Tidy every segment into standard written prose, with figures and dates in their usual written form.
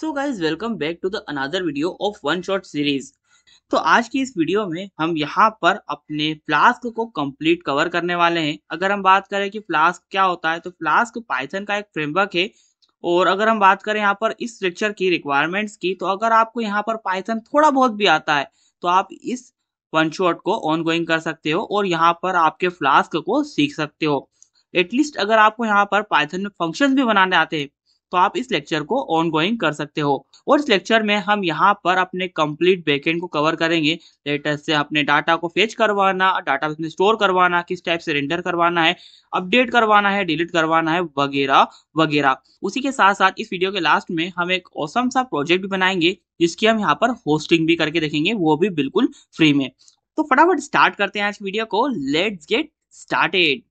So guys welcome back to the another video of one shot series. तो आज की इस वीडियो में हम यहाँ पर अपने फ्लास्क को कंप्लीट कवर करने वाले हैं। अगर हम बात करें कि फ्लास्क क्या होता है तो फ्लास्क पाइथन का एक फ्रेमवर्क है। और अगर हम बात करें यहाँ पर इस लेक्चर की रिक्वायरमेंट्स की, तो अगर आपको यहाँ पर पाइथन थोड़ा बहुत भी आता है तो आप इस वन शॉट को ऑन गोइंग कर सकते हो और यहाँ पर आपके फ्लास्क को सीख सकते हो। एटलीस्ट अगर आपको यहाँ पर पाइथन में फंक्शंस भी बनाने आते हैं तो आप इस लेक्चर को ऑन गोइंग कर सकते हो। और इस लेक्चर में हम यहाँ पर अपने कंप्लीट बैकएंड को कवर करेंगे। लेटेस्ट से अपने डाटा को फेच करवाना, डाटा में स्टोर करवाना, किस टाइप से रेंडर करवाना है, अपडेट करवाना है, डिलीट करवाना है, वगैरह वगैरह। उसी के साथ साथ इस वीडियो के लास्ट में हम एक ऑसम सा प्रोजेक्ट भी बनाएंगे जिसकी हम यहाँ पर होस्टिंग भी करके देखेंगे, वो भी बिल्कुल फ्री में। तो फटाफट स्टार्ट करते हैं आज की वीडियो को। Let's get started.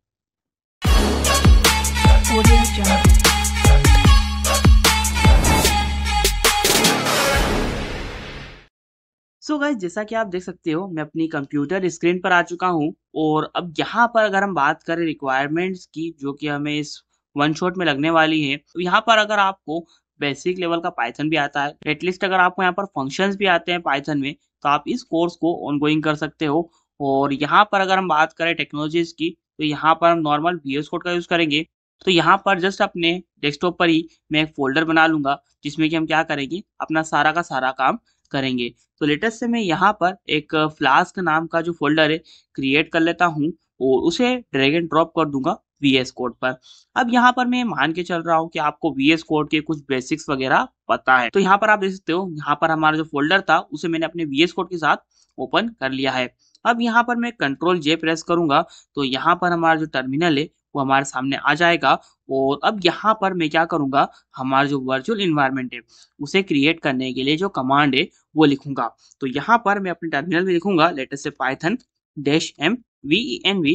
So guys, जैसा कि आप देख सकते हो मैं अपनी कंप्यूटर स्क्रीन पर आ चुका हूं। और अब यहाँ पर अगर हम बात करें रिक्वायरमेंट्स की जो कि हमें इस वन शॉट में लगने वाली है, तो यहाँ पर अगर आपको बेसिक लेवल का पाइथन भी आता है, एटलीस्ट अगर आपको यहाँ पर फंक्शंस भी आते हैं पाइथन में, तो आप इस कोर्स को ऑनगोइंग कर सकते हो। और यहाँ पर अगर हम बात करें टेक्नोलॉजीज की, तो यहाँ पर हम नॉर्मल VS कोड का यूज करेंगे। तो यहाँ पर जस्ट अपने डेस्कटॉप पर ही मैं एक फोल्डर बना लूंगा जिसमें कि हम क्या करेंगे, अपना सारा का सारा काम करेंगे। तो लेटेस्ट से मैं यहाँ पर एक फ्लास्क नाम का जो फोल्डर है क्रिएट कर लेता हूँ और उसे ड्रैग एंड ड्रॉप कर दूंगा VS कोड पर। अब यहाँ पर मैं मान के चल रहा हूँ कि आपको VS कोड के कुछ बेसिक्स वगैरह पता है। तो यहाँ पर आप देख सकते हो, यहाँ पर हमारा जो फोल्डर था उसे मैंने अपने VS कोड के साथ ओपन कर लिया है। अब यहाँ पर मैं Ctrl J प्रेस करूंगा तो यहाँ पर हमारा जो टर्मिनल है वो हमारे सामने आ जाएगा। और अब यहाँ पर मैं क्या करूंगा, हमारा जो वर्चुअल इन्वायरमेंट है उसे क्रिएट करने के लिए जो कमांड है वो लिखूंगा। तो यहाँ पर मैं अपने टर्मिनल में लिखूंगा लेटेस्ट से पाइथन -mvenv.env।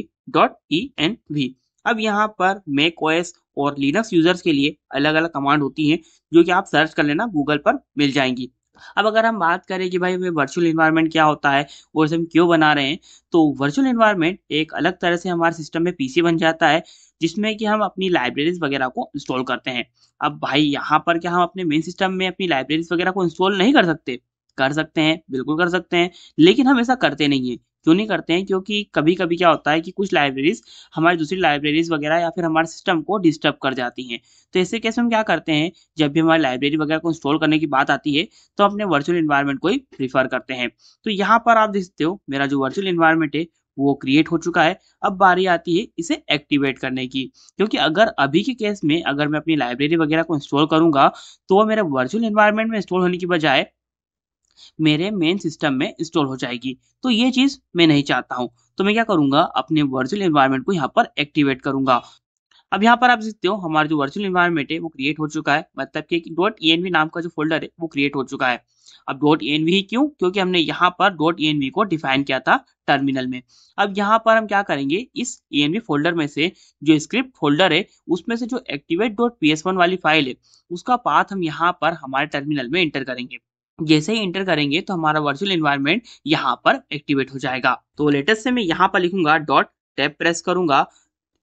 अब यहाँ पर मैक ओएस और लिनक्स यूजर्स के लिए अलग अलग कमांड होती हैं जो कि आप सर्च कर लेना, गूगल पर मिल जाएंगी। अब अगर हम बात करें कि भाई वर्चुअल इन्वायरमेंट क्या होता है और इसे हम क्यों बना रहे हैं, तो वर्चुअल इन्वायरमेंट एक अलग तरह से हमारे सिस्टम में पीसी बन जाता है जिसमें कि हम अपनी लाइब्रेरीज वगैरह को इंस्टॉल करते हैं। अब भाई यहाँ पर क्या हम अपने मेन सिस्टम में अपनी लाइब्रेरीज वगैरह को इंस्टॉल नहीं कर सकते? कर सकते हैं, बिल्कुल कर सकते हैं, लेकिन हम ऐसा करते नहीं है। क्यों नहीं करते हैं? क्योंकि कभी कभी क्या होता है कि कुछ लाइब्रेरीज हमारी दूसरी लाइब्रेरीज वगैरह या फिर हमारे सिस्टम को डिस्टर्ब कर जाती हैं। तो ऐसे केस में हम क्या करते हैं, जब भी हमारी लाइब्रेरी वगैरह को इंस्टॉल करने की बात आती है तो अपने वर्चुअल इन्वायरमेंट को ही प्रीफर करते हैं। तो यहाँ पर आप देख सकते हो मेरा जो वर्चुअल इन्वायरमेंट है वो क्रिएट हो चुका है। अब बारी आती है इसे एक्टिवेट करने की, क्योंकि अगर अभी के केस में अगर मैं अपनी लाइब्रेरी वगैरह को इंस्टॉल करूंगा तो वो मेरे वर्चुअल इन्वायरमेंट में इंस्टॉल होने की बजाय मेरे मेन सिस्टम में इंस्टॉल हो जाएगी। तो ये चीज मैं नहीं चाहता हूँ। तो मैं क्या करूंगा, अपने वर्चुअल इन्वायरमेंट को यहाँ पर एक्टिवेट करूंगा। अब यहाँ पर आप देख सकते हो हमारा जो वर्चुअल इन्वायरमेंट है वो क्रिएट हो चुका है, मतलब कि .env नाम का जो फोल्डर है वो क्रिएट हो चुका है। अब .env ही क्यों? क्योंकि हमने यहाँ पर .env को डिफाइन किया था टर्मिनल में। अब यहाँ पर हम क्या करेंगे, इस env फोल्डर में से जो स्क्रिप्ट फोल्डर है उसमें से जो activate.ps1 वाली फाइल है उसका पाथ हम यहाँ पर हमारे टर्मिनल में इंटर करेंगे। जैसे ही इंटर करेंगे तो हमारा वर्चुअल इन्वायरमेंट यहाँ पर एक्टिवेट हो जाएगा। तो लेटेस्ट से मैं यहाँ पर लिखूंगा डॉट टैब प्रेस करूंगा,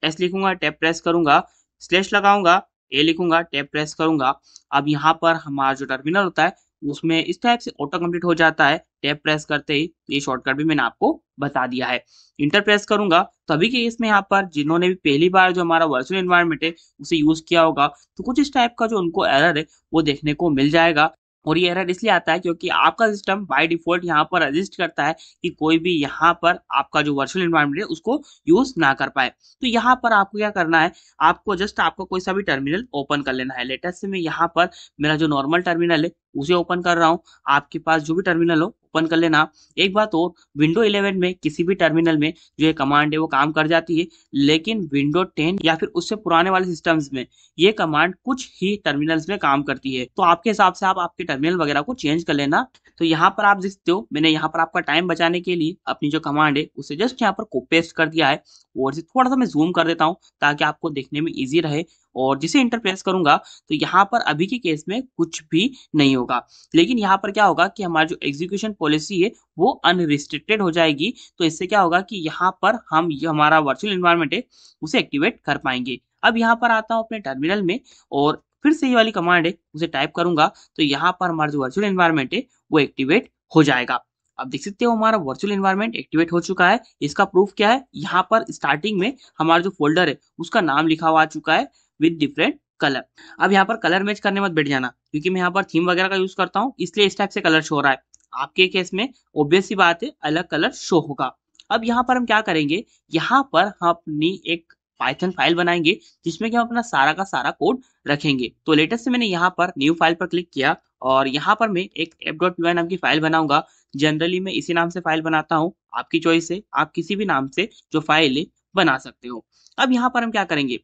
एस लिखूंगा, टैब प्रेस करूंगा, स्लैश लगाऊंगा, ए लिखूंगा, टैब प्रेस करूंगा। अब यहाँ पर हमारा जो टर्मिनल होता है उसमें इस टाइप से ऑटो कंप्लीट हो जाता है टैब प्रेस करते ही। ये शॉर्टकट भी मैंने आपको बता दिया है। इंटर प्रेस करूंगा तो अभी के इसमें यहाँ पर जिन्होंने भी पहली बार जो हमारा वर्चुअल इन्वायरमेंट है उसे यूज किया होगा तो कुछ इस टाइप का जो उनको एरर है वो देखने को मिल जाएगा। और ये एरर इसलिए आता है क्योंकि आपका सिस्टम बाय डिफॉल्ट यहाँ पर रजिस्ट करता है कि कोई भी यहाँ पर आपका जो वर्चुअल एनवायरनमेंट है उसको यूज ना कर पाए। तो यहाँ पर आपको क्या करना है, आपको जस्ट आपको कोई सा भी टर्मिनल ओपन कर लेना है। लेटेस्ट से मैं यहाँ पर मेरा जो नॉर्मल टर्मिनल है उसे ओपन कर रहा हूँ। आपके पास जो भी टर्मिनल हो ओपन कर लेना। एक बात और, विंडो 11 में किसी भी टर्मिनल में जो ये कमांड है वो काम कर जाती है, लेकिन विंडो 10 या फिर उससे पुराने वाले सिस्टम्स में ये कमांड कुछ ही टर्मिनल्स में काम करती है। तो आपके हिसाब से आप आपके टर्मिनल वगैरह को चेंज कर लेना। तो यहाँ पर आप देख सकते हो मैंने यहाँ पर आपका टाइम बचाने के लिए अपनी जो कमांड है उसे जस्ट यहाँ पर कॉपी पेस्ट कर दिया है। और इसे थोड़ा सा मैं जूम कर देता हूँ ताकि आपको देखने में इजी रहे। और जिसे इंटर प्रेस करूंगा तो यहाँ पर अभी के केस में कुछ भी नहीं होगा, लेकिन यहाँ पर क्या होगा कि हमारी जो एग्जीक्यूशन पॉलिसी है वो अनरिस्ट्रिक्टेड हो जाएगी। तो इससे क्या होगा कि यहाँ पर हम हमारा वर्चुअल एनवायरनमेंट है उसे एक्टिवेट कर पाएंगे। अब यहाँ पर आता हूँ अपने टर्मिनल में और फिर से ये वाली कमांड है उसे टाइप करूंगा तो यहाँ पर हमारा जो वर्चुअल एनवायरनमेंट है वो एक्टिवेट हो जाएगा। अब देख सकते हो हमारा वर्चुअल एनवायरनमेंट एक्टिवेट हो चुका है। इसका प्रूफ क्या है, यहाँ पर स्टार्टिंग में हमारा जो फोल्डर है उसका नाम लिखा हुआ आ चुका है विद डिफरेंट कलर। अब यहाँ पर कलर मैच करने मत बैठ जाना, क्योंकि मैं यहाँ पर थीम वगैरह का यूज करता हूँ इसलिए इस टाइप से कलर शो हो रहा है। आपके केस में ऑब्वियस सी बात है अलग कलर शो होगा। अब यहाँ पर हम क्या करेंगे, यहाँ पर हम अपनी एक पाइथन फाइल बनाएंगे जिसमें कि हम अपना सारा का सारा कोड रखेंगे। तो लेटेस्ट से मैंने यहाँ पर न्यू फाइल पर क्लिक किया और यहाँ पर मैं एक app.py नाम की फाइल बनाऊंगा। जनरली मैं इसी नाम से फाइल बनाता हूँ, आपकी चॉइस है, आप किसी भी नाम से जो फाइल है बना सकते हो। अब यहाँ पर हम क्या करेंगे,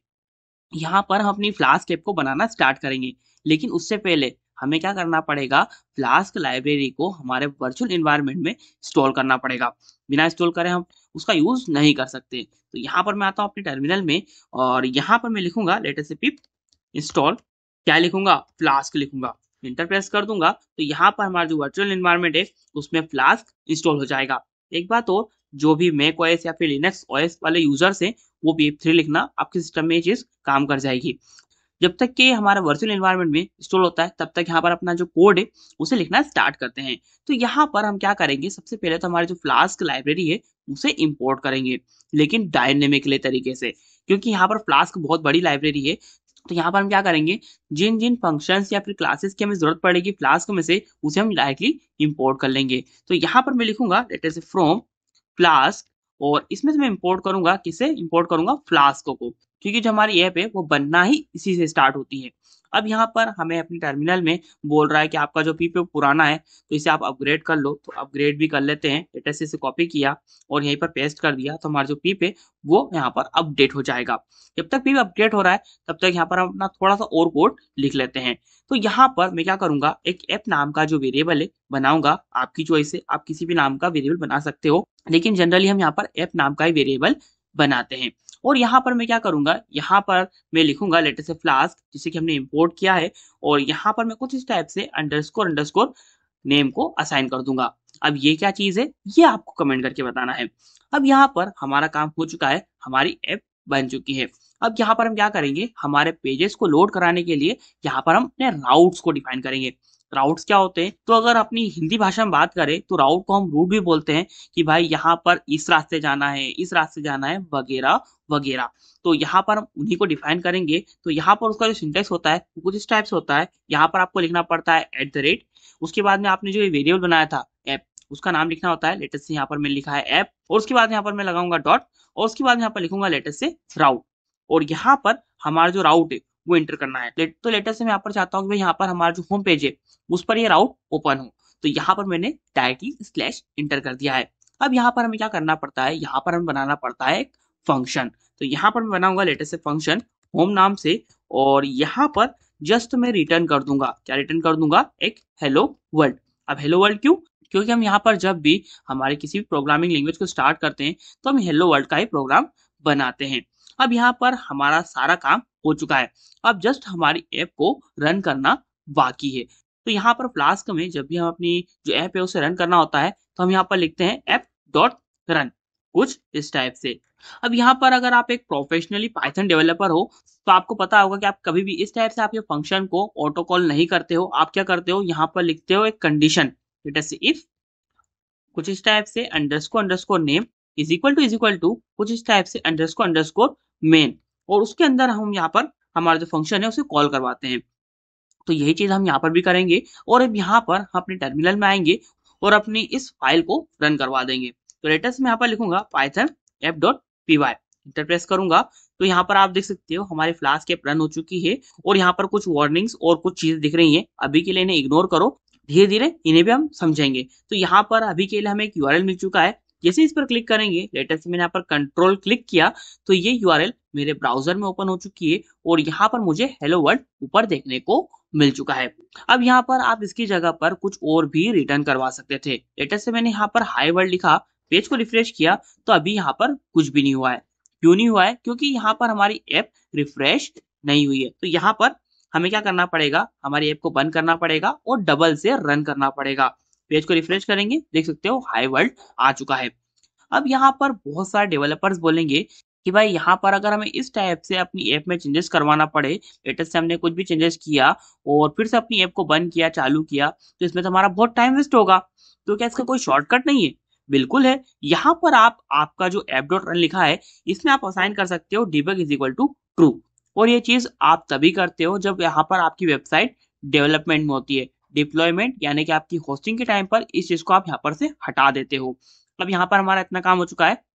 यहाँ पर हम अपनी फ्लास्क ऐप को बनाना स्टार्ट करेंगे, लेकिन उससे पहले हमें क्या करना पड़ेगा, फ्लास्क लाइब्रेरी को हमारे वर्चुअल एनवायरनमेंट में इंस्टॉल करना पड़ेगा। बिना इंस्टॉल करे हम उसका यूज नहीं कर सकते। तो यहाँ पर मैं आता हूँ अपने टर्मिनल में और यहाँ पर मैं लिखूंगा लेटेस्ट पिप इंस्टॉल, क्या लिखूंगा, फ्लास्क लिखूंगा, इंटर प्रेस कर दूंगा तो यहाँ पर हमारा जो वर्चुअल एनवायरनमेंट है उसमें फ्लास्क इंस्टॉल हो जाएगा। एक बात और, जो भी मैक ओएस या फिर लिनक्स ओएस वाले यूजर्स हैं वो pip3 लिखना, आपके सिस्टम में ये चीज काम कर जाएगी। जब तक कि हमारा वर्चुअल एनवायरनमेंट में इंस्टॉल होता है तब तक यहाँ पर अपना जो कोड है उसे लिखना स्टार्ट करते हैं। तो यहाँ पर हम क्या करेंगे, सबसे पहले तो हमारी जो फ्लास्क लाइब्रेरी है उसे इंपोर्ट करेंगे, लेकिन डायनेमिकली तरीके से, क्योंकि यहाँ पर फ्लास्क बहुत बड़ी लाइब्रेरी है। तो यहाँ पर हम क्या करेंगे, जिन जिन फंक्शंस या फिर क्लासेस की हमें जरूरत पड़ेगी फ्लास्क में से उसे हम डायरेक्टली इंपोर्ट कर लेंगे। तो यहाँ पर मैं लिखूंगा लेटर से फ्रॉम फ्लास्क और इसमें से मैं इंपोर्ट करूंगा, किसे इंपोर्ट करूंगा, फ्लास्क को, क्योंकि जो हमारी ऐप है वो बनना ही इसी से स्टार्ट होती है। अब यहाँ पर हमें अपने टर्मिनल में बोल रहा है कि आपका जो पीपी पुराना है तो इसे आप अपग्रेड कर लो, तो अपग्रेड भी कर लेते हैं। लेटेस्ट से कॉपी किया और यहीं पर पेस्ट कर दिया तो हमारा जो पीप है वो यहाँ पर अपडेट हो जाएगा। जब तक पीप अपडेट हो रहा है तब तक यहाँ पर हम अपना थोड़ा सा और कोड लिख लेते हैं। तो यहाँ पर मैं क्या करूंगा, एक ऐप नाम का जो वेरिएबल है बनाऊंगा, आपकी चॉइस से आप किसी भी नाम का वेरिएबल बना सकते हो, लेकिन जनरली हम यहाँ पर ऐप नाम का ही वेरिएबल बनाते हैं। और यहाँ पर मैं क्या करूंगा, यहाँ पर मैं लिखूंगा लेटर से फ्लास्क जिसे कि हमने इंपोर्ट किया है और यहाँ पर मैं कुछ इस टाइप से अंडरस्कोर अंडरस्कोर नेम को असाइन कर दूंगा। अब ये क्या चीज है ये आपको कमेंट करके बताना है। अब यहाँ पर हमारा काम हो चुका है, हमारी ऐप बन चुकी है। अब यहाँ पर हम क्या करेंगे, हमारे पेजेस को लोड कराने के लिए यहाँ पर हम अपने राउट्स को डिफाइन करेंगे। राउट्स क्या होते हैं, तो अगर अपनी हिंदी भाषा में बात करें तो राउट को हम रूट भी बोलते हैं, कि भाई यहाँ पर इस रास्ते जाना है, इस रास्ते जाना है, वगैरह वगैरह। तो यहाँ पर हम उन्हीं को डिफाइन करेंगे। तो यहाँ पर उसका जो सिंटेक्स होता है वो कुछ इस टाइप से होता है, यहाँ पर आपको लिखना पड़ता है @ उसके बाद में आपने जो ये वेरिएबल बनाया था ऐप उसका नाम लिखना होता है, लेटेस्ट से यहाँ पर मैं लिखा है ऐप और उसके बाद यहाँ पर मैं लगाऊंगा डॉट और उसके बाद यहाँ पर लिखूंगा लेटेस्ट से राउट और यहाँ पर हमारा जो राउट है वो एंटर करना है। तो लेटेस्ट से मैं यहाँ पर चाहता हूँ कि भाई यहाँ पर हमारा जो होम पेज है उस पर ये राउट ओपन हो, तो यहाँ पर मैंने डायरेक्टली स्लैश इंटर कर दिया है। अब यहाँ पर हमें क्या करना पड़ता है, यहाँ पर हमें बनाना पड़ता है एक फंक्शन। तो यहाँ पर मैं बनाऊंगा लेटेस्ट से फंक्शन होम नाम से और यहाँ पर जस्ट मैं रिटर्न कर दूंगा, क्या रिटर्न कर दूंगा, एक हेलो वर्ल्ड। अब हेलो वर्ल्ड क्यों, क्योंकि हम यहाँ पर जब भी हमारे किसी भी प्रोग्रामिंग लैंग्वेज को स्टार्ट करते हैं तो हम हेलो वर्ल्ड का ही प्रोग्राम बनाते हैं। अब यहाँ पर हमारा सारा काम हो चुका है, अब जस्ट हमारी ऐप को रन करना बाकी है। तो यहाँ पर फ्लास्क में जब भी हम अपनी जो ऐप है उसे रन करना होता है तो हम यहाँ पर लिखते हैं app.run, कुछ इस टाइप से। अब यहाँ पर अगर आप एक प्रोफेशनली पाइथन डेवलपर हो तो आपको पता होगा कि आप कभी भी इस टाइप से आपके फंक्शन को ऑटो कॉल नहीं करते हो। आप क्या करते हो, यहाँ पर लिखते हो एक कंडीशन, जैसे इफ कुछ इस टाइप से underscore name is equal to कुछ इस टाइप से अंडरस्कोर मेन और उसके अंदर हम यहाँ पर हमारा जो फंक्शन है उसे कॉल करवाते हैं। तो यही चीज हम यहाँ पर भी करेंगे और अब यहाँ पर हम अपने टर्मिनल में आएंगे और अपनी इस फाइल को रन करवा देंगे। तो लेटेस्ट में यहाँ पर लिखूंगा पाइथन app.py, इंटर प्रेस करूंगा तो यहाँ पर आप देख सकते हो हमारी फ्लास्क ऐप रन हो चुकी है और यहाँ पर कुछ वार्निंग्स और कुछ चीजें दिख रही हैं। अभी के लिए इन्हें इग्नोर करो, धीरे धीरे इन्हें भी हम समझेंगे। तो यहाँ पर अभी के लिए हमें एक यूआरएल मिल चुका है, जैसे इस पर क्लिक करेंगे, लेटेस्ट मैंने यहाँ पर कंट्रोल क्लिक किया तो ये यूआरएल मेरे ब्राउजर में ओपन हो चुकी है और यहाँ पर मुझे हेलो वर्ल्ड ऊपर देखने को मिल चुका है। अब यहाँ पर आप इसकी जगह पर कुछ और भी रिटर्न करवा सकते थे। लेटेस्ट से मैंने यहाँ पर हाई वर्ल्ड लिखा, पेज को रिफ्रेश किया तो अभी यहाँ पर कुछ भी नहीं हुआ है। क्यों नहीं हुआ है, क्योंकि यहाँ पर हमारी ऐप रिफ्रेश नहीं हुई है। तो यहाँ पर हमें क्या करना पड़ेगा, हमारी ऐप को बंद करना पड़ेगा और डबल से रन करना पड़ेगा। पेज को रिफ्रेश करेंगे, देख सकते हो हाई वर्ल्ड आ चुका है। अब यहाँ पर बहुत सारे डेवलपर्स बोलेंगे कि भाई यहाँ पर अगर हमें इस टाइप से अपनी ऐप में चेंजेस करवाना पड़े, लेटेस्ट से हमने कुछ भी चेंजेस किया और फिर से अपनी ऐप को बंद किया, चालू किया, तो इसमें तो हमारा बहुत टाइम वेस्ट होगा। तो क्या इसका कोई शॉर्टकट नहीं है? बिल्कुल है। यहाँ पर आप आपका जो ऐप डॉट रन लिखा है, इसमें आप असाइन कर सकते हो debug is equal to true. और ये चीज़ आप तभी करते हो जब यहाँ पर आपकी वेबसाइट डेवलपमेंट में होती है। डिप्लॉयमेंट यानी कि आपकी होस्टिंग के टाइम पर इस चीज़ को आप यहाँ पर से हटा देते हो। अब यहाँ पर हमारा इतना काम हो चुका है।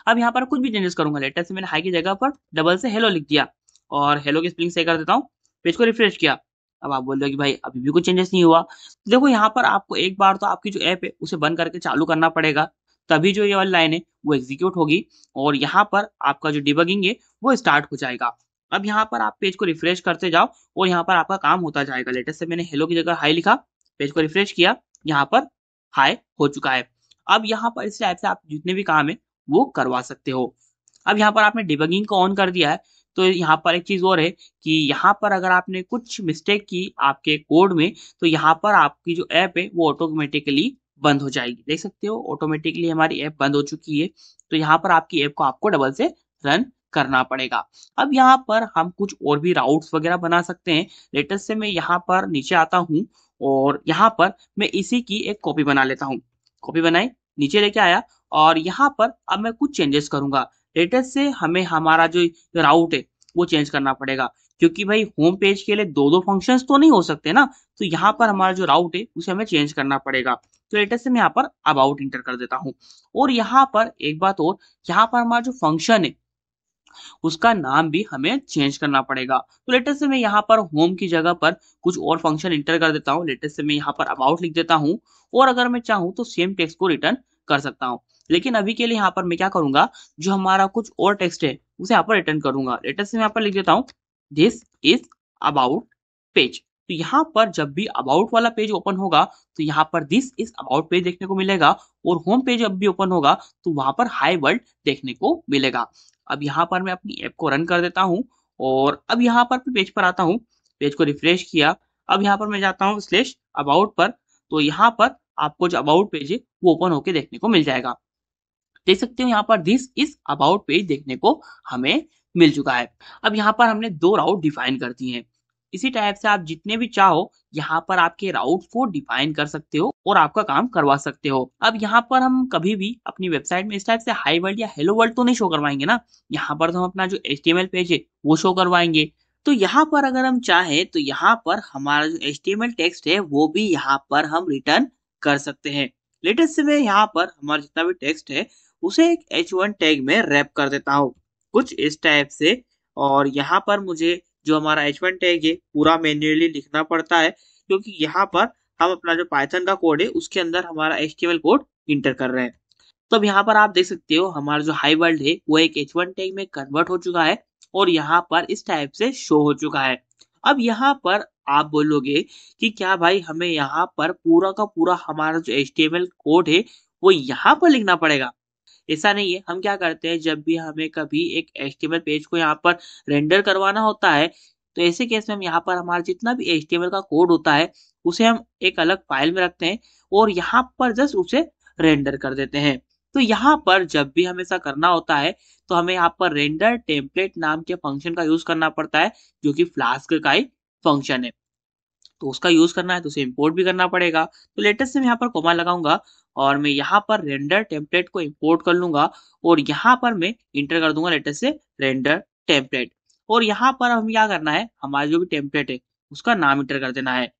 अब यहाँ पर कुछ भी चेंजेस करूंगा, लेटेस्ट से मैंने हाई की जगह पर डबल से हेलो लिख दिया और हेलो की स्पेलिंग सही कर देता हूँ। पेज को रिफ्रेश किया। अब आप बोल रहे हो कि भाई अभी भी कुछ चेंजेस नहीं हुआ। देखो यहाँ पर आपको एक बार तो आपकी जो ऐप है उसे बंद करके चालू करना पड़ेगा, तभी जो ये वाली लाइन है वो एग्जीक्यूट होगी और यहाँ पर आपका जो डिबगिंग है वो स्टार्ट हो जाएगा। अब यहाँ पर आप पेज को रिफ्रेश करते जाओ और यहाँ पर आपका काम होता जाएगा। लेटेस्ट से मैंने हेलो की जगह हाई लिखा, पेज को रिफ्रेश किया, यहाँ पर हाई हो चुका है। अब यहाँ पर इस टाइप से आप जितने भी काम है वो करवा सकते हो। अब यहाँ पर आपने डिबगिंग को ऑन कर दिया है, तो यहाँ पर एक चीज़ और है कि यहाँ पर अगर आपने कुछ मिस्टेक की आपके कोड में, तो यहाँ पर आपकी जो ऐप है वो ऑटोमेटिकली बंद हो जाएगी। देख सकते हो ऑटोमेटिकली हमारी ऐप बंद हो चुकी है। तो यहाँ पर आपकी ऐप को आपको डबल से रन करना पड़ेगा। अब यहाँ पर हम कुछ और भी राउट्स वगैरह बना सकते हैं। लेटेस्ट से मैं यहाँ पर नीचे आता हूँ और यहाँ पर मैं इसी की एक कॉपी बना लेता हूँ। कॉपी बनाई, नीचे लेके आया और यहाँ पर अब मैं कुछ चेंजेस करूंगा। लेटेस्ट से हमें हमारा जो राउट है वो चेंज करना पड़ेगा, क्योंकि भाई होम पेज के लिए दो दो फंक्शंस तो नहीं हो सकते ना। तो यहाँ पर हमारा जो राउट है उसे हमें चेंज करना पड़ेगा। तो लेटेस्ट से मैं यहाँ पर अबाउट इंटर कर देता हूँ। और यहाँ पर एक बात और, यहाँ पर हमारा जो फंक्शन है उसका नाम भी हमें चेंज करना पड़ेगा। तो लेटेस्ट से मैं यहाँ पर होम की जगह पर कुछ और फंक्शन इंटर कर देता हूँ। लेटेस्ट से मैं यहाँ पर अबाउट लिख देता हूँ और अगर मैं चाहूँ तो सेम टेक्स्ट को रिटर्न कर सकता हूँ। लेकिन अभी के लिए यहाँ पर मैं क्या करूंगा, जो हमारा कुछ और टेक्स्ट है उसे यहाँ पर रिटर्न करूंगा। लेटेस्ट से मैं यहाँ पर लिख देता हूँ दिस इज अबाउट पेज। तो यहाँ पर जब भी अबाउट वाला पेज ओपन होगा तो यहाँ पर दिस इज अबाउट पेज देखने को मिलेगा और होम पेज जब भी ओपन होगा तो वहां पर हाई वर्ल्ड देखने को मिलेगा। अब यहाँ पर मैं अपनी ऐप को रन कर देता हूँ और अब यहाँ पर मैं पेज पर आता हूँ, पेज को रिफ्रेश किया। अब यहाँ पर मैं जाता हूँ स्लैश अबाउट पर, तो यहाँ पर आपको जो अबाउट पेज है वो ओपन होके देखने को मिल जाएगा। देख सकते हो यहाँ पर दिस इज अबाउट पेज देखने को हमें मिल चुका है। अब यहाँ पर हमने दो राउट डिफाइन कर दिए हैं। इसी टाइप से आप जितने भी चाहो यहाँ पर आपके राउट को डिफाइन कर सकते हो और आपका काम करवा सकते हो। अब यहाँ पर हम कभी भी अपनी वेबसाइट में इस टाइप से हाई वर्ल्ड या हेलो वर्ल्ड तो नहीं शो करवाएंगे ना। यहाँ पर तो हम अपना जो HTML पेज है वो शो करवाएंगे। तो यहाँ पर अगर हम चाहें तो यहाँ पर हमारा जो HTML टेक्स्ट है वो भी यहाँ पर हम रिटर्न कर सकते हैं। लेटेस्ट से मैं यहाँ पर हमारा जितना भी टेक्स्ट है उसे एक H1 टैग में रैप कर देता हूँ कुछ इस टाइप से। और यहाँ पर मुझे जो हमारा H1 टैग है पूरा मैन्युअली लिखना पड़ता है, क्योंकि यहाँ पर हम अपना जो पाइथन का कोड है उसके अंदर हमारा HTML कोड इंटर कर रहे हैं। तो अब यहाँ पर आप देख सकते हो हमारा जो हाई वर्ल्ड है वो एक H1 टैग में कन्वर्ट हो चुका है और यहाँ पर इस टाइप से शो हो चुका है। अब यहाँ पर आप बोलोगे कि क्या भाई हमें यहाँ पर पूरा का पूरा हमारा जो HTML कोड है वो यहाँ पर लिखना पड़ेगा? ऐसा नहीं है। हम क्या करते हैं, जब भी हमें कभी एक HTML पेज को यहाँ पर रेंडर करवाना होता है तो ऐसे केस में हम यहाँ पर हमारा जितना भी HTML का कोड होता है उसे हम एक अलग फाइल में रखते हैं और यहाँ पर जस्ट उसे रेंडर कर देते हैं। तो यहाँ पर जब भी हमें ऐसा करना होता है तो हमें यहाँ पर रेंडर टेम्पलेट नाम के फंक्शन का यूज करना पड़ता है, जो कि फ्लास्क का ही फंक्शन है। तो उसका यूज करना है तो उसे इंपोर्ट भी करना पड़ेगा। तो लेटेस्ट से मैं यहाँ पर कोमा लगाऊंगा और मैं यहाँ पर रेंडर टेम्पलेट को इंपोर्ट कर लूंगा और यहाँ पर मैं इंटर कर दूंगा लेटेस्ट से रेंडर टेम्पलेट। और यहाँ पर हमें क्या करना है, हमारा जो भी टेम्पलेट है उसका नाम इंटर कर देना है।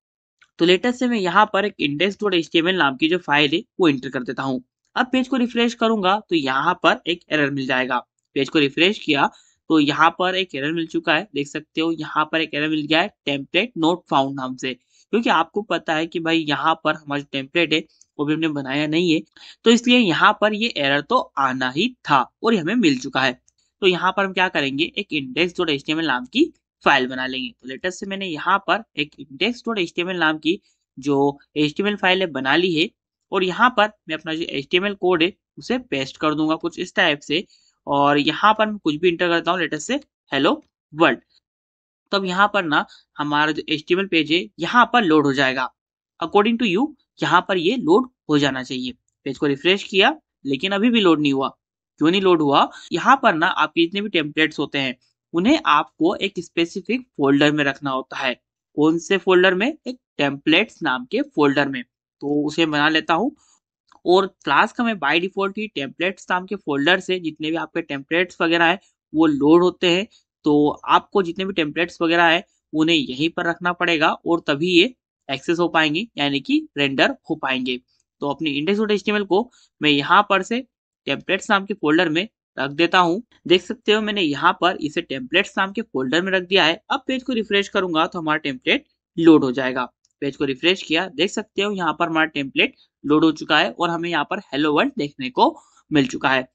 तो लेटेस्ट से मैं यहाँ पर एक index.html नाम की जो फाइल है वो इंटर कर देता हूँ। अब पेज को रिफ्रेश करूंगा तो यहाँ पर एक एरर मिल जाएगा। पेज को रिफ्रेश किया तो यहाँ पर एक एरर मिल चुका है, देख सकते हो यहाँ पर एक एरर मिल गया है टेम्पलेट नोट फाउंड नाम से। क्योंकि आपको पता है कि भाई यहाँ पर हमारा जो टेम्पलेट है वो भी हमने बनाया नहीं है, तो इसलिए यहाँ पर ये एरर तो आना ही था और ये हमें मिल चुका है। तो यहाँ पर हम क्या करेंगे, एक index.html नाम की फाइल बना लेंगे। तो लेटेस्ट से मैंने यहाँ पर एक index.html नाम की जो HTML फाइल है बना ली है और यहाँ पर मैं अपना जो HTML कोड है उसे पेस्ट कर दूंगा कुछ इस टाइप से। और यहाँ पर मैं कुछ भी इंटर करता हूँ लेटेस्ट से हेलो वर्ल्ड। तब यहाँ पर ना हमारा जो HTML पेज है यहाँ पर लोड हो जाएगा। अकॉर्डिंग टू यू यहाँ पर ये लोड हो जाना चाहिए। पेज को रिफ्रेश किया लेकिन अभी भी लोड नहीं हुआ। क्यों नहीं लोड हुआ, यहाँ पर ना आपके जितने भी टेम्पलेट्स होते हैं उन्हें आपको एक स्पेसिफिक फोल्डर में रखना होता है। कौन से फोल्डर में? एक टेम्पलेट्स नाम के फोल्डर में। तो उसे बना लेता हूँ और फ्लास्क में बाय डिफॉल्ट ही टेम्पलेट्स नाम के फोल्डर से जितने भी आपके टेम्पलेट्स वगैरह है वो लोड होते हैं। तो आपको जितने भी टेम्पलेट्स वगैरह है उन्हें यहीं पर रखना पड़ेगा और तभी ये एक्सेस हो पाएंगे यानी कि रेंडर हो पाएंगे। तो अपनी index.html को मैं यहाँ पर से टेम्पलेट्स नाम के फोल्डर में रख देता हूँ। देख सकते हो मैंने यहाँ पर इसे टेम्पलेट्स नाम के फोल्डर में रख दिया है। अब पेज को रिफ्रेश करूंगा तो हमारा टेम्पलेट लोड हो जाएगा। पेज को रिफ्रेश किया, देख सकते हो यहाँ पर हमारा टेम्पलेट लोड हो चुका है और हमें यहाँ पर हेलो वर्ल्ड देखने को मिल चुका है।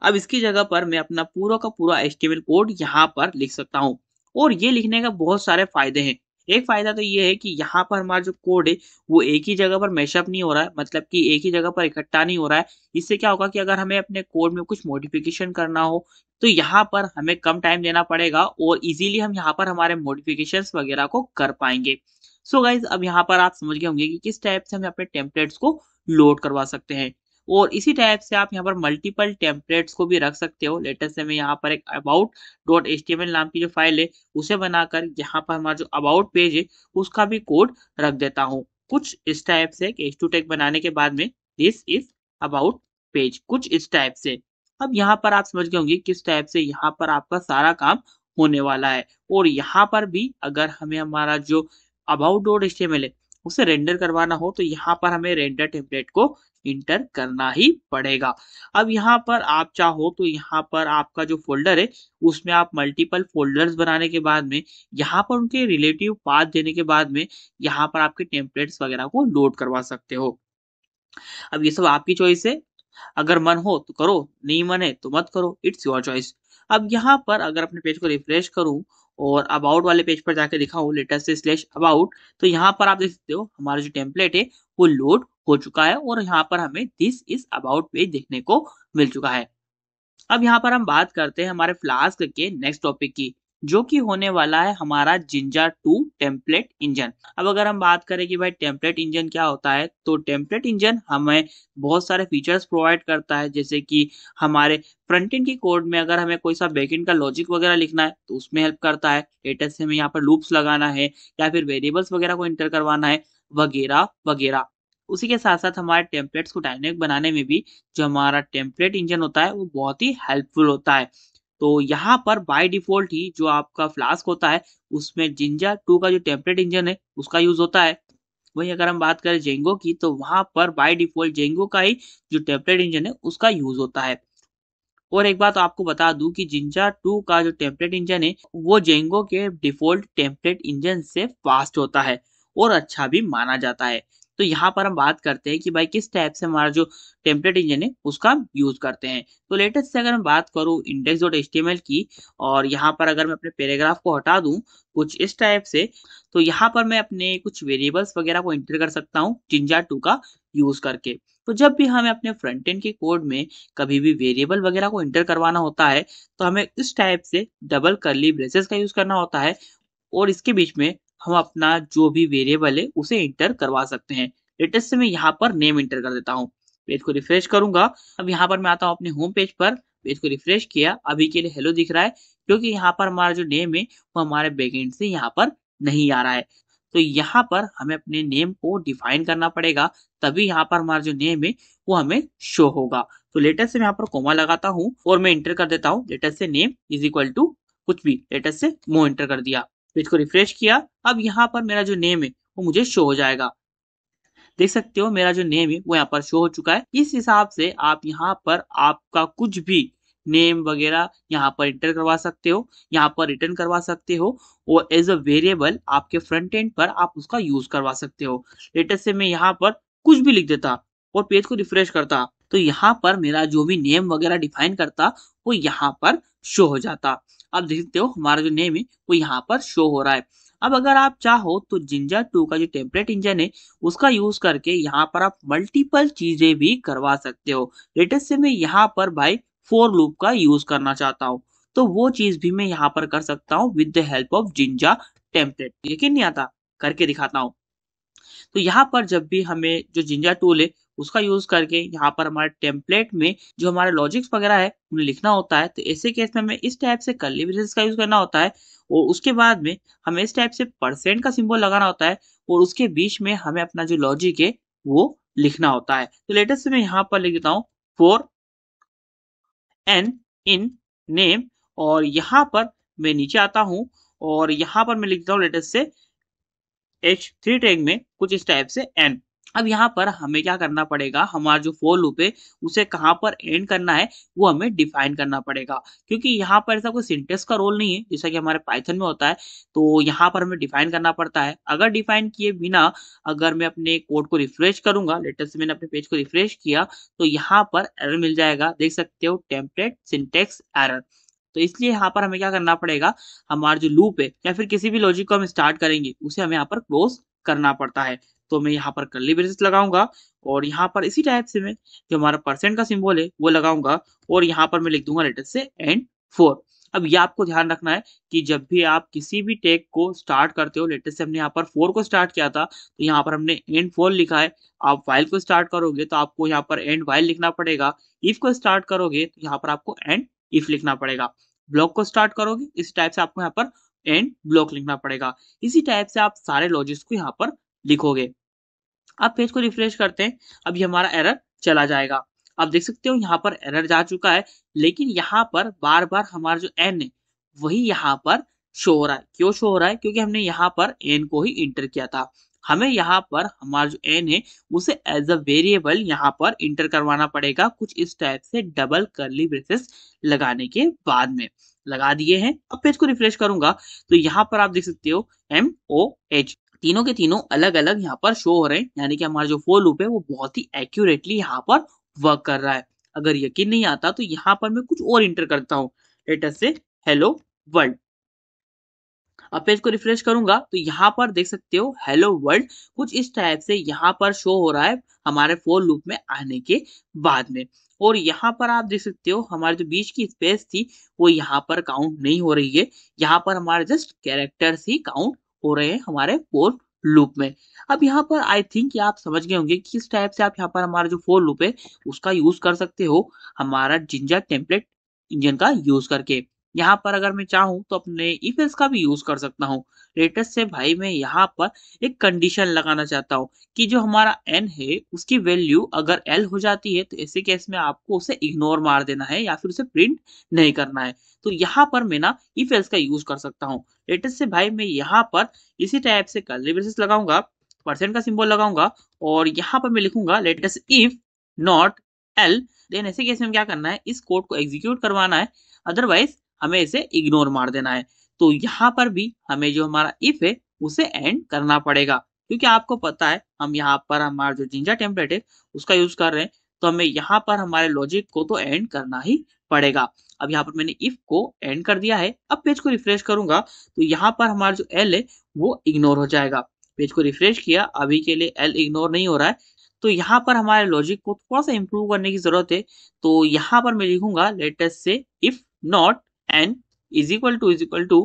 अब इसकी जगह पर मैं अपना पूरा का पूरा HTML कोड यहाँ पर लिख सकता हूँ और ये लिखने का बहुत सारे फायदे हैं। एक फायदा तो ये है कि यहाँ पर हमारा जो कोड है वो एक ही जगह पर मैशअप नहीं हो रहा है, मतलब कि एक ही जगह पर इकट्ठा नहीं हो रहा है। इससे क्या होगा कि अगर हमें अपने कोड में कुछ मॉडिफिकेशन करना हो तो यहाँ पर हमें कम टाइम देना पड़ेगा और इजीली हम यहाँ पर हमारे मॉडिफिकेशंस वगैरह को कर पाएंगे। सो गाइज अब यहाँ पर आप समझ गए होंगे कि किस टाइप से हम अपने टेम्पलेट्स को लोड करवा सकते हैं और इसी टाइप से आप यहाँ पर मल्टीपल टेम्पलेट्स को भी रख सकते हो। लेटेस्ट से मैं यहाँ पर एक about.html नाम की जो फाइल है उसे बनाकर यहाँ पर हमारा जो अबाउट पेज है उसका भी कोड रख देता हूँ। कुछ इस टाइप से H2 टैग बनाने के बाद में दिस इज अबाउट पेज, कुछ इस टाइप से। अब यहाँ पर आप समझ गए होंगे किस टाइप से यहाँ पर आपका सारा काम होने वाला है। और यहाँ पर भी अगर हमें हमारा जो about.html है उसे रेंडर करवाना हो तो यहाँ पर हमें रेंडर टेम्पलेट को इंटर करना ही पड़ेगा। अब यहाँ पर आप चाहो तो यहाँ पर आपका जो फोल्डर है उसमें आप मल्टीपल फोल्डर्स बनाने के बाद में यहाँ पर उनके रिलेटिव पाथ देने के बाद में यहाँ पर आपके टेम्पलेट्स वगैरह को लोड करवा सकते हो। अब ये सब आपकी चॉइस है, अगर मन हो तो करो, नहीं मन है तो मत करो, इट्स योर चॉइस। अब यहाँ पर अगर अपने पेज को रिफ्रेश करूं और अबाउट वाले पेज पर जाकर दिखाऊं लेटेस्ट से स्लैश अबाउट, तो यहाँ पर आप देख सकते हो हमारा जो टेम्पलेट है वो लोड हो चुका है और यहाँ पर हमें दिस इज अबाउट पेज देखने को मिल चुका है। अब यहाँ पर हम बात करते हैं हमारे फ्लास्क के नेक्स्ट टॉपिक की, जो कि होने वाला है हमारा जिंजा 2 टेम्पलेट इंजन। अब अगर हम बात करें कि भाई टेम्पलेट इंजन क्या होता है, तो टेम्पलेट इंजन हमें बहुत सारे फीचर्स प्रोवाइड करता है, जैसे कि हमारे फ्रंट एंड की कोड में अगर हमें कोई सा बैकएंड का लॉजिक वगैरह लिखना है तो उसमें हेल्प करता है। लेटेस्ट से हमें यहाँ पर लूप्स लगाना है या फिर वेरिएबल्स वगैरह को इंटर करवाना है वगैरह वगैरह। उसी के साथ साथ हमारे टेम्पलेट्स को डायनेमिक बनाने में भी जो हमारा टेम्पलेट इंजन होता है वो बहुत ही हेल्पफुल होता है। तो यहाँ पर बाय डिफॉल्ट ही जो आपका फ्लास्क होता है उसमें जिंजा 2 का जो टेम्पलेट इंजन है उसका यूज होता है। वहीं अगर हम बात करें जेंगो की तो वहां पर बाय डिफॉल्ट जेंगो का ही जो टेम्पलेट इंजन है उसका यूज होता है। और एक बात आपको बता दूं कि जिंजा 2 का जो टेम्पलेट इंजन है वो जेंगो के डिफॉल्ट टेम्पलेट इंजन से फास्ट होता है और अच्छा भी माना जाता है। तो यहाँ पर हम बात करते हैं कि भाई किस टाइप से हमारा जो टेम्पलेट इंजन है उसका हम यूज करते हैं। तो लेटेस्ट से अगर मैं बात करूँ index.html की और यहाँ पर अगर मैं अपने पैराग्राफ को हटा दूं कुछ इस टाइप से, तो यहाँ पर मैं अपने कुछ वेरिएबल्स वगैरह को एंटर कर सकता हूँ जिंजा 2 का यूज करके। तो जब भी हमें अपने फ्रंट एंड के कोड में कभी भी वेरिएबल वगैरह को एंटर करवाना होता है तो हमें इस टाइप से डबल कर्ली ब्रेसेस का यूज करना होता है और इसके बीच में हम अपना जो भी वेरिएबल है उसे एंटर करवा सकते हैं। लेटेस्ट से मैं यहाँ पर नेम एंटर कर देता हूँ। पेज को रिफ्रेश करूंगा। अब यहाँ पर मैं आता हूँ अपने होम पेज पर, पेज को रिफ्रेश किया, अभी के लिए हेलो दिख रहा है क्योंकि यहाँ पर हमारा जो नेम है वो हमारे बैकएंड से यहाँ पर नहीं आ रहा है। तो यहाँ पर हमें अपने नेम को डिफाइन करना पड़ेगा, तभी यहाँ पर हमारा जो नेम है वो हमें शो होगा। तो लेटेस्ट से मैं यहाँ पर कोमा लगाता हूँ और मैं एंटर कर देता हूँ लेटेस्ट से नेम इज इक्वल टू कुछ भी, लेटेस्ट से मो एंटर कर दिया। पेज को रिफ्रेश किया। अब यहाँ पर मेरा जो नेम है वो मुझे शो हो जाएगा। देख सकते हो मेरा जो नेम है वो यहाँ पर शो हो चुका है। इस हिसाब से आप यहाँ पर आपका कुछ भी नेम वगैरह यहाँ पर एंटर करवा सकते हो, यहाँ पर रिटर्न करवा सकते हो और एज अ वेरिएबल आपके फ्रंट एंड पर आप उसका यूज करवा सकते हो। लेटेस्ट से मैं यहाँ पर कुछ भी लिख देता और पेज को रिफ्रेश करता तो यहाँ पर मेरा जो भी नेम वगैरह डिफाइन करता वो यहाँ पर शो हो जाता। अब देखते हो हमारा जो नेम है वो यहाँ पर शो हो रहा है। अब अगर आप चाहो तो जिंजा 2 का जो टेम्पलेट इंजन है उसका यूज करके यहाँ पर आप मल्टीपल चीजें भी करवा सकते हो। लेटेस्ट से मैं यहाँ पर भाई फोर लूप का यूज करना चाहता हूँ तो वो चीज भी मैं यहाँ पर कर सकता हूँ with the help of Jinja template. यकीन नहीं आता, करके दिखाता हूँ। तो यहाँ पर जब भी हमें जो जिंजा टूल है उसका यूज करके यहाँ पर हमारे टेम्पलेट में जो हमारे लॉजिक्स वगैरह है उन्हें लिखना होता है। तो ऐसे केस में हमें इस टाइप से कर्ली ब्रेसेस का यूज करना होता है और उसके बाद में हमें इस टाइप से परसेंट का सिंबल लगाना होता है और उसके बीच में हमें अपना जो लॉजिक है वो लिखना होता है। तो लेटेस्ट से मैं यहाँ पर लिख देता हूँ फॉर एन इन नेम और यहाँ पर मैं नीचे आता हूँ और यहाँ पर मैं लिखता हूँ लेटेस्ट से H3 टैग में कुछ इस टाइप से n। अब यहाँ पर हमें क्या करना पड़ेगा, हमारा जो फोर लूप है उसे कहाँ पर एंड करना है वो हमें डिफाइन करना पड़ेगा, क्योंकि यहाँ पर ऐसा कोई सिंटेक्स का रोल नहीं है जैसा कि हमारे पाइथन में होता है। तो यहाँ पर हमें डिफाइन करना पड़ता है। अगर डिफाइन किए बिना अगर मैं अपने कोड को रिफ्रेश करूंगा, लेटेस्ट से मैंने अपने पेज को रिफ्रेश किया तो यहाँ पर एरर मिल जाएगा, देख सकते हो टेम्पलेट सिंटेक्स एरर। तो इसलिए यहाँ पर हमें क्या करना पड़ेगा, हमारा जो लूप है या फिर किसी भी लॉजिक को हम स्टार्ट करेंगे उसे हमें यहाँ पर क्लोज करना पड़ता है। तो मैं यहाँ पर कर्ली ब्रेसेस लगाऊंगा और यहाँ पर इसी टाइप से मैं जो हमारा परसेंट का सिंबल है वो लगाऊंगा और यहाँ पर मैं लिख दूंगा लेटेस्ट से एंड 4। अब ये आपको ध्यान रखना है कि जब भी आप किसी भी टैग को स्टार्ट करते हो, लेटेस्ट से हमने यहाँ पर 4 को स्टार्ट किया था तो यहाँ पर हमने एंड 4 लिखा है। आप वाइल को स्टार्ट करोगे तो आपको यहाँ पर एंड वाइल लिखना पड़ेगा। इफ को स्टार्ट करोगे तो यहाँ पर आपको एंड इफ लिखना पड़ेगा। ब्लॉक को स्टार्ट करोगे इस टाइप से आपको यहाँ पर एंड ब्लॉक लिखना पड़ेगा। इसी टाइप से आप सारे लॉजिक्स को यहाँ पर लिखोगे। आप पेज को रिफ्रेश करते हैं, अब ये हमारा एरर चला जाएगा। आप देख सकते हो यहाँ पर एरर जा चुका है, लेकिन यहाँ पर बार बार हमारा जो एन है वही यहाँ पर शो हो रहा है। क्यों शो हो रहा है, क्योंकि हमने यहाँ पर एन को ही इंटर किया था। हमें यहाँ पर हमारा जो एन है उसे एज अ वेरिएबल यहाँ पर इंटर करवाना पड़ेगा, कुछ इस टाइप से डबल कर्ली ब्रेसेस लगाने के बाद में। लगा दिए हैं। अब पेज को रिफ्रेश करूंगा तो यहाँ पर आप देख सकते हो MOH तीनों के तीनों अलग अलग यहाँ पर शो हो रहे हैं, यानी कि हमारा जो फोर लूप है वो बहुत ही एक्यूरेटली यहाँ पर वर्क कर रहा है। अगर यकीन नहीं आता तो यहाँ पर मैं कुछ और इंटर करता हूँ, लेटेस्ट से हेलो वर्ल्ड। अब पेज को रिफ्रेश करूंगा तो यहाँ पर देख सकते हो हेलो वर्ल्ड कुछ इस टाइप से यहाँ पर शो हो रहा है हमारे फोर लूप में आने के बाद में। और यहाँ पर आप देख सकते हो हमारे जो बीच की स्पेस थी वो यहाँ पर काउंट नहीं हो रही है, यहाँ पर हमारे जस्ट कैरेक्टर्स ही काउंट हो रहे हैं हमारे फोर लूप में। अब यहाँ पर आई थिंक आप समझ गए होंगे कि किस टाइप से आप यहाँ पर हमारा जो फोर लूप है उसका यूज कर सकते हो हमारा जिंजर टेम्पलेट इंजन का यूज करके। यहाँ पर अगर मैं चाहूँ तो अपने इफ एल्स का भी यूज कर सकता हूँ। लेटेस्ट से भाई मैं यहाँ पर एक कंडीशन लगाना चाहता हूँ कि जो हमारा n है उसकी वैल्यू अगर l हो जाती है तो ऐसे केस में आपको उसे इग्नोर मार देना है या फिर उसे प्रिंट नहीं करना है। तो यहाँ पर मैं ना इफ एल्स का यूज कर सकता हूँ। लेटेस्ट से भाई मैं यहाँ पर इसी टाइप से कर्ली ब्रेसेस लगाऊंगा, परसेंट का सिंबल लगाऊंगा और यहाँ पर मैं लिखूंगा लेटेस्ट इफ नॉट l। देन ऐसे केस में क्या करना है, इस कोड को एग्जीक्यूट करवाना है, अदरवाइज हमें इसे इग्नोर मार देना है। तो यहाँ पर भी हमें जो हमारा इफ है उसे एंड करना पड़ेगा, क्योंकि आपको पता है हम यहाँ पर हमारा जो जिंजर टेम्पलेट है उसका यूज कर रहे हैं, तो हमें यहाँ पर हमारे लॉजिक को तो एंड करना ही पड़ेगा। अब यहाँ पर मैंने इफ को एंड कर दिया है। अब पेज को रिफ्रेश करूंगा तो यहाँ पर हमारा जो एल है वो इग्नोर हो जाएगा। पेज को रिफ्रेश किया, अभी के लिए एल इग्नोर नहीं हो रहा है। तो यहाँ पर हमारे लॉजिक को थोड़ा सा इंप्रूव करने की जरूरत है। तो यहाँ पर मैं लिखूंगा लेटेस्ट से if not n is equal to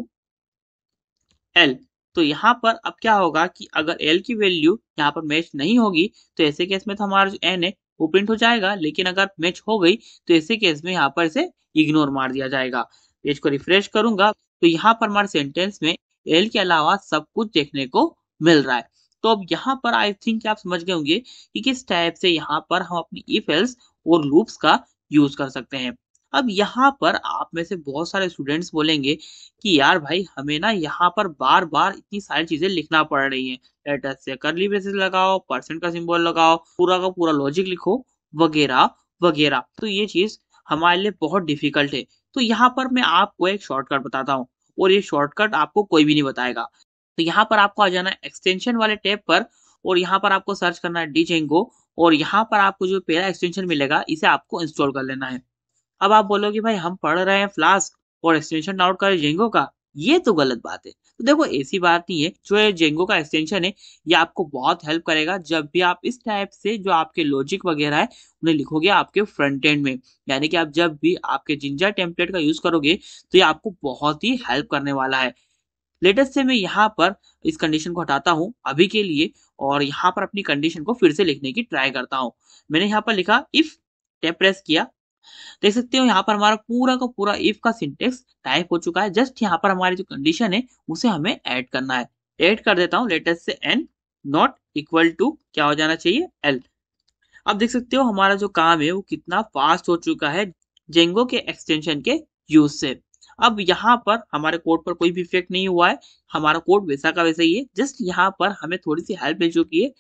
l। तो यहाँ पर अब क्या होगा कि अगर l की वैल्यू यहाँ पर मैच नहीं होगी तो ऐसे केस में तो हमारा जो n है वो प्रिंट हो जाएगा, लेकिन अगर मैच हो गई तो ऐसे केस में यहाँ पर इसे इग्नोर मार दिया जाएगा। पेज को रिफ्रेश करूंगा तो यहाँ पर हमारे सेंटेंस में l के अलावा सब कुछ देखने को मिल रहा है। तो अब यहाँ पर आई थिंक आप समझ गए होंगे कि किस टाइप से यहाँ पर हम अपनी इफ एल्स और लूप्स का यूज कर सकते हैं। अब यहाँ पर आप में से बहुत सारे स्टूडेंट्स बोलेंगे कि यार भाई हमें ना यहाँ पर बार बार इतनी सारी चीजें लिखना पड़ रही हैं, लेटेस्ट से कर्ली ब्रेसेस लगाओ, परसेंट का सिंबल लगाओ, पूरा का पूरा लॉजिक लिखो वगैरह वगैरह। तो ये चीज हमारे लिए बहुत डिफिकल्ट है। तो यहाँ पर मैं आपको एक शॉर्टकट बताता हूँ और ये शॉर्टकट आपको कोई भी नहीं बताएगा। तो यहाँ पर आपको आ जाना है एक्सटेंशन वाले टैब पर और यहाँ पर आपको सर्च करना है डीजेंगो और यहाँ पर आपको जो पहला एक्सटेंशन मिलेगा इसे आपको इंस्टॉल कर लेना है। अब आप बोलोगे भाई हम पढ़ रहे हैं फ्लास्क और एक्सटेंशन डाउनलोड कर जेंगो का, ये तो गलत बात है। तो देखो ऐसी बात नहीं है, जो ये जेंगो का एक्सटेंशन है ये आपको बहुत हेल्प करेगा जब भी आप इस टाइप से जो आपके लॉजिक वगैरह है उन्हें लिखोगे आपके फ्रंट एंड में, यानी कि आप जब भी आपके जिंजर टेम्पलेट का यूज करोगे तो ये आपको बहुत ही हेल्प करने वाला है। लेटेस्ट से मैं यहाँ पर इस कंडीशन को हटाता हूँ अभी के लिए और यहाँ पर अपनी कंडीशन को फिर से लिखने की ट्राई करता हूँ। मैंने यहाँ पर लिखा इफ, टैब प्रेस किया, देख सकते हो यहाँ पर हमारा पूरा का पूरा इफ का सिंटेक्स टाइप हो चुका है। जस्ट यहाँ पर हमारी जो कंडीशन है उसे हमें ऐड करना है। ऐड कर देता हूँ, लेटेस्ट से एन नॉट इक्वल टू क्या हो जाना चाहिए, एल। अब देख सकते हो हमारा जो काम है वो कितना फास्ट हो चुका है जेंगो के एक्सटेंशन के यूज से। अब यहाँ पर हमारे कोड पर कोई भी इफेक्ट नहीं हुआ है, हमारा कोड वैसा का वैसा ही है। जस्ट यहाँ पर हमें थोड़ी सी हेल्प मिल चुकी है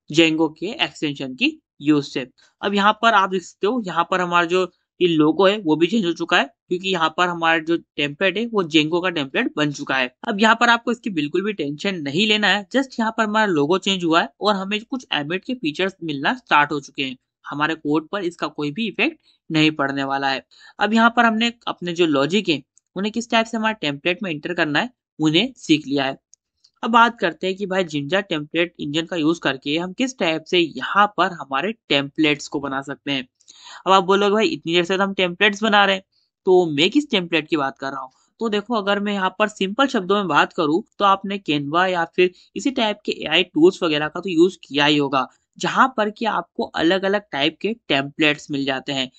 जेंगो के एक्सटेंशन की यूज से। अब यहाँ पर आप देख सकते हो यहाँ पर हमारा जो ये लोगो है वो भी चेंज हो चुका है, क्योंकि यहाँ पर हमारा जो टेम्पलेट है वो जेंगो का टेम्पलेट बन चुका है। अब यहाँ पर आपको इसकी बिल्कुल भी टेंशन नहीं लेना है। जस्ट यहाँ पर हमारा लोगो चेंज हुआ है और हमें कुछ एम्बेड के फीचर्स मिलना स्टार्ट हो चुके हैं। हमारे कोड पर इसका कोई भी इफेक्ट नहीं पड़ने वाला है। अब यहाँ पर हमने अपने जो लॉजिक है उन्हें किस टाइप से हमारे टेम्पलेट में इंटर करना है उन्हें सीख लिया है। अब बात करते हैं कि भाई जिंजा टेम्पलेट इंजन का यूज करके हम किस टाइप से यहाँ पर हमारे टेम्पलेट्स को बना सकते हैं। अब आप बोलोगे भाई इतनी देर से तो हम टेम्पलेट्स बना रहे हैं, तो मैं किस टेम्पलेट की बात कर रहा हूँ। तो देखो अगर मैं यहाँ पर सिंपल शब्दों में बात करूँ तो आपने कैनवा या फिर इसी टाइप के एआई टूल्स वगैरह का तो यूज किया ही होगा, जहां पर कि आपको अलग अलग टाइप के टेम्पलेट्स मिल जाते हैं,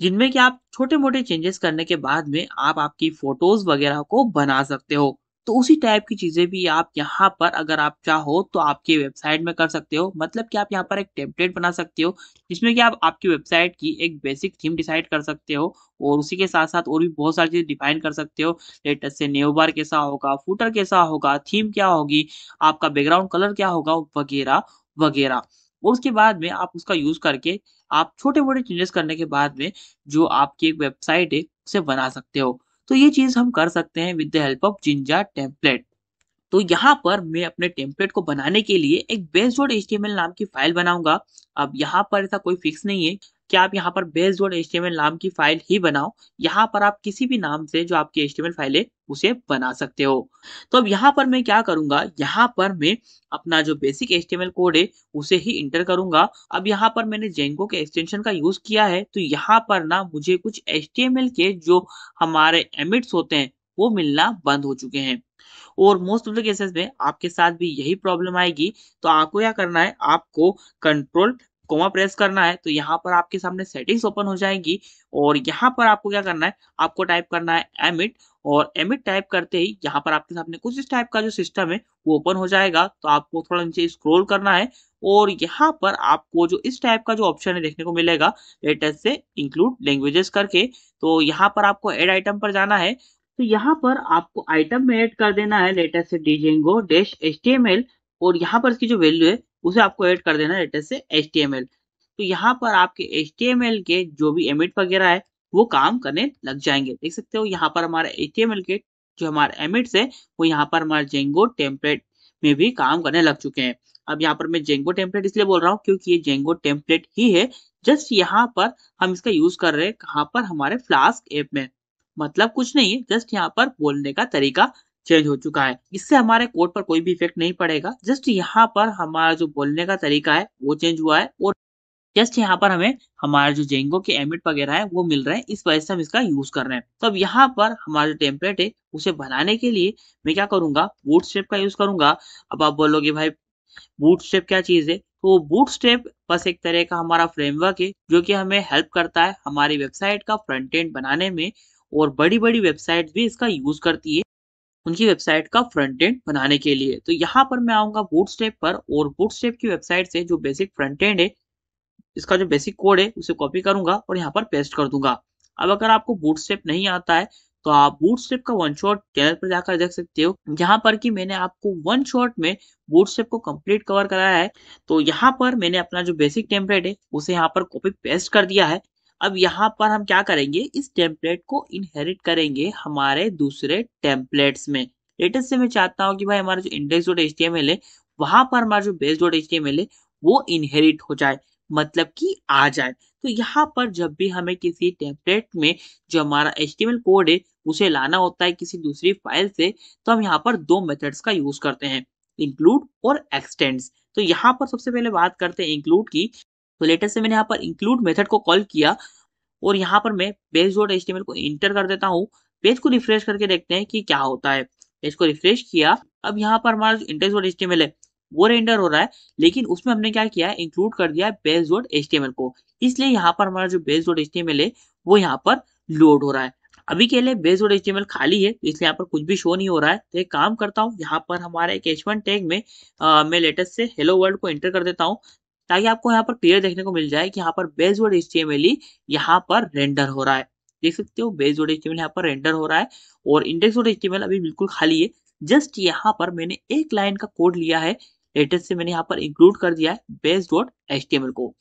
जिनमें कि आप छोटे-मोटे चेंजेस करने के बाद में आप आपकी फोटोज़ वगैरह को बना सकते हो। तो उसी टाइप की चीज़ें भी आप यहाँ पर अगर आप चाहो तो आपकी वेबसाइट में कर सकते हो। मतलब कि आप यहाँ पर एक टेम्पलेट बना सकते हो, जिसमें कि आप आपकी वेबसाइट की एक बेसिक थीम डिसाइड कर सकते हो और उसी के साथ-साथ और भी बहुत सारी चीज़ें डिफाइन कर सकते हो। लेटेस्ट से नेव बार कैसा होगा, फूटर कैसा होगा, थीम क्या होगी, आपका बैकग्राउंड कलर क्या होगा वगैरह, वगैरह। और उसके बाद में आप उसका यूज़ करके आप छोटे-मोटे चेंजेस करने के बाद में जो आपकी एक वेबसाइट है उसे बना सकते हो। तो ये चीज़ हम कर सकते हैं with the help of Jinja template. तो यहाँ पर मैं अपने टेम्पलेट को बनाने के लिए एक base.html नाम की फाइल बनाऊंगा। अब यहाँ पर ऐसा कोई फिक्स नहीं है कि आप यहाँ पर base.html नाम की फाइल ही बनाओ। यहाँ पर आप किसी भी नाम से जो आपकी HTML फाइल है उसे बना सकते हो। तो अब यहाँ पर मैं क्या करूंगा, यहाँ पर मैं अपना जो बेसिक HTML कोड है उसे ही इंटर करूंगा। अब यहाँ पर मैंने जेंगो के एक्सटेंशन का यूज किया है, तो यहाँ पर ना मुझे कुछ HTML के जो हमारे एमिट्स होते हैं वो मिलना बंद हो चुके हैं। और मोस्ट ऑफ द केसेस में आपके साथ भी यही प्रॉब्लम आएगी। तो आपको क्या करना है, आपको कंट्रोल कोमा प्रेस करना है, तो यहाँ पर आपके सामने सेटिंग्स ओपन हो जाएगी और यहाँ पर आपको क्या करना है, आपको टाइप करना है एमिट। और एमिट टाइप करते ही यहाँ पर आपके सामने कुछ इस टाइप का जो सिस्टम है वो ओपन हो जाएगा। तो आपको थोड़ा नीचे स्क्रॉल करना है और यहाँ पर आपको जो इस टाइप का जो ऑप्शन है देखने को मिलेगा, लेटेस्ट से इंक्लूड लैंग्वेजेस करके। तो यहाँ पर आपको ऐड आइटम पर जाना है। तो यहाँ पर आपको आइटम में ऐड कर देना है लेटेस्ट से डिजेंगो डैश HTML और यहाँ पर इसकी जो वैल्यू है उसे आपको ऐड कर देना है लेटेस्ट से HTML। तो यहाँ पर आपके HTML के जो भी एमिट वगैरह है वो काम करने लग जाएंगे। देख सकते हो यहाँ पर हमारे HTML के जो हमारे एमिट्स है वो यहाँ पर हमारे जेंगो टेम्पलेट में भी काम करने लग चुके हैं। अब यहाँ पर मैं जेंगो टेम्पलेट इसलिए बोल रहा हूँ क्योंकि ये जेंगो टेम्पलेट ही है। जस्ट यहाँ पर हम इसका यूज कर रहे हैं कहाँ पर, हमारे फ्लास्क ऐप में। मतलब कुछ नहीं है, जस्ट यहाँ पर बोलने का तरीका चेंज हो चुका है। इससे हमारे कोड पर कोई भी इफेक्ट नहीं पड़ेगा। जस्ट यहाँ पर हमारा जो बोलने का तरीका है वो चेंज हुआ है और जस्ट यहाँ पर हमें हमारा जो जेंगो के एमिट वगैरह है वो मिल रहे हैं, इस वजह से हम इसका यूज कर रहे हैं। तो अब यहाँ पर हमारा जो टेम्पलेट है उसे बनाने के लिए मैं क्या करूंगा, बूटस्ट्रैप का यूज करूंगा। अब आप बोलोगे भाई बूटस्ट्रैप क्या चीज है, तो बूटस्ट्रैप बस एक तरह का हमारा फ्रेमवर्क है जो कि हमें हेल्प करता है हमारी वेबसाइट का फ्रंट एंड बनाने में। और बड़ी बड़ी वेबसाइट भी इसका यूज करती है उनकी वेबसाइट का फ्रंट एंड बनाने के लिए। तो यहाँ पर मैं आऊंगा बूटस्ट्रैप पर और बूटस्ट्रैप की वेबसाइट से जो बेसिक फ्रंट एंड है इसका जो बेसिक कोड है उसे कॉपी करूंगा और यहाँ पर पेस्ट कर दूंगा। अब अगर आपको बूटस्ट्रैप नहीं आता है तो आप बूटस्ट्रैप का वन शॉट चैनल पर जाकर देख सकते हो, जहां पर कि मैंने आपको वन शॉट में बूटस्ट्रैप को कंप्लीट कवर कराया है। तो यहाँ पर मैंने अपना जो बेसिक टेम्पलेट है उसे यहाँ पर कॉपी पेस्ट कर दिया है। अब यहाँ पर हम क्या करेंगे, इस टेम्पलेट को इनहेरिट करेंगे हमारे दूसरे टेम्पलेट्स में। लेटेस्ट से मैं चाहता हूँ कि भाई हमारा जो index.html है वहां पर हमारा जो base.html है वो इनहेरिट हो जाए, मतलब कि आ जाए। तो यहाँ पर जब भी हमें किसी टेम्पलेट में जो हमारा HTML कोड है उसे लाना होता है किसी दूसरी फाइल से, तो हम यहाँ पर दो मेथड्स का यूज करते हैं, इंक्लूड और एक्सटेंड्स। तो यहाँ पर सबसे पहले बात करते हैं इंक्लूड की। तो लेटेस्ट से मैंने यहाँ पर इंक्लूड मेथड को कॉल किया और यहाँ पर मैं base.html को इंटर कर देता हूँ। पेज को रिफ्रेश करके देखते हैं कि क्या होता है। पेज को रिफ्रेश किया, अब यहाँ पर हमारा जो index.html है वो रेंडर हो रहा है, लेकिन उसमें हमने क्या किया है, इंक्लूड कर दिया है base.html को। इसलिए यहाँ पर हमारा जो base.html है वो यहाँ पर लोड हो रहा है। अभी के लिए base.html खाली है, तो इसलिए यहाँ पर कुछ भी शो नहीं हो रहा है। तो एक काम करता हूँ, यहाँ पर हमारे एक h1 टैग में मैं लेटेस्ट से हेलो वर्ल्ड को एंटर कर देता हूँ, ताकि आपको यहाँ पर क्लियर देखने को मिल जाए कि यहाँ पर base.html ही यहाँ पर रेंडर हो रहा है। देख सकते हो base.html यहाँ पर रेंडर हो रहा है और index.html अभी बिल्कुल खाली है। जस्ट यहाँ पर मैंने एक लाइन का कोड लिया है, लेटेस्ट से मैंने यहाँ पर इंक्लूड कर दिया है base.html को।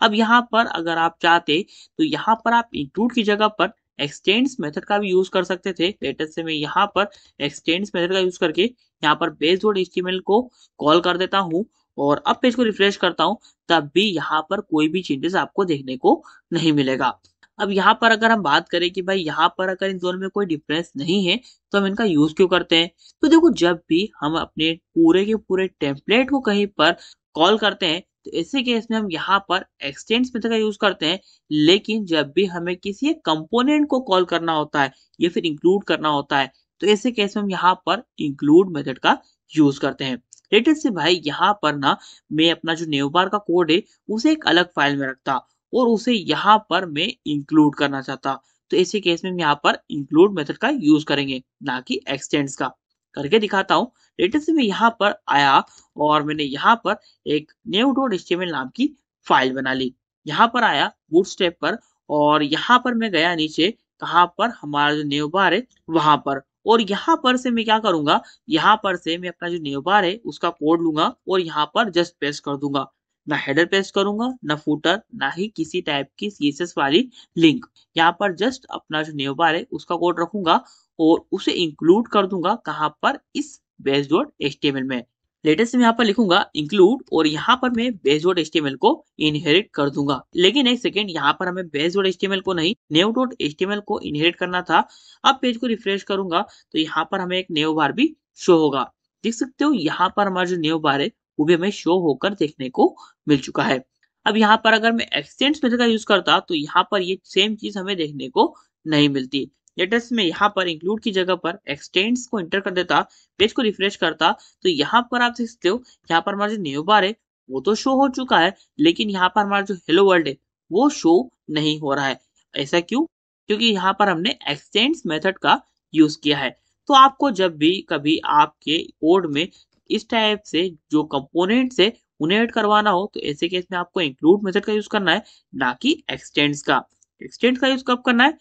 अब यहाँ पर अगर आप चाहते तो यहाँ पर आप इंक्लूड की जगह पर एक्सटेंड्स मेथड का भी यूज कर सकते थे। लेटेस्ट से मैं यहाँ पर एक्सटेंड्स मेथड का यूज करके यहाँ पर base.html को कॉल कर देता हूँ और अब पेज को रिफ्रेश करता हूँ, तब भी यहाँ पर कोई भी चेंजेस आपको देखने को नहीं मिलेगा। अब यहाँ पर अगर हम बात करें कि भाई यहाँ पर अगर इन दोनों में कोई डिफरेंस नहीं है तो हम इनका यूज क्यों करते हैं, तो देखो जब भी हम अपने पूरे के पूरे टेम्पलेट को कहीं पर कॉल करते हैं तो ऐसे केस में हम यहाँ पर एक्सटेंड्स मेथड का यूज करते हैं। लेकिन जब भी हमें किसी एक कंपोनेंट को कॉल करना होता है या फिर इंक्लूड करना होता है तो ऐसे केस में हम यहाँ पर इंक्लूड मेथड का यूज करते हैं। लेटेस्ट से भाई यहाँ पर ना मैं अपना जो नेवबार का कोड है उसे एक अलग फाइल में रखता और उसे यहाँ पर मैं इंक्लूड करना चाहता, तो ऐसे केस में हम यहाँ पर इंक्लूड मेथड का यूज करेंगे, ना कि एक्सटेंड्स का। करके दिखाता हूँ। लेटेस्ट से मैं यहाँ पर आया और मैंने यहाँ पर एक new.html नाम की फाइल बना ली। यहाँ पर आया बूटस्ट्रैप पर और यहाँ पर मैं गया नीचे, कहाँ पर हमारा जो नेवबार है वहां पर, और यहाँ पर से मैं क्या करूंगा, यहाँ पर से मैं अपना जो नेवबार है उसका कोड लूंगा और यहाँ पर जस्ट पेस्ट कर दूंगा। ना हेडर पेस्ट करूंगा, ना फुटर, ना ही किसी टाइप की सीएसएस वाली लिंक। यहाँ पर जस्ट अपना जो नेवबार है उसका कोड रखूंगा और उसे इंक्लूड कर दूंगा कहाँ पर, इस base.html में। लेटेस्ट में यहाँ पर लिखूंगा इंक्लूड और यहाँ पर मैं base.html को इनहेरिट कर दूंगा। लेकिन एक सेकेंड, यहाँ पर हमें base.html को नहीं new.html को इनहेरिट करना था। अब पेज को रिफ्रेश करूंगा तो यहाँ पर हमें एक न्यू बार भी शो होगा। देख सकते हो यहाँ पर हमारा जो न्यू बार है वो भी हमें शो होकर देखने को मिल चुका है। अब यहाँ पर अगर मैं एक्सटेंड्स मेथड का यूज करता तो यहाँ पर ये सेम चीज हमें देखने को नहीं मिलती। लेटेस्ट में यहाँ पर इंक्लूड की जगह पर एक्सटेंड्स को एंटर कर देता, पेज को रिफ्रेश करता, तो यहाँ पर आप देख सकते हो यहाँ पर हमारा जो न्यू बार है वो तो शो हो चुका है, लेकिन यहाँ पर हमारा जो हेलो वर्ल्ड है वो शो नहीं हो रहा है। ऐसा क्यों? क्योंकि यहाँ पर हमने एक्सटेंड्स मेथड का यूज किया है। तो आपको जब भी कभी आपके कोड में इस टाइप से जो कंपोनेंट्स है उन्हें ऐड करवाना हो तो ऐसे केस में आपको इंक्लूड मेथड का यूज करना है, ना कि एक्सटेंड्स का। एक्सटेंड का यूज कब करना है?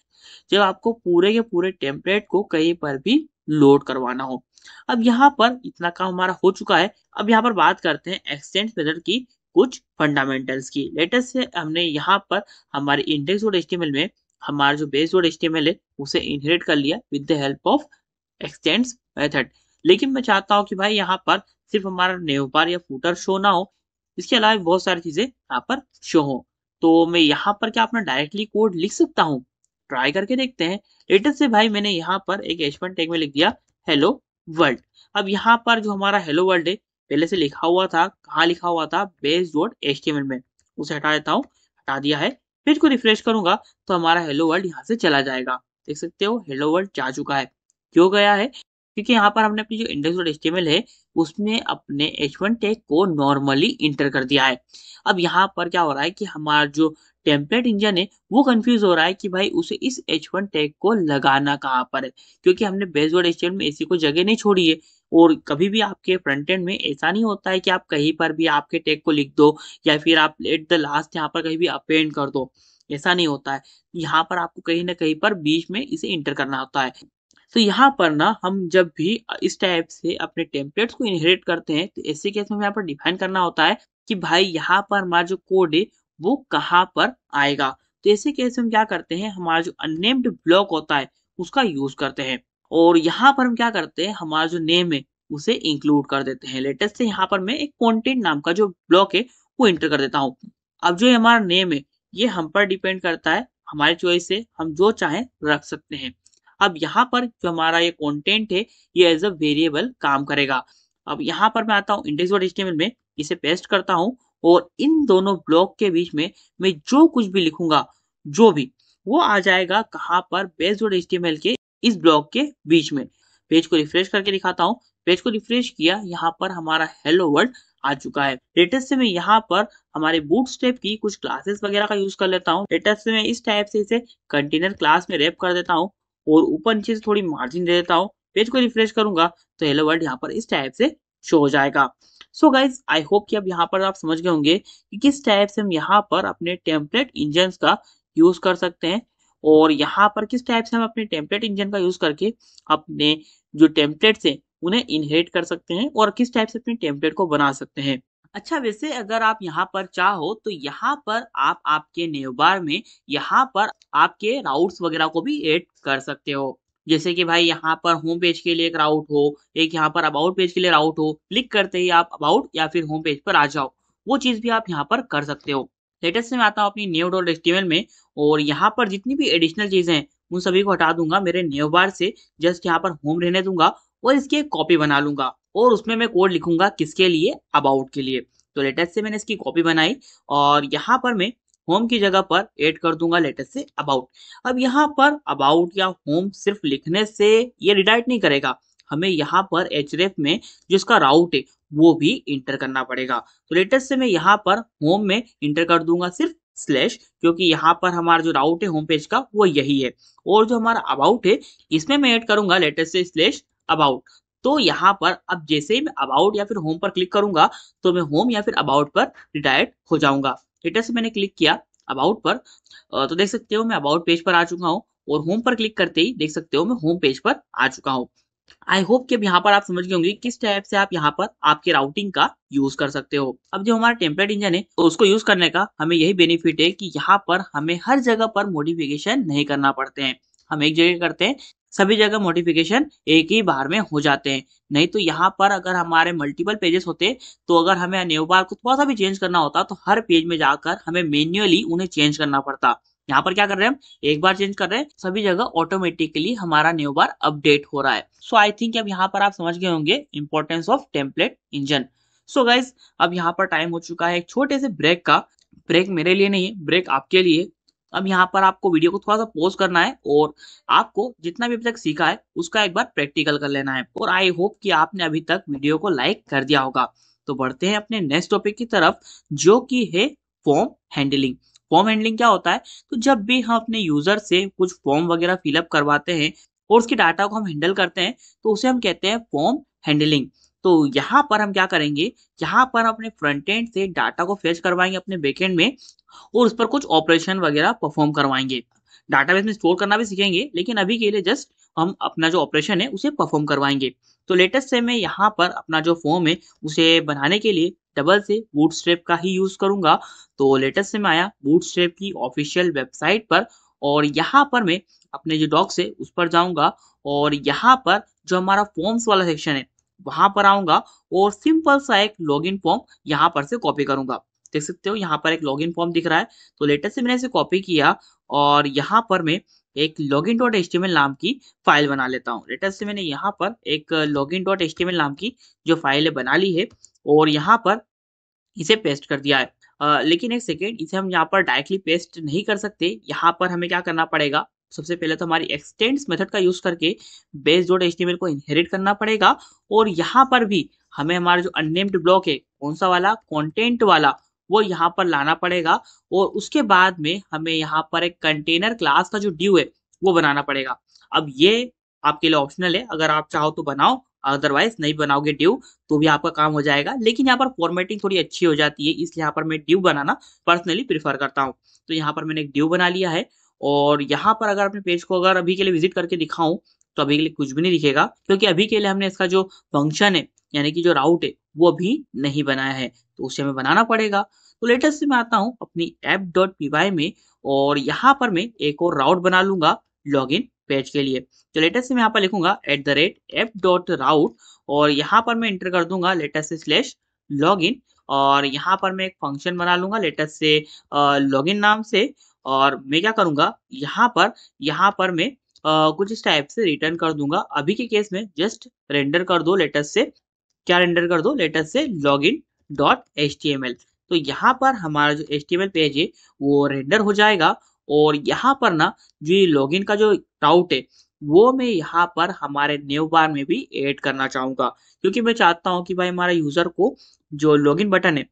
जब आपको पूरे के पूरे टेम्पलेट को कहीं पर भी लोड करवाना हो। अब यहाँ पर इतना काम हमारा हो चुका है। अब यहाँ पर बात करते हैं एक्सटेंड मेथड की कुछ फंडामेंटल्स की। लेटेस्ट से हमने यहाँ पर हमारे index.html में हमारा जो base.html है उसे इनहेरिट कर लिया with the help of x tends method. लेकिन मैं चाहता हूँ कि भाई यहाँ पर सिर्फ हमारा नेवबार या फूटर शो ना हो, इसके अलावा बहुत सारी चीजें यहाँ पर शो हो। तो मैं यहाँ पर क्या अपना डायरेक्टली कोड लिख सकता हूँ? ट्राई करके देखते हैं। लेटेस्ट से भाई मैंने यहाँ पर एक h1 टैग में लिख दिया हेलो वर्ल्ड। अब यहाँ पर जो हमारा हेलो वर्ल्ड है पहले से लिखा हुआ था, कहाँ लिखा हुआ था? base.html में। उसे हटा देता हूँ, हटा दिया है। पेज को रिफ्रेश करूंगा तो हमारा हेलो वर्ल्ड यहाँ से चला जाएगा। देख सकते हो हेलो वर्ल्ड जा चुका है। क्यों गया है? क्योंकि यहाँ पर हमने अपनी जो index.html है उसमें अपने h1 टैग को नॉर्मली इंटर कर दिया है। अब यहाँ पर क्या हो रहा है कि हमारा जो टेम्पलेट इंजन है वो कंफ्यूज हो रहा है कि भाई उसे इस h1 टैग को लगाना कहाँ पर है, क्योंकि हमने base.html में ऐसी कोई जगह नहीं छोड़ी है। और कभी भी आपके फ्रंट एंड में ऐसा नहीं होता है कि आप कहीं पर भी आपके टैग को लिख दो या फिर आप एट द लास्ट यहाँ पर कहीं भी अपेंड कर दो, ऐसा नहीं होता है। यहाँ पर आपको कहीं ना कहीं पर बीच में इसे इंटर करना होता है। तो यहाँ पर ना हम जब भी इस टाइप से अपने टेम्पलेट्स को इनहेरिट करते हैं तो ऐसे केस में यहाँ पर डिफाइन करना होता है कि भाई यहाँ पर हमारा जो कोड है वो कहाँ पर आएगा। तो ऐसे केस में हम क्या करते हैं, हमारा जो अननेम्ड ब्लॉक होता है उसका यूज करते हैं और यहाँ पर हम क्या करते हैं, हमारा जो नेम है उसे इंक्लूड कर देते हैं। लेटेस्ट से यहाँ पर मैं एक कंटेंट नाम का जो ब्लॉक है वो इंटर कर देता हूँ। अब जो हमारा नेम है ये हम पर डिपेंड करता है, हमारी चॉइस से हम जो चाहें रख सकते हैं। अब यहाँ पर जो हमारा ये कंटेंट है ये एज अ वेरिएबल काम करेगा। अब यहाँ पर मैं आता हूँ index.html में, इसे पेस्ट करता हूँ और इन दोनों ब्लॉक के बीच में मैं जो कुछ भी लिखूंगा जो भी वो आ जाएगा कहाँ पर, base.html के इस ब्लॉक के बीच में। पेज को रिफ्रेश करके दिखाता हूँ। पेज को रिफ्रेश किया, यहाँ पर हमारा हेलो वर्ल्ड आ चुका है। लेटेस्ट से मैं यहाँ पर हमारे बूटस्ट्रैप की कुछ क्लासेस वगैरह का यूज कर लेता हूँ। लेटेस्ट से मैं इस टाइप से इसे कंटेनर क्लास में रैप कर देता हूँ और ऊपर नीचे से थोड़ी मार्जिन दे देता हूँ। पेज को रिफ्रेश करूंगा तो हेलो वर्ल्ड यहाँ पर इस टाइप से शो हो जाएगा। सो गाइज आई होप कि अब यहाँ पर आप समझ गए होंगे कि किस टाइप से हम यहाँ पर अपने टेम्पलेट इंजन का यूज कर सकते हैं और यहाँ पर किस टाइप से हम अपने टेम्पलेट इंजन का यूज करके अपने जो टेम्पलेट्स हैं उन्हें इनहेरिट कर सकते हैं और किस टाइप से अपने टेम्पलेट को बना सकते हैं। अच्छा, वैसे अगर आप यहाँ पर चाहो तो यहाँ पर आप आपके नेव बार में यहाँ पर आपके राउट्स वगैरह को भी ऐड कर सकते हो। जैसे कि भाई यहाँ पर होम पेज के लिए एक राउट हो, एक यहाँ पर अबाउट पेज के लिए राउट हो, क्लिक करते ही आप अबाउट या फिर होम पेज पर आ जाओ, वो चीज भी आप यहाँ पर कर सकते हो। लेटेस्ट से मैं आता हूँ अपनी new.html में और यहाँ पर जितनी भी एडिशनल चीजें हैं उन सभी को हटा दूंगा मेरे नेव बार से, जस्ट यहाँ पर होम रहने दूंगा और इसकी एक कॉपी बना लूंगा और उसमें मैं कोड लिखूंगा किसके लिए, अबाउट के लिए। तो लेटेस्ट से मैंने इसकी कॉपी बनाई और यहाँ पर मैं होम की जगह पर ऐड कर दूंगा लेटेस्ट से अबाउट। अब यहाँ पर अबाउट या होम सिर्फ लिखने से ये रिडायरेक्ट नहीं करेगा, हमें यहाँ पर href में जो इसका राउट है वो भी इंटर करना पड़ेगा। तो लेटेस्ट से मैं यहाँ पर होम में इंटर कर दूंगा सिर्फ स्लैश, क्योंकि यहाँ पर हमारा जो राउट है होम पेज का वो यही है और जो हमारा अबाउट है इसमें मैं ऐड करूंगा लेटेस्ट से स्लैश अबाउट। तो यहाँ पर अब जैसे ही मैं अबाउट या फिर होम पर क्लिक करूंगा तो मैं होम या फिर अबाउट पर रिडायरेक्ट हो जाऊंगा। लेटेस्ट से मैंने क्लिक किया अबाउट पर तो देख सकते हो मैं अबाउट पेज पर आ चुका हूँ और होम पर क्लिक करते ही देख सकते हो मैं होम पेज पर आ चुका हूँ। आई होप कि अब यहाँ पर आप समझ गए होंगे किस टाइप से आप यहाँ पर आपके राउटिंग का यूज कर सकते हो। अब जो हमारा टेम्पलेट इंजन है तो उसको यूज करने का हमें यही बेनिफिट है कि यहाँ पर हमें हर जगह पर मॉडिफिकेशन नहीं करना पड़ते हैं। हम एक जगह करते हैं, सभी जगह मॉडिफिकेशन एक ही बार में हो जाते हैं। नहीं तो यहाँ पर अगर हमारे मल्टीपल पेजेस होते तो अगर हमें न्यू बार को थोड़ा सा भी चेंज करना होता तो हर पेज में जाकर हमें मैन्युअली उन्हें चेंज करना पड़ता। यहाँ पर क्या कर रहे हैं हम, एक बार चेंज कर रहे हैं, सभी जगह ऑटोमेटिकली हमारा न्यू बार अपडेट हो रहा है। सो आई थिंक अब यहाँ पर आप समझ गए होंगे importance of template engine. So guys अब यहाँ पर टाइम हो चुका है एक छोटे से ब्रेक का। ब्रेक मेरे लिए नहीं है, ब्रेक आपके लिए। अब यहाँ पर आपको वीडियो को थोड़ा सा पॉज करना है और आपको जितना भी अभी तक सीखा है उसका एक बार प्रैक्टिकल कर लेना है और आई होप कि आपने अभी तक वीडियो को लाइक कर दिया होगा। तो बढ़ते हैं अपने नेक्स्ट टॉपिक की तरफ जो कि है फॉर्म हैंडलिंग। फॉर्म हैंडलिंग क्या होता है, तो जब भी हम अपने यूजर से कुछ फॉर्म वगैरह फिलअप करवाते हैं और उसकी डाटा को हम हैंडल करते हैं तो उसे हम कहते हैं फॉर्म हैंडलिंग। तो यहाँ पर हम क्या करेंगे, यहाँ पर अपने फ्रंट एंड से डाटा को फेच करवाएंगे अपने बैकएंड में और उस पर कुछ ऑपरेशन वगैरह परफॉर्म करवाएंगे। डाटाबेस में स्टोर करना भी सीखेंगे लेकिन अभी के लिए जस्ट हम अपना जो ऑपरेशन है उसे परफॉर्म करवाएंगे। तो लेटेस्ट से मैं यहाँ पर अपना जो फॉर्म है उसे बनाने के लिए डबल से बूटस्ट्रैप का ही यूज करूंगा। तो लेटेस्ट से मैं आया बूटस्ट्रैप की ऑफिशियल वेबसाइट पर और यहाँ पर मैं अपने जो डॉक्स है उस पर जाऊंगा और यहाँ पर जो हमारा फॉर्म्स वाला सेक्शन है वहां पर आऊंगा और सिंपल सा एक लॉगिन फॉर्म यहाँ पर से कॉपी करूंगा। देख सकते हो यहाँ पर एक लॉगिन फॉर्म दिख रहा है। तो लेटेस्ट से मैंने इसे कॉपी किया और यहाँ पर मैं एक login.html नाम की फाइल बना लेता हूँ। लेटेस्ट से मैंने यहाँ पर एक login.html नाम की जो फाइल है बना ली है और यहाँ पर इसे पेस्ट कर दिया है। लेकिन एक सेकेंड, इसे हम यहाँ पर डायरेक्टली पेस्ट नहीं कर सकते। यहाँ पर हमें क्या करना पड़ेगा, सबसे पहले तो हमारी एक्सटेंड्स मेथड का यूज करके base.html को इनहेरिट करना पड़ेगा और यहाँ पर भी हमें हमारा जो अननेम्ड ब्लॉक है कौन सा वाला, कंटेंट वाला, वो यहाँ पर लाना पड़ेगा और उसके बाद में हमें यहाँ पर एक कंटेनर क्लास का जो ड्यू है वो बनाना पड़ेगा। अब ये आपके लिए ऑप्शनल है, अगर आप चाहो तो बनाओ, अदरवाइज नहीं बनाओगे ड्यू तो भी आपका काम हो जाएगा। लेकिन यहाँ पर फॉर्मेटिंग थोड़ी अच्छी हो जाती है इसलिए यहाँ पर मैं ड्यू बनाना पर्सनली प्रीफर करता हूँ। तो यहाँ पर मैंने एक ड्यू बना लिया है और यहाँ पर अगर अपने पेज को अगर अभी के लिए विजिट करके दिखाऊं तो अभी के लिए कुछ भी नहीं दिखेगा क्योंकि अभी के लिए हमने इसका जो फंक्शन है यानी कि जो राउट है वो अभी नहीं बनाया है, तो उसे हमें बनाना पड़ेगा। तो लेटेस्ट से मैं आता हूँ अपनी app.py में और यहाँ पर मैं एक और राउट बना लूंगा लॉगिन पेज के लिए। तो लेटेस्ट से मैं यहाँ पर लिखूंगा @app.route और यहाँ पर मैं इंटर कर दूंगा लेटेस्ट से स्लैश लॉगिन और यहाँ पर मैं एक फंक्शन बना लूंगा लेटेस्ट से लॉगिन नाम से और मैं क्या करूंगा यहाँ पर मैं कुछ इस टाइप से रिटर्न कर दूंगा। अभी के केस में जस्ट रेंडर कर दो लेटेस्ट से, क्या रेंडर कर दो लेटेस्ट से login.html। तो यहाँ पर हमारा जो HTML पेज है वो रेंडर हो जाएगा और यहाँ पर ना जो लॉगिन का जो राउट है वो मैं यहाँ पर हमारे न्यू बार में भी ऐड करना चाहूँगा, क्योंकि मैं चाहता हूँ कि भाई हमारा यूज़र को जो लॉगिन बटन है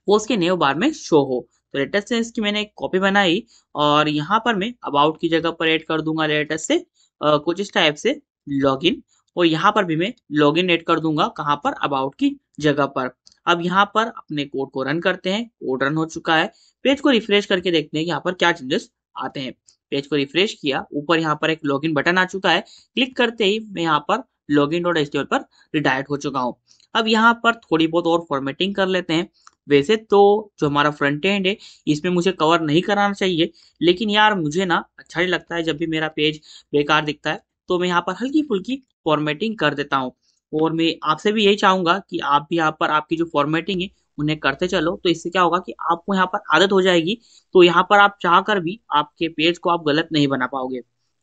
वो उसके न्यू बार में शो हो। तो लेटेस्ट से इसकी मैंने एक कॉपी बनाई और यहाँ पर मैं अबाउट की जगह पर ऐड कर दूँगा लेटेस्ट से कुछ इस टाइप से लॉगिन, और यहाँ पर भी मैं लॉगिन ऐड कर दूँगा कहाँ पर, अबाउट की जगह पर। अब यहाँ पर अपने कोड को रन करते हैं, कोड रन हो चुका है। पेज को रिफ्रेश करके देखते हैं कि यहाँ पर क्या चेंजेस आते हैं। पेज को रिफ्रेश किया, ऊपर यहाँ पर एक लॉगिन बटन आ चुका है। क्लिक करते ही मैं यहाँ पर login.html पर रिडायरेक्ट हो चुका हूँ। अब यहाँ पर थोड़ी बहुत और फॉर्मेटिंग कर लेते हैं। वैसे तो जो हमारा फ्रंट एंड है इसमें मुझे कवर नहीं कराना चाहिए, लेकिन यार मुझे ना अच्छा नहीं लगता है जब भी मेरा पेज बेकार दिखता है, तो मैं यहाँ पर हल्की फुल्की फॉर्मेटिंग कर देता हूँ। और मैं आपसे भी यही चाहूंगा कि आप भी यहाँ पर आपकी जो फॉर्मेटिंग है उन्हें करते चलो, तो इससे क्या होगा कि आपको यहाँ पर आदत हो जाएगी, तो यहाँ पर आप चाह कर भी आपके पेज को आप गलत नहीं बना पाओगे।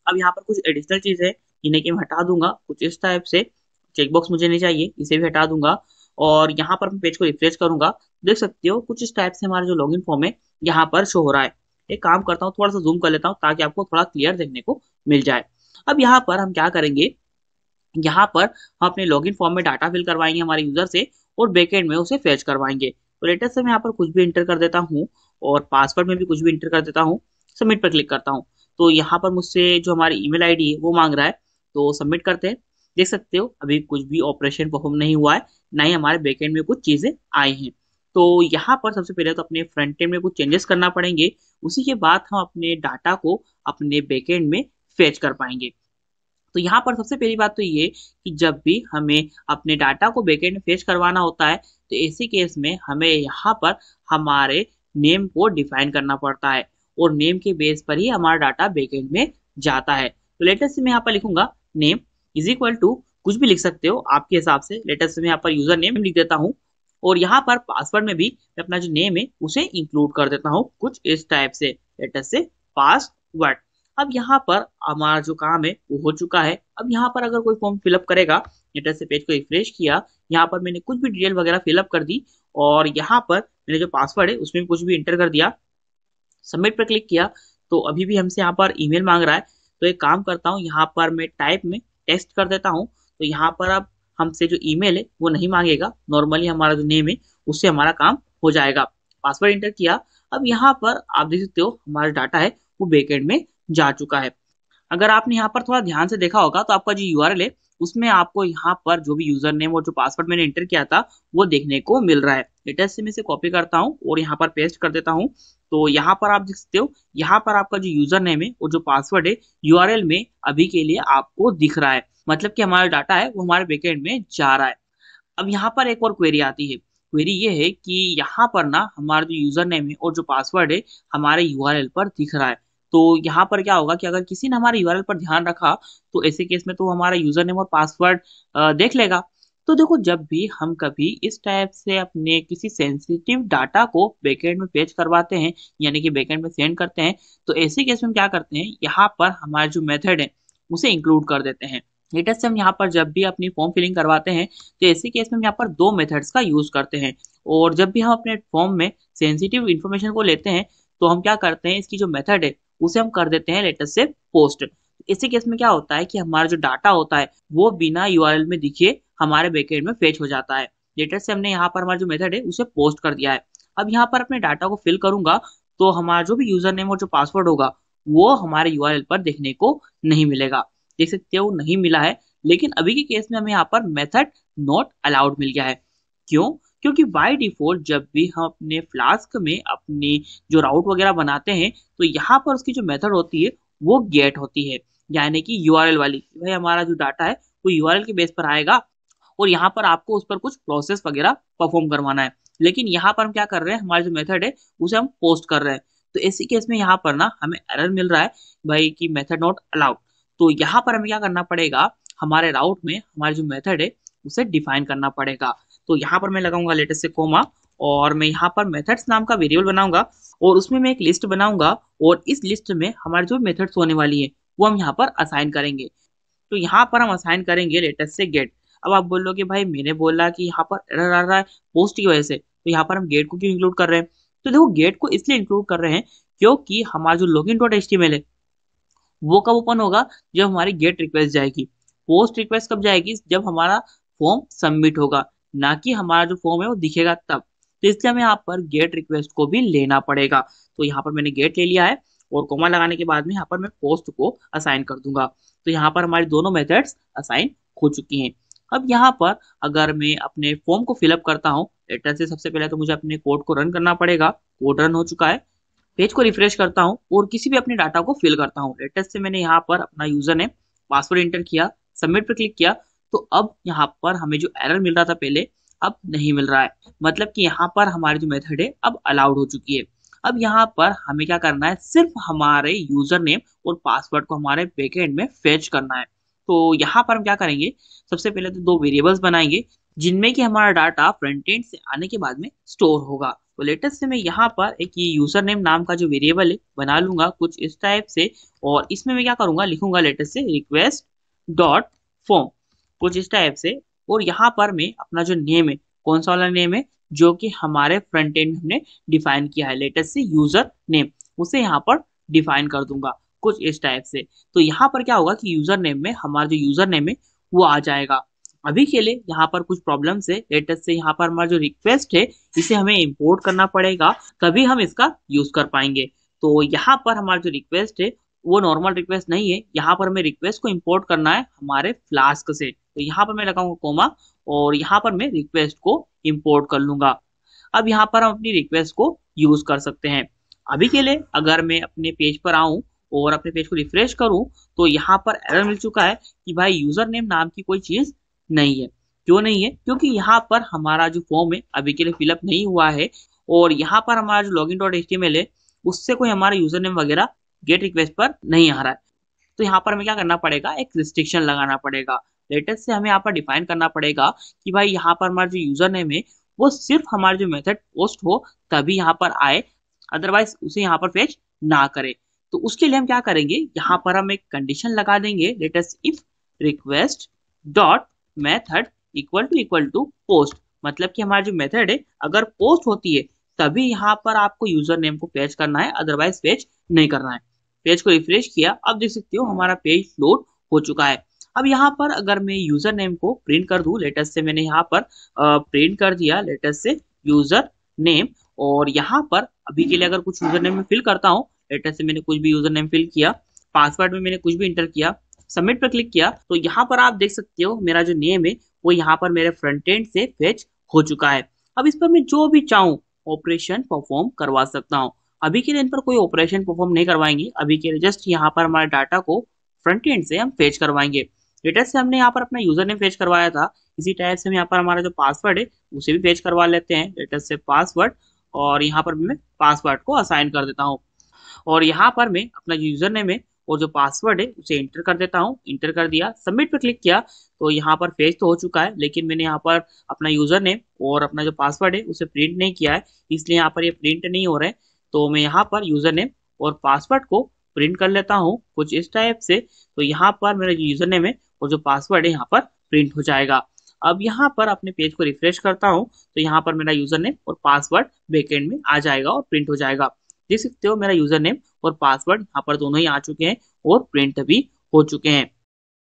अब यहाँ पर कुछ एडिशनल चीज है, इन्हें कि मैं हटा दूंगा कुछ इस टाइप से। चेकबॉक्स मुझे नहीं चाहिए, इसे भी हटा दूंगा। और यहाँ पर मैं पेज को रिफ्रेश करूंगा, देख सकते हो कुछ इस टाइप से हमारा जो लॉगिन फॉर्म है यहाँ पर शो हो रहा है। एक काम करता हूँ, थोड़ा सा जूम कर लेता हूँ ताकि आपको थोड़ा क्लियर देखने को मिल जाए। अब यहाँ पर हम क्या करेंगे, यहाँ पर हम अपने लॉगिन फॉर्म में डाटा फिल करवाएंगे हमारे यूजर से, और बैकएंड में उसे फेच करवाएंगे। तो लेटेस्ट से मैं यहाँ पर कुछ भी इंटर कर देता हूँ, और पासवर्ड में भी कुछ भी इंटर कर देता हूँ। सबमिट पर क्लिक करता हूँ, तो यहाँ पर मुझसे जो हमारी ईमेल आईडी है वो मांग रहा है, तो सबमिट करते हैं। देख सकते हो अभी कुछ भी ऑपरेशन परफॉर्म नहीं हुआ है, ना ही हमारे बैकएंड में कुछ चीजें आई हैं। तो यहाँ पर सबसे पहले तो अपने फ्रंट एंड में कुछ चेंजेस करना पड़ेंगे, उसी के बाद हम अपने डाटा को अपने बैकएंड में फेच कर पाएंगे। तो यहाँ पर सबसे पहली बात तो ये कि जब भी हमें अपने डाटा को बैकएंड में फेच करवाना होता है, तो ऐसे केस में हमें यहाँ पर हमारे नेम को डिफाइन करना पड़ता है, और नेम के बेस पर ही हमारा डाटा बैकएंड में जाता है। तो लेटेस्ट से मैं यहाँ पर लिखूंगा नेम इज इक्वल टू, कुछ भी लिख सकते हो आपके हिसाब से। लेटेस्ट से मैं यहाँ पर यूजर नेम लिख देता हूँ, और यहाँ पर पासवर्ड में भी मैं अपना जो नेम है उसे इंक्लूड कर देता हूँ कुछ इस टाइप से, लेटेस्ट से पासवर्ड। अब यहाँ पर हमारा जो काम है वो हो चुका है। अब यहाँ पर अगर कोई फॉर्म फिलअप करेगा, लेटेस्ट से पेज को रिफ्रेश किया, यहाँ पर मैंने कुछ भी डिटेल वगैरह फिलअप कर दी, और यहाँ पर मैंने जो पासवर्ड है उसमें कुछ भी इंटर कर दिया, सबमिट पर क्लिक किया, तो अभी भी हमसे यहाँ पर ईमेल मांग रहा है। तो एक काम करता हूँ, यहाँ पर मैं टाइप में टेस्ट कर देता हूँ, तो यहाँ पर अब हमसे जो ईमेल है वो नहीं मांगेगा, नॉर्मली हमारा जो नेम है उससे हमारा काम हो जाएगा। पासवर्ड इंटर किया, अब यहाँ पर आप देख सकते हो हमारा डाटा है वो बैकएंड में जा चुका है। अगर आपने यहाँ पर थोड़ा ध्यान से देखा होगा तो आपका जो यूआरएल है उसमें आपको यहाँ पर जो भी यूजर नेम और जो पासवर्ड मैंने एंटर किया था वो देखने को मिल रहा है। लेटेस्ट से मैं इसे कॉपी करता हूँ और यहाँ पर पेस्ट कर देता हूँ। तो यहाँ पर आप देख सकते हो, यहाँ पर आपका जो यूजर नेम है और जो पासवर्ड है यूआरएल में अभी के लिए आपको दिख रहा है, मतलब कि हमारा डाटा है वो हमारे बैकएंड में जा रहा है। अब यहाँ पर एक और क्वेरी आती है। क्वेरी ये है कि यहाँ पर ना हमारा जो यूजर नेम है और जो पासवर्ड है हमारे यूआरएल पर दिख रहा है। तो यहाँ पर क्या होगा कि अगर किसी ने हमारे यूआरएल पर ध्यान रखा, तो ऐसे केस में तो हमारा यूजर नेम और पासवर्ड देख लेगा। तो देखो जब भी हम कभी इस टाइप से अपने किसी सेंसिटिव डाटा को बैकएंड में पेज करवाते हैं, यानी कि बैकएंड में सेंड करते हैं, तो ऐसे केस में हम क्या करते हैं, यहाँ पर हमारा जो मेथड है उसे इंक्लूड कर देते हैं। लेटेस्ट से हम यहाँ पर जब भी अपनी फॉर्म फिलिंग करवाते हैं, तो ऐसे केस में हम यहाँ पर दो मेथड्स का यूज करते हैं। और जब भी हम अपने फॉर्म में सेंसिटिव इन्फॉर्मेशन को लेते हैं, तो हम क्या करते हैं, इसकी जो मेथड है उसे हम कर देते हैं लेटेस्ट से पोस्ट। इसी केस में क्या होता है कि हमारा जो डाटा होता है वो बिना यूआरएल में दिखे हमारे बैकएंड में फेच हो जाता है। लेटेस्ट से हमने यहाँ पर हमारा जो मेथड है उसे पोस्ट कर दिया है। अब यहाँ पर अपने डाटा को फिल करूंगा, तो हमारा जो भी यूजर नेम और जो पासवर्ड होगा वो हमारे यूआरएल पर देखने को नहीं मिलेगा। देख सकते हो नहीं मिला है, लेकिन अभी के केस में हमें यहाँ पर मेथड नॉट अलाउड मिल गया है। क्यों? क्योंकि बाय डिफॉल्ट जब भी हम अपने फ्लास्क में अपनी जो राउट वगैरह बनाते हैं, तो यहाँ पर उसकी जो मेथड होती है वो गेट होती है, यानी कि यूआरएल वाली। भाई हमारा जो डाटा है वो यूआरएल के बेस पर आएगा, और यहाँ पर आपको उस पर कुछ प्रोसेस वगैरह परफॉर्म करवाना है। लेकिन यहाँ पर हम क्या कर रहे हैं, हमारा जो मेथड है उसे हम पोस्ट कर रहे हैं। तो इसी केस में यहाँ पर ना हमें एरर मिल रहा है भाई कि मेथड नॉट अलाउड। तो यहाँ पर हमें क्या करना पड़ेगा, हमारे राउट में हमारे जो मेथड है उसे डिफाइन करना पड़ेगा। तो यहाँ पर मैं लगाऊंगा लेटेस्ट से कोमा, और मैं यहाँ पर मेथड्स नाम का वेरिएबल बनाऊंगा, और उसमें मैं एक लिस्ट बनाऊंगा, और इस लिस्ट में हमारी जो मेथड्स होने वाली है वो हम यहाँ पर असाइन करेंगे। तो यहाँ पर हम असाइन करेंगे लेटेस्ट से गेट। अब आप बोलोगे भाई मैंने बोला कि यहाँ पर एरर आ रहा है पोस्ट की वजह से, तो यहाँ पर हम गेट को क्यों इंक्लूड कर रहे हैं? तो देखो गेट को इसलिए इंक्लूड कर रहे हैं क्योंकि हमारा जो लॉगिन डॉट एचटीएमएल है वो कब ओपन होगा, जब हमारी गेट रिक्वेस्ट जाएगी। पोस्ट रिक्वेस्ट कब जाएगी, जब हमारा फॉर्म सबमिट होगा, ना कि हमारा जो फॉर्म है वो दिखेगा तब। तो इसलिए हमें यहाँ पर गेट रिक्वेस्ट को भी लेना पड़ेगा। तो यहाँ पर मैंने गेट ले लिया है और कॉमा लगाने के बाद में यहाँ पर मैं पोस्ट को असाइन कर दूंगा। तो यहाँ पर हमारी दोनों मेथड्स असाइन हो चुकी हैं। अब यहाँ पर अगर मैं अपने फॉर्म को फिलअप करता हूँ, लेटर से सबसे पहले तो मुझे अपने कोड को रन करना पड़ेगा। कोड रन हो चुका है। पेज को रिफ्रेश करता हूँ और किसी भी अपने डाटा को फिल करता हूँ। लेटेस्ट से मैंने यहाँ पर अपना यूजर नेम पासवर्ड एंटर किया, सबमिट पर क्लिक किया। तो अब यहाँ पर हमें जो एरर मिल रहा था पहले, अब नहीं मिल रहा है। मतलब कि यहाँ पर हमारी जो मेथड है अब अलाउड हो चुकी है। अब यहाँ पर हमें क्या करना है, सिर्फ हमारे यूजर नेम और पासवर्ड को हमारे बैकएंड में फेच करना है। तो यहाँ पर हम क्या करेंगे, सबसे पहले तो दो वेरिएबल्स बनाएंगे जिनमें कि हमारा डाटा फ्रंट एंड से आने के बाद में स्टोर होगा। तो लेटेस्ट से मैं यहाँ पर एक यूजर नेम नाम का जो वेरिएबल है बना लूंगा कुछ इस टाइप से, और इसमें मैं क्या करूंगा, लिखूंगा लेटेस्ट से रिक्वेस्ट डॉट फॉर्म, कुछ इस टाइप से। और यहाँ पर मैं अपना जो नेम है, कौन सा वाला नेम है, जो कि हमारे फ्रंट एंड में हमने डिफाइन किया है, लेटेस्ट से यूजर नेम, उसे यहाँ पर डिफाइन कर दूंगा कुछ इस टाइप से। तो यहाँ पर क्या होगा कि यूजर नेम में हमारा जो यूजर नेम है वो आ जाएगा। अभी के लिए यहाँ पर कुछ प्रॉब्लम है, लेटेस्ट से यहाँ पर हमारा जो रिक्वेस्ट है इसे हमें इंपोर्ट करना पड़ेगा, तभी हम इसका यूज कर पाएंगे। तो यहाँ पर हमारा जो रिक्वेस्ट है वो नॉर्मल रिक्वेस्ट नहीं है, यहाँ पर हमें रिक्वेस्ट को इंपोर्ट करना है हमारे फ्लास्क से। तो यहाँ पर मैं लगाऊंगा कोमा और यहाँ पर मैं रिक्वेस्ट को इंपोर्ट कर लूंगा। अब यहाँ पर हम अपनी रिक्वेस्ट को यूज कर सकते हैं। अभी के लिए अगर मैं अपने पेज पर आऊं और अपने पेज को रिफ्रेश करूं, तो यहाँ पर एरर मिल चुका है कि भाई यूजर नेम नाम की कोई चीज नहीं है। क्यों नहीं है, क्योंकि यहाँ पर हमारा जो फॉर्म है अभी के लिए फिलअप नहीं हुआ है, और यहाँ पर हमारा जो लॉगिन डॉट एचटीएमएल है उससे कोई हमारा यूजर नेम वगैरह गेट रिक्वेस्ट पर नहीं आ रहा है। तो यहाँ पर हमें क्या करना पड़ेगा, एक रिस्ट्रिक्शन लगाना पड़ेगा। लेटेस्ट से हमें यहाँ पर डिफाइन करना पड़ेगा कि भाई यहाँ पर हमारा जो यूजर नेम है वो सिर्फ हमारा जो मेथड पोस्ट हो तभी यहाँ पर आए, अदरवाइज उसे यहाँ पर फेच ना करे। तो उसके लिए हम क्या करेंगे, यहाँ पर हम एक कंडीशन लगा देंगे, latest if request dot method equal to post. मतलब कि हमारा जो मेथड है अगर पोस्ट होती है तभी यहाँ पर आपको यूजर नेम को फेच करना है, अदरवाइज फेच नहीं करना है। पेज को रिफ्रेश किया, अब देख सकते हो हमारा पेज लोड हो चुका है। अब यहाँ पर अगर मैं यूजर नेम को प्रिंट कर दूं, लेटेस्ट से मैंने यहाँ पर प्रिंट कर दिया लेटेस्ट से यूजर नेम, और यहाँ पर अभी के लिए अगर कुछ यूजर नेम में फिल करता हूँ, लेटेस्ट से मैंने कुछ भी यूजर नेम फिल किया, पासवर्ड में मैंने कुछ भी इंटर किया, सबमिट पर क्लिक किया, तो यहाँ पर आप देख सकते हो मेरा जो नेम है वो यहाँ पर मेरे फ्रंट एंड से फेच हो चुका है। अब इस पर मैं जो भी चाहूँ ऑपरेशन परफॉर्म करवा सकता हूँ। अभी के लिए इन पर कोई ऑपरेशन परफॉर्म नहीं करवाएंगे, अभी के लिए जस्ट यहाँ पर हमारे डाटा को फ्रंट एंड से हम फेच करवाएंगे। लेटेस्ट से हमने यहाँ पर अपना यूजर नेम फेच करवाया था, इसी टाइप से हम यहाँ पर हमारा जो पासवर्ड है उसे भी फेच करवा लेते हैं, लेटेस्ट से पासवर्ड, और यहाँ पर मैं पासवर्ड को असाइन कर देता हूँ। और यहाँ पर मैं अपना जो यूजर नेम है और जो पासवर्ड है उसे इंटर कर देता हूँ, इंटर कर दिया, सबमिट पर क्लिक किया, तो यहाँ पर फेच तो हो चुका है, लेकिन मैंने यहाँ पर अपना यूजर नेम और अपना जो पासवर्ड है उसे प्रिंट नहीं किया है, इसलिए यहाँ पर ये प्रिंट नहीं हो रहा है। तो मैं यहाँ पर यूजर नेम और पासवर्ड को प्रिंट कर लेता हूँ कुछ इस टाइप से। तो यहाँ पर मेरा जो यूजर नेम है और जो पासवर्ड है यहाँ पर प्रिंट हो जाएगा। अब यहाँ पर अपने पेज को रिफ्रेश करता हूँ तो यहाँ पर मेरा यूजर नेम और पासवर्ड बैकएंड में आ जाएगा और प्रिंट हो जाएगा। देख सकते हो मेरा यूजर नेम और पासवर्ड यहाँ पर दोनों ही आ चुके हैं और प्रिंट भी हो चुके हैं।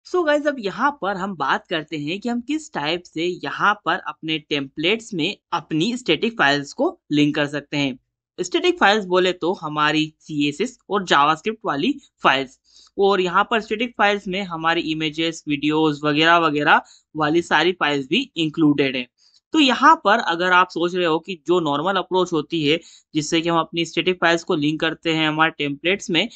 सो गाइज अब यहाँ पर हम बात करते हैं कि हम किस टाइप से यहाँ पर अपने टेम्पलेट्स में अपनी स्टैटिक फाइल्स को लिंक कर सकते हैं। स्टैटिक फाइल्स बोले तो हमारी CSS और जावास्क्रिप्ट वाली फाइल्स, और यहाँ पर स्टैटिक फाइल्स में हमारी इमेजेस, वीडियोस वगैरह वगैरह वाली सारी फाइल्स भी इंक्लूडेड है। तो यहाँ पर अगर आप सोच रहे हो कि जो नॉर्मल अप्रोच होती है जिससे कि हम अपनी स्टैटिक फाइल्स को लिंक करते हैं हमारे टेम्पलेट्स में,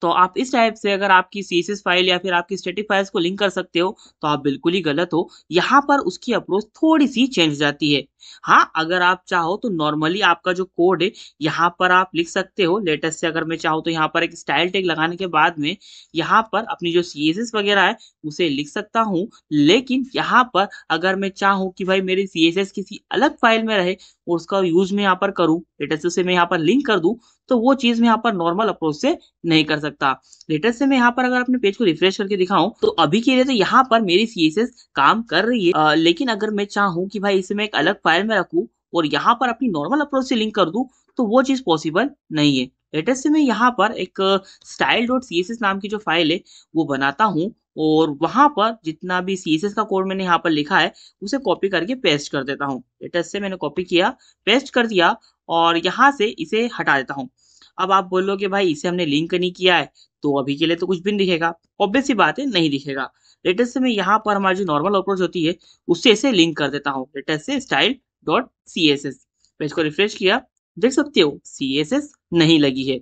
तो आप इस टाइप से अगर आपकी CSS फाइल या फिर आपकी स्टैटिक फाइल्स को लिंक कर सकते हो तो आप बिल्कुल ही गलत हो। यहाँ पर उसकी अप्रोच थोड़ी सी चेंज जाती है। हाँ, अगर आप चाहो तो नॉर्मली आपका जो कोड है यहाँ पर आप लिख सकते हो। लेटेस्ट से अगर मैं चाहूँ तो यहाँ पर एक स्टाइल टैग लगाने के बाद में यहाँ पर अपनी जो CSS वगैरह है उसे लिख सकता हूँ। लेकिन यहाँ पर अगर मैं चाहूँ कि भाई मेरी CSS किसी अलग फाइल में रहे और उसका यूज मैं यहाँ पर करूँ, लेटेस्ट से मैं यहाँ पर लिंक कर दूँ, तो वो चीज मैं यहाँ पर नॉर्मल अप्रोच से नहीं कर सकता। लेटेस्ट से मैं यहाँ पर अगर अपने पेज को रिफ्रेश करके दिखाऊं तो अभी के लिए तो यहाँ पर मेरी CSS काम कर रही है, लेकिन अगर मैं चाहूँ कि भाई इसे मैं एक अलग फाइल में रखूं और यहाँ पर अपनी नॉर्मल अप्रोच से लिंक कर दूं तो वो चीज पॉसिबल नहीं है। लेटेस्ट से मैं यहाँ पर एक style.css नाम की जो फाइल है वो बनाता हूँ और वहां पर जितना भी CSS का कोड मैंने यहाँ पर लिखा है उसे कॉपी करके पेस्ट कर देता हूँ। लेटेस्ट से मैंने कॉपी किया, पेस्ट कर दिया और यहाँ से इसे हटा देता हूँ। अब आप बोलोगे भाई इसे हमने लिंक नहीं किया है तो अभी के लिए तो कुछ भी नहीं दिखेगा। ऑब्वियस सी बात है, नहीं दिखेगा। लेटेस्ट से मैं यहाँ पर हमारी जो नॉर्मल अप्रोच होती है उससे इसे लिंक कर देता हूँ। लेटेस्ट से style.css पेज को रिफ्रेश किया, देख सकते हो CSS नहीं लगी है।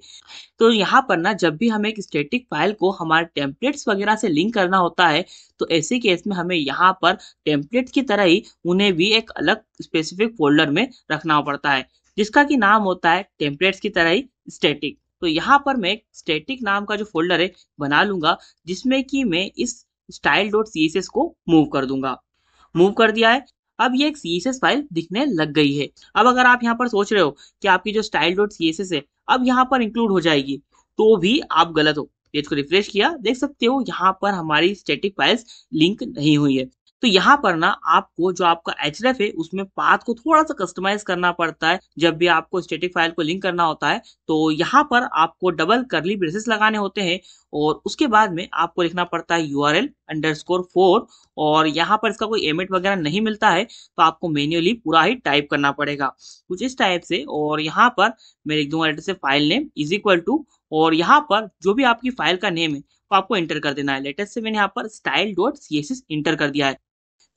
तो यहाँ पर ना जब भी हमें एक स्टैटिक फाइल को हमारे टेम्पलेट्स वगैरह से लिंक करना होता है तो ऐसे केस में हमें यहाँ पर टेम्पलेट की तरह ही उन्हें भी एक अलग स्पेसिफिक फोल्डर में रखना पड़ता है जिसका कि नाम होता है टेम्पलेट्स की तरह ही स्टैटिक। तो यहाँ पर मैं एक स्टैटिक नाम का जो फोल्डर है बना लूंगा जिसमें कि मैं इस style.css को मूव कर दूंगा। मूव कर दिया है। अब ये एक CSS फाइल दिखने लग गई है। अब अगर आप यहाँ पर सोच रहे हो कि आपकी जो style.css है अब यहाँ पर इंक्लूड हो जाएगी तो भी आप गलत हो। पेज को रिफ्रेश किया, देख सकते हो यहाँ पर हमारी स्टैटिक फाइल्स लिंक नहीं हुई है। तो यहाँ पर ना आपको जो आपका href है उसमें पाथ को थोड़ा सा कस्टमाइज करना पड़ता है जब भी आपको स्टैटिक फाइल को लिंक करना होता है। तो यहाँ पर आपको डबल करली ब्रेसेस लगाने होते हैं और उसके बाद में आपको लिखना पड़ता है URL_4 और यहाँ पर इसका कोई एमिट वगैरह नहीं मिलता है तो आपको मैन्युअली पूरा ही टाइप करना पड़ेगा कुछ इस टाइप से। और यहाँ पर मैं लिख दूंगा लेटर से file name is equal to और यहाँ पर जो भी आपकी फाइल का नेम है वो आपको एंटर कर देना है। लेटेस्ट से मैंने यहाँ पर style.css इंटर कर दिया है।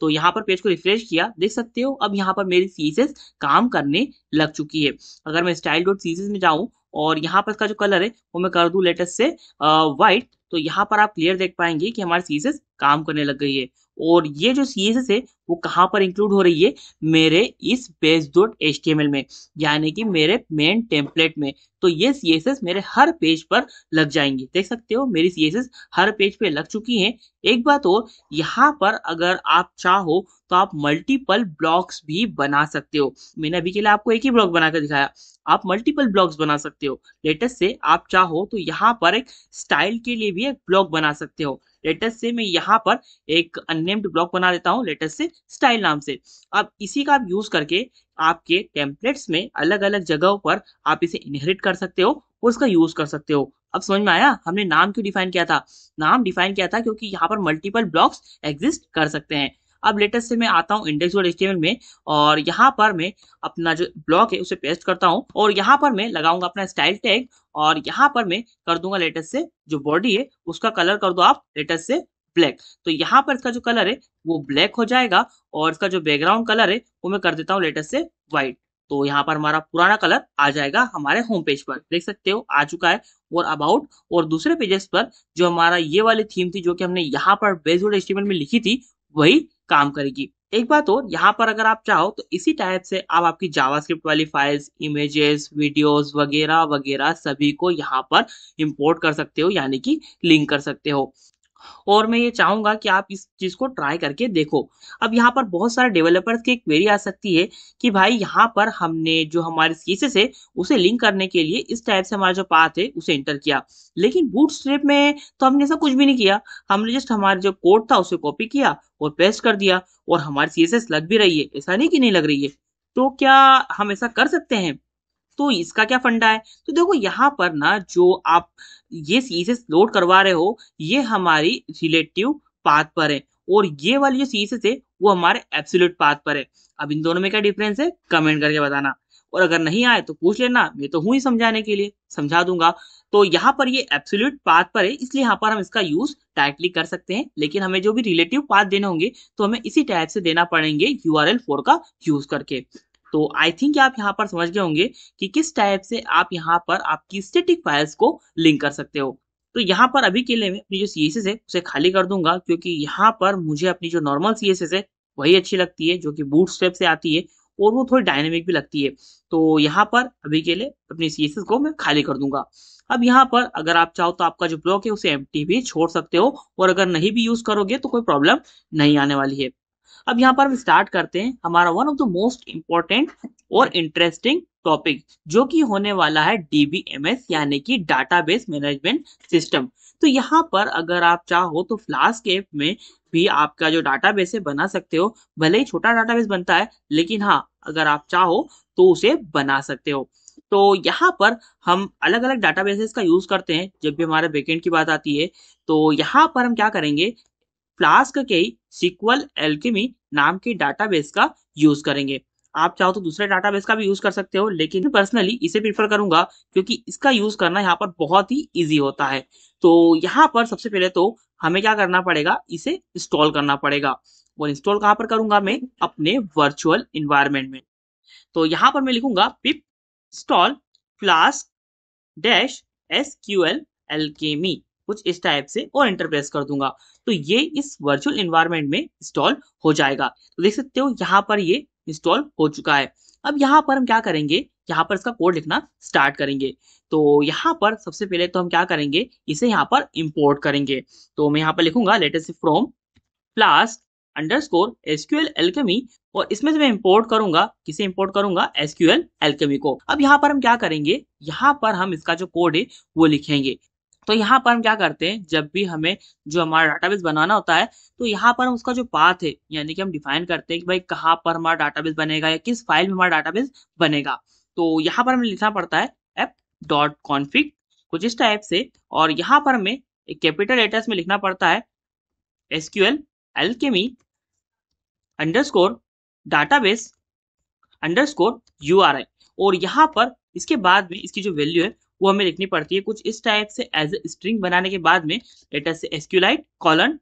तो यहाँ पर पेज को रिफ्रेश किया, देख सकते हो अब यहाँ पर मेरी CSS काम करने लग चुकी है। अगर मैं style.css में जाऊं और यहाँ पर इसका जो कलर है वो मैं कर दूं लेटेस्ट से व्हाइट तो यहाँ पर आप क्लियर देख पाएंगे कि हमारी CSS काम करने लग गई है। और ये जो CSS है वो कहाँ पर इंक्लूड हो रही है, मेरे इस base.html में, यानी कि मेरे मेन टेम्पलेट में। तो ये CSS मेरे हर पेज पर लग जाएंगी। देख सकते हो मेरी CSS हर पेज पे लग चुकी है। एक बात और, यहाँ पर अगर आप चाहो तो आप मल्टीपल ब्लॉक्स भी बना सकते हो। मैंने अभी के लिए आपको एक ही ब्लॉक बनाकर दिखाया, आप मल्टीपल ब्लॉक्स बना सकते हो। लेटेस्ट से आप चाहो तो यहाँ पर एक स्टाइल के लिए भी एक ब्लॉक बना सकते हो। लेटेस्ट से मैं यहाँ पर एक अननेम्ड ब्लॉक बना देता हूँ लेटेस्ट से स्टाइल नाम से। अब इसी का आप यूज करके आपके टेम्पलेट्स में अलग अलग जगहों पर आप इसे इनहेरिट कर सकते हो और उसका यूज कर सकते हो। अब समझ में आया हमने नाम क्यों डिफाइन किया था? नाम डिफाइन किया था क्योंकि यहाँ पर मल्टीपल ब्लॉक्स एग्जिस्ट कर सकते हैं। अब लेटेस्ट से मैं आता हूँ index.html में और यहाँ पर मैं अपना जो ब्लॉक है उसे पेस्ट करता हूँ और यहाँ पर मैं लगाऊंगा अपना स्टाइल टैग और यहाँ पर मैं कर दूंगा लेटेस्ट से जो बॉडी है उसका कलर कर दो आप लेटेस्ट से ब्लैक। तो यहाँ पर इसका जो कलर है वो ब्लैक हो जाएगा और इसका जो बैकग्राउंड कलर है वो मैं कर देता हूँ लेटेस्ट से व्हाइट। तो यहाँ पर हमारा पुराना कलर आ जाएगा हमारे होम पेज पर, देख सकते हो आ चुका है। और अबाउट और दूसरे पेजेस पर जो हमारा ये वाली थीम थी जो कि हमने यहाँ पर base.html में लिखी थी वही काम करेगी। एक बात और, यहाँ पर अगर आप चाहो तो इसी टाइप से आप आपकी जावास्क्रिप्ट वाली फाइल्स, इमेजेस, वीडियोस वगैरह वगैरह सभी को यहाँ पर इंपोर्ट कर सकते हो, यानी कि लिंक कर सकते हो। और मैं ये चाहूंगा कि आप इस चीज को ट्राई करके देखो। अब यहाँ पर बहुत सारे डेवलपर्स की एक क्वेरी आ सकती है कि भाई यहाँ पर हमने जो हमारे CSS है उसे लिंक करने के लिए इस टाइप से हमारा जो पाथ है उसे एंटर किया, लेकिन बूटस्ट्रैप में तो हमने ऐसा कुछ भी नहीं किया। हमने जस्ट हमारा जो कोड था उसे कॉपी किया और पेस्ट कर दिया और हमारी CSS लग भी रही है, ऐसा नहीं कि नहीं लग रही है। तो क्या हम ऐसा कर सकते हैं? तो इसका क्या फंडा है? तो देखो यहाँ पर ना जो आप ये CSS लोड करवा रहे हो ये हमारी रिलेटिव पाथ पर है और ये वाली जो CSS है वो हमारे एब्सोल्यूट पाथ पर है। अब इन दोनों में क्या डिफरेंस है कमेंट करके बताना, और अगर नहीं आए तो पूछ लेना, मैं तो हूं ही समझाने के लिए, समझा दूंगा। तो यहाँ पर ये एब्सोल्यूट पाथ पर है इसलिए यहाँ पर हम इसका यूज डायरेक्टली कर सकते हैं, लेकिन हमें जो भी रिलेटिव पाथ देने होंगे तो हमें इसी टाइप से देना पड़ेंगे URL4 का यूज करके। तो आई थिंक आप यहाँ पर समझ गए होंगे कि किस टाइप से आप यहाँ पर आपकी स्टैटिक फाइल्स को लिंक कर सकते हो। तो यहाँ पर अभी के लिए मैं अपनी जो CSS है उसे खाली कर दूंगा क्योंकि यहाँ पर मुझे अपनी जो नॉर्मल CSS है वही अच्छी लगती है जो कि बूटस्ट्रैप से आती है और वो थोड़ी डायनेमिक भी लगती है। तो यहाँ पर अभी के लिए अपनी CSS को मैं खाली कर दूंगा। अब यहाँ पर अगर आप चाहो तो आपका जो ब्लॉक है उसे एम्प्टी भी छोड़ सकते हो और अगर नहीं भी यूज करोगे तो कोई प्रॉब्लम नहीं आने वाली है। अब यहाँ पर हम स्टार्ट करते हैं हमारा one of the most important और इंटरेस्टिंग टॉपिक जो कि होने वाला है DBMS यानी कि डाटाबेस मैनेजमेंट सिस्टम। तो यहाँ पर अगर आप चाहो तो फ्लास्क ऐप में भी आपका जो डाटाबेस है बना सकते हो। भले ही छोटा डाटाबेस बनता है लेकिन हाँ अगर आप चाहो तो उसे बना सकते हो। तो यहाँ पर हम अलग अलग डाटाबेसेस का यूज करते हैं जब भी हमारे बैकएंड की बात आती है। तो यहाँ पर हम क्या करेंगे, फ्लास्क के सिक्वल एल्केमी नाम के डाटाबेस का यूज करेंगे। आप चाहो तो दूसरे डाटाबेस का भी यूज कर सकते हो, लेकिन पर्सनली इसे प्रीफर करूंगा क्योंकि इसका यूज करना यहाँ पर बहुत ही इजी होता है। तो यहाँ पर सबसे पहले तो हमें क्या करना पड़ेगा, इसे इंस्टॉल करना पड़ेगा। और इंस्टॉल कहाँ पर करूंगा, मैं अपने वर्चुअल इन्वायरमेंट में। तो यहाँ पर मैं लिखूंगा पिप install flask dash SQL alchemy, कुछ इस टाइप से, और एंटर प्रेस कर दूंगा। तो ये इस वर्चुअल इन्वायरमेंट में इंस्टॉल हो जाएगा। तो देख सकते हो यहाँ पर ये इंस्टॉल हो चुका है। अब यहाँ पर हम क्या करेंगे, यहाँ पर इसका कोड लिखना स्टार्ट करेंगे। तो यहाँ पर सबसे पहले तो हम क्या करेंगे, इसे यहाँ पर इंपोर्ट करेंगे। तो मैं यहाँ पर लिखूंगा लेटेस्ट से from flask underscore SQL alchemy, और इसमें से मैं इंपोर्ट करूंगा, किसे इंपोर्ट करूंगा, एसक्यूएल एल्केमी को। अब यहाँ पर हम क्या करेंगे, यहाँ पर हम इसका जो कोड है वो लिखेंगे। तो यहाँ पर हम क्या करते हैं, जब भी हमें जो हमारा डाटाबेस बनाना होता है, तो यहाँ पर हम उसका जो पाथ है, यानी कि हम डिफाइन करते हैं कि भाई कहाँ पर हमारा डाटाबेस बनेगा या किस फाइल में हमारा डाटाबेस बनेगा। तो यहाँ पर हमें लिखना पड़ता है app.config, कुछ इस टाइप से, और यहाँ पर हमें एक कैपिटल लेटर्स में लिखना पड़ता है SQL alchemy underscore database underscore URI। और यहाँ पर इसके बाद में इसकी जो वैल्यू है वो हमें लिखनी पड़ती है कुछ इस टाइप से, एज ए स्ट्रिंग बनाने के बाद में लेटर से SQLite कॉलन,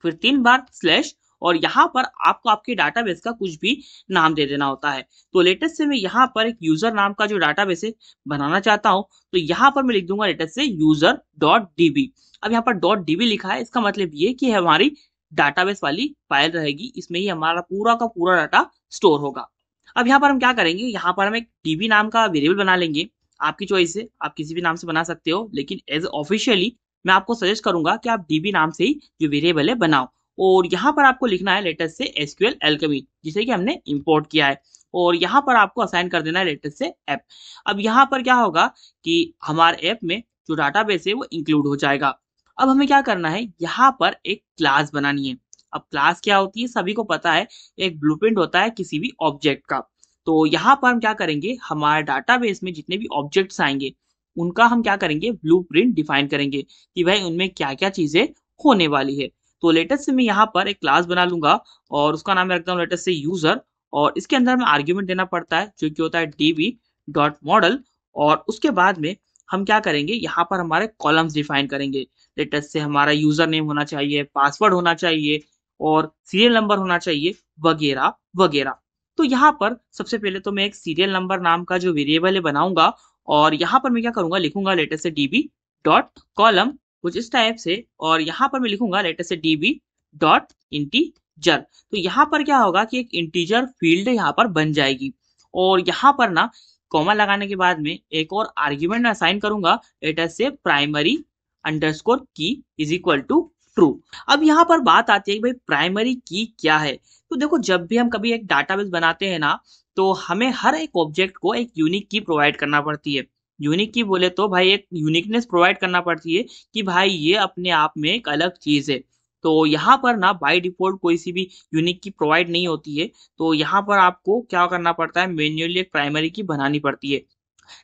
फिर 3 बार स्लैश, और यहाँ पर आपको आपके डाटाबेस का कुछ भी नाम दे देना होता है। तो लेटेस्ट से मैं यहाँ पर एक यूजर नाम का जो डाटाबेस है बनाना चाहता हूँ, तो यहाँ पर मैं लिख दूंगा लेटेस्ट से user.db। अब यहाँ पर .db लिखा है, इसका मतलब ये कि हमारी डाटाबेस वाली फाइल रहेगी, इसमें ही हमारा पूरा का पूरा डाटा स्टोर होगा। अब यहाँ पर हम क्या करेंगे, यहाँ पर हम एक db नाम का वेरिएबल बना लेंगे। आपकी चॉइस है, आप किसी भी नाम से बना सकते हो, लेकिन एज ऑफिशियली मैं आपको सजेस्ट करूंगा कि आप db नाम से ही जो वेरिएबल है बनाओ। और यहाँ पर आपको लिखना है लेटेस्ट से SQL alchemy, जिसे कि हमने इंपोर्ट किया है, और यहाँ पर आपको असाइन कर देना है लेटेस्ट से ऐप। अब यहाँ पर क्या होगा कि हमारे ऐप में जो डाटाबेस है वो इंक्लूड हो जाएगा। अब हमें क्या करना है, यहाँ पर एक क्लास बनानी है। अब क्लास क्या होती है, सभी को पता है, एक ब्लूप्रिंट होता है किसी भी ऑब्जेक्ट का। तो यहाँ पर हम क्या करेंगे, हमारे डाटाबेस में जितने भी ऑब्जेक्ट्स आएंगे उनका हम क्या करेंगे, ब्लूप्रिंट डिफाइन करेंगे कि भाई उनमें क्या क्या चीजें होने वाली है। तो लेटेस्ट से मैं यहाँ पर एक क्लास बना लूंगा और उसका नाम रखता हूँ लेटेस्ट से यूजर, और इसके अंदर में आर्ग्यूमेंट देना पड़ता है जो कि होता है db.model। और उसके बाद में हम क्या करेंगे, यहाँ पर हमारे कॉलम्स डिफाइन करेंगे। लेटेस्ट से हमारा यूजर नेम होना चाहिए, पासवर्ड होना चाहिए, और सीरियल नंबर होना चाहिए, वगैरह वगैरह। तो यहाँ पर सबसे पहले तो मैं एक सीरियल नंबर नाम का जो वेरिएबल है बनाऊंगा, और यहाँ पर मैं क्या करूंगा, लिखूंगा लेटेस्ट से db.column, कुछ इस टाइप से, और यहाँ पर मैं लिखूंगा लेटेस्ट से db.integer। तो यहाँ पर क्या होगा कि एक इंटीजर फील्ड यहाँ पर बन जाएगी, और यहाँ पर ना कॉमा लगाने के बाद में एक और आर्ग्यूमेंट में असाइन करूंगा लेटेस्ट से प्राइमरी अंडरस्कोर की इज इक्वल टू ट्रू। अब यहाँ पर बात आती है कि भाई प्राइमरी की क्या है। तो देखो, जब भी हम कभी एक डाटाबेस बनाते हैं ना, तो हमें हर एक ऑब्जेक्ट को एक यूनिक की प्रोवाइड करना पड़ती है। यूनिक की बोले तो भाई एक यूनिकनेस प्रोवाइड करना पड़ती है कि भाई ये अपने आप में एक अलग चीज है। तो यहाँ पर ना बाय डिफॉल्ट कोई सी भी यूनिक की प्रोवाइड नहीं होती है। तो यहाँ पर आपको क्या करना पड़ता है, मैन्युअली एक प्राइमरी की बनानी पड़ती है।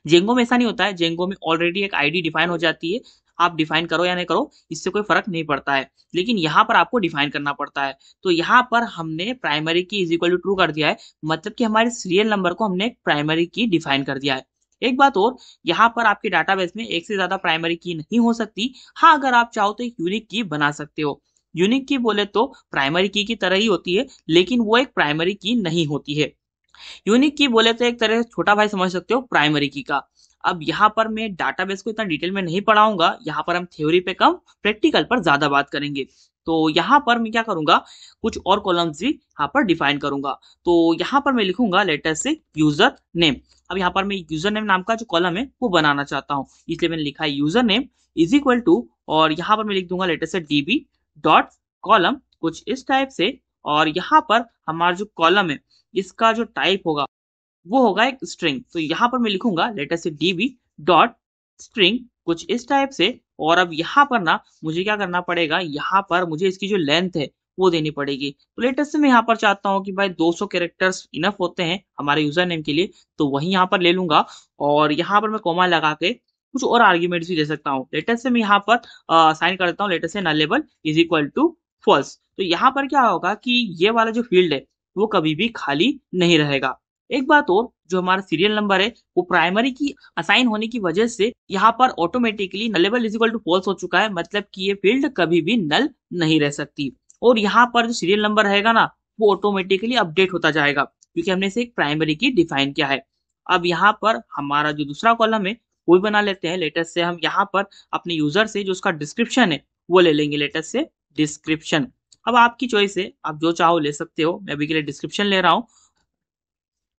जेंगो में ऐसा नहीं होता है, जेंगो में ऑलरेडी एक आईडी डिफाइन हो जाती है, आप डिफाइन करो या नहीं करो इससे कोई फर्क नहीं पड़ता है, लेकिन यहाँ पर आपको डिफाइन करना पड़ता है। तो यहाँ पर हमने प्राइमरी की इज इक्वल टू ट्रू कर दिया है, मतलब कि हमारे सीरियल नंबर को हमने एक प्राइमरी की डिफाइन कर दिया है। एक बात और, यहाँ पर आपके डाटाबेस में एक से ज्यादा प्राइमरी की नहीं हो सकती। हाँ, अगर आप चाहो तो एक यूनिक की बना सकते हो। यूनिक की बोले तो प्राइमरी की तरह ही होती है, लेकिन वो एक प्राइमरी की नहीं होती है। यूनिक की बोले तो एक तरह से छोटा भाई समझ सकते हो प्राइमरी की का। अब यहाँ पर मैं डाटाबेस को इतना डिटेल में नहीं पढ़ाऊंगा, यहाँ पर हम थ्योरी पे कम, प्रैक्टिकल पर ज्यादा बात करेंगे। तो यहाँ पर मैं क्या करूंगा, कुछ और कॉलम्स भी यहाँ पर डिफाइन करूंगा। तो यहाँ पर मैं लिखूंगा लेटेस्ट से यूजर नेम। अब यहाँ पर मैं यूजर नेम नाम का जो कॉलम है वो बनाना चाहता हूँ, इसलिए मैंने लिखा है user name is equal to, और यहाँ पर मैं लिख दूंगा लेटेस्ट से db.column, कुछ इस टाइप से। और यहाँ पर हमारा जो कॉलम है इसका जो टाइप होगा वो होगा एक स्ट्रिंग। तो यहाँ पर मैं लिखूंगा लेटेस्ट से db.string, कुछ इस टाइप से। और अब यहाँ पर ना मुझे क्या करना पड़ेगा, यहाँ पर मुझे इसकी जो लेंथ है वो देनी पड़ेगी। तो लेटेस्ट से मैं यहाँ पर चाहता हूँ कि भाई 200 कैरेक्टर्स इनफ होते हैं हमारे यूजर नेम के लिए, तो वही यहाँ पर ले लूंगा और यहाँ पर मैं कॉमा लगा के कुछ और आर्ग्यूमेंट्स भी दे सकता हूँ। लेटेस्ट से मैं यहाँ पर साइन कर देता हूँ, लेटेस्ट से nullable is equal to false. तो यहाँ पर क्या होगा कि ये वाला जो फील्ड है वो कभी भी खाली नहीं रहेगा। एक बात और, जो हमारा सीरियल नंबर है वो प्राइमरी की असाइन होने की वजह से यहाँ पर automatically nullable is equal to false हो चुका है, मतलब कि ये फील्ड कभी भी नल नहीं रह सकती। और यहाँ पर जो सीरियल नंबर रहेगा ना वो ऑटोमेटिकली अपडेट होता जाएगा, क्योंकि हमने इसे एक प्राइमरी की डिफाइन किया है। अब यहाँ पर हमारा जो दूसरा कॉलम है वो भी बना लेते हैं। लेटेस्ट से हम यहाँ पर अपने यूजर से जो उसका डिस्क्रिप्शन है वो ले लेंगे, लेटेस्ट से डिस्क्रिप्शन। अब आपकी चॉइस है, आप जो चाहो ले सकते हो, मैं अभी के लिए डिस्क्रिप्शन ले रहा हूँ।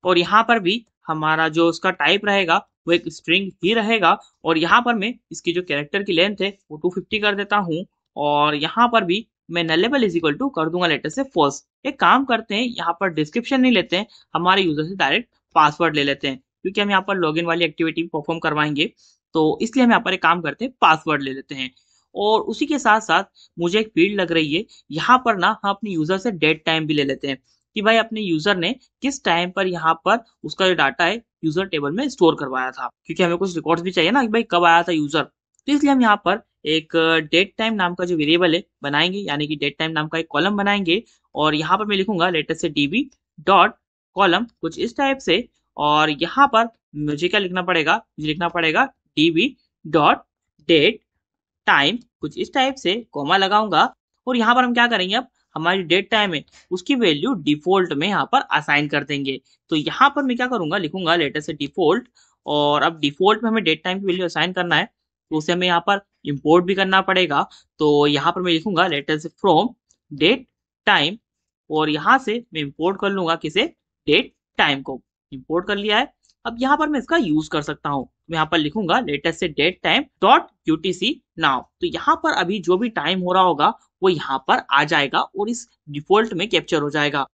और यहाँ पर भी हमारा जो उसका टाइप रहेगा वो एक स्ट्रिंग ही रहेगा। और यहाँ पर मैं इसकी जो कैरेक्टर की लेंथ है वो 250 कर देता हूँ। और यहाँ पर भी मैं नलेबल इज इक्वल टू कर दूंगा लेटर से फॉल्स। एक काम करते हैं, यहाँ पर डिस्क्रिप्शन नहीं लेते हैं, हमारे यूजर से डायरेक्ट पासवर्ड ले लेते हैं, क्योंकि हम यहाँ पर लॉगिन वाली एक्टिविटी परफॉर्म करवाएंगे, तो इसलिए हम यहाँ पर एक काम करते हैं, पासवर्ड ले लेते हैं। और उसी के साथ साथ मुझे एक फील्ड लग रही है यहाँ पर ना, हम अपने यूजर से डेट टाइम भी ले लेते हैं कि भाई अपने यूजर ने किस टाइम पर यहाँ पर उसका जो डाटा है यूजर टेबल में स्टोर करवाया था, क्योंकि हमें कुछ रिकॉर्ड्स भी चाहिए ना कि भाई कब आया था यूजर। तो इसलिए हम यहाँ पर एक डेट टाइम नाम का जो वेरिएबल है बनाएंगे, यानी कि डेट टाइम नाम का एक कॉलम बनाएंगे। और यहाँ पर मैं लिखूंगा लेटेस्ट से db डॉट कॉलम कुछ इस टाइप से। और यहाँ पर मुझे क्या लिखना पड़ेगा, मुझे लिखना पड़ेगा db डॉट डेट टाइम कुछ इस टाइप से, कॉमा लगाऊंगा। और यहाँ पर हम क्या करेंगे, अब हमारी डेट टाइम है उसकी वैल्यू डिफॉल्ट में यहाँ पर असाइन कर देंगे। तो यहाँ पर मैं क्या करूंगा, लिखूंगा लेटर से डिफॉल्ट। और अब डिफॉल्ट में हमें डेट टाइम की वैल्यू असाइन करना है, तो उसे हमें यहाँ पर इंपोर्ट भी करना पड़ेगा। तो यहाँ पर मैं लिखूंगा लेटर से फ्रॉम डेट टाइम। और यहाँ से मैं इंपोर्ट कर लूंगा किसे, डेट टाइम को इंपोर्ट कर लिया है। अब यहाँ पर मैं इसका यूज कर सकता हूँ, मैं यहाँ पर लिखूंगा लेटेस्ट से date time dot UTC now. तो यहाँ पर अभी जो भी टाइम हो रहा होगा वो यहाँ पर आ जाएगा और इस डिफॉल्ट में कैप्चर हो जाएगा।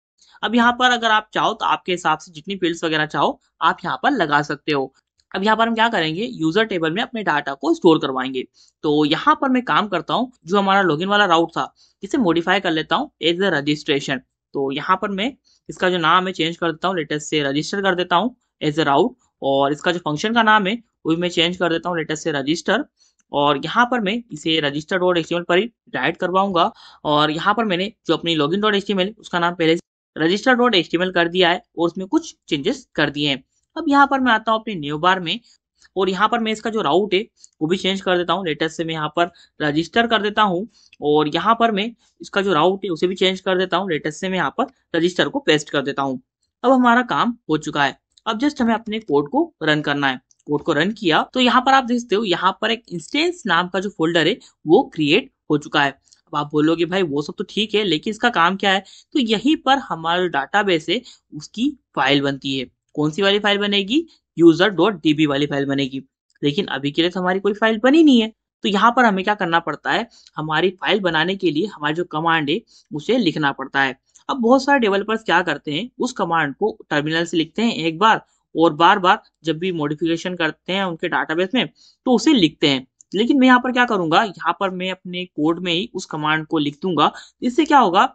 अब यहाँ पर अगर आप चाहो तो आपके हिसाब से जितनी फील्ड्स वगैरह चाहो आप यहाँ पर लगा सकते हो। अब यहाँ पर हम क्या करेंगे, यूजर टेबल में अपने डाटा को स्टोर करवाएंगे। तो यहाँ पर मैं काम करता हूँ, जो हमारा लॉगिन वाला राउट था इसे मॉडिफाई कर लेता हूँ एज ए रजिस्ट्रेशन। तो यहाँ पर मैं इसका जो नाम है चेंज कर देता हूँ, लेटेस्ट से रजिस्टर कर देता हूँ एज ए राउट। और इसका जो फंक्शन का नाम है वो भी मैं चेंज कर देता हूँ, लेटेस्ट से रजिस्टर। और यहाँ पर मैं इसे रजिस्टर डॉट एचटीएमएल पर ही डायरेक्ट करवाऊंगा। और यहाँ पर मैंने जो अपनी लॉगिन डॉट एचटीएमएल उसका नाम पहले रजिस्टर डॉट एचटीएमएल कर दिया है और उसमें कुछ चेंजेस कर दिए हैं। अब यहाँ पर मैं आता हूँ अपने न्यू बार में, और यहाँ पर मैं इसका जो राउट है वो भी चेंज कर देता हूँ, लेटेस्ट से मैं यहाँ पर रजिस्टर कर देता हूँ। और यहाँ पर मैं इसका जो राउट है उसे भी चेंज कर देता हूँ, लेटेस्ट से मैं यहाँ पर रजिस्टर को पेस्ट कर देता हूँ। अब हमारा काम हो चुका है, अब जस्ट हमें अपने कोड को रन करना है। कोड को रन किया तो यहाँ पर आप देखते हो यहाँ पर एक इंस्टेंस नाम का जो फोल्डर है वो क्रिएट हो चुका है। अब आप बोलोगे भाई वो सब तो ठीक है, लेकिन इसका काम क्या है, तो यहीं पर हमारा जो डाटाबेस है उसकी फाइल बनती है। कौन सी वाली फाइल बनेगी, यूजर डॉट डीबी वाली फाइल बनेगी। लेकिन अभी के लिए तो हमारी कोई फाइल बनी नहीं है, तो यहाँ पर हमें क्या करना पड़ता है, हमारी फाइल बनाने के लिए हमारी जो कमांड है उसे लिखना पड़ता है। अब बहुत सारे डेवलपर्स क्या करते हैं, उस कमांड को टर्मिनल से लिखते हैं एक बार, और बार बार जब भी मॉडिफिकेशन करते हैं उनके डाटाबेस में तो उसे लिखते हैं। लेकिन मैं यहाँ पर क्या करूंगा, यहाँ पर मैं अपने कोड में ही उस कमांड को लिख दूंगा। इससे क्या होगा